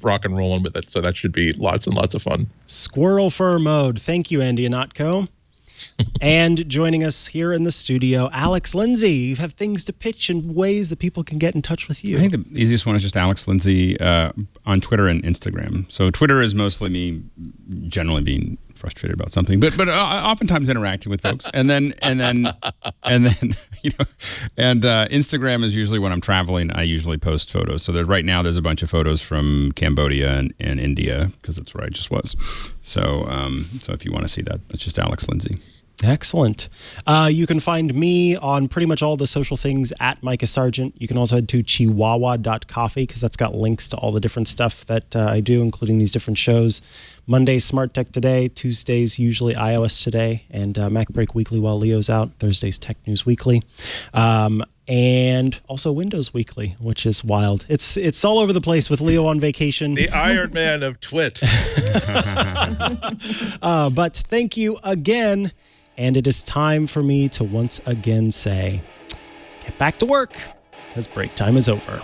rock and rolling with it, so that should be lots and lots of fun. Squirrel fur mode. Thank you, Andy Anatko. And joining us here in the studio, Alex Lindsay. You have things to pitch and ways that people can get in touch with you. I think the easiest one is just Alex Lindsay on Twitter and Instagram. So Twitter is mostly me generally being frustrated about something, but oftentimes interacting with folks. And then Instagram is usually when I'm traveling. I usually post photos. So right now there's a bunch of photos from Cambodia and India because that's where I just was. So if you want to see that, it's just Alex Lindsay. Excellent. You can find me on pretty much all the social things at Micah Sargent. You can also head to chihuahua.coffee because that's got links to all the different stuff that I do, including these different shows. Mondays, Smart Tech Today. Tuesdays, usually iOS Today. And MacBreak Weekly while Leo's out. Thursdays, Tech News Weekly. And also Windows Weekly, which is wild. It's all over the place with Leo on vacation. The Iron Man of Twit. But thank you again. And it is time for me to once again say, get back to work, because break time is over.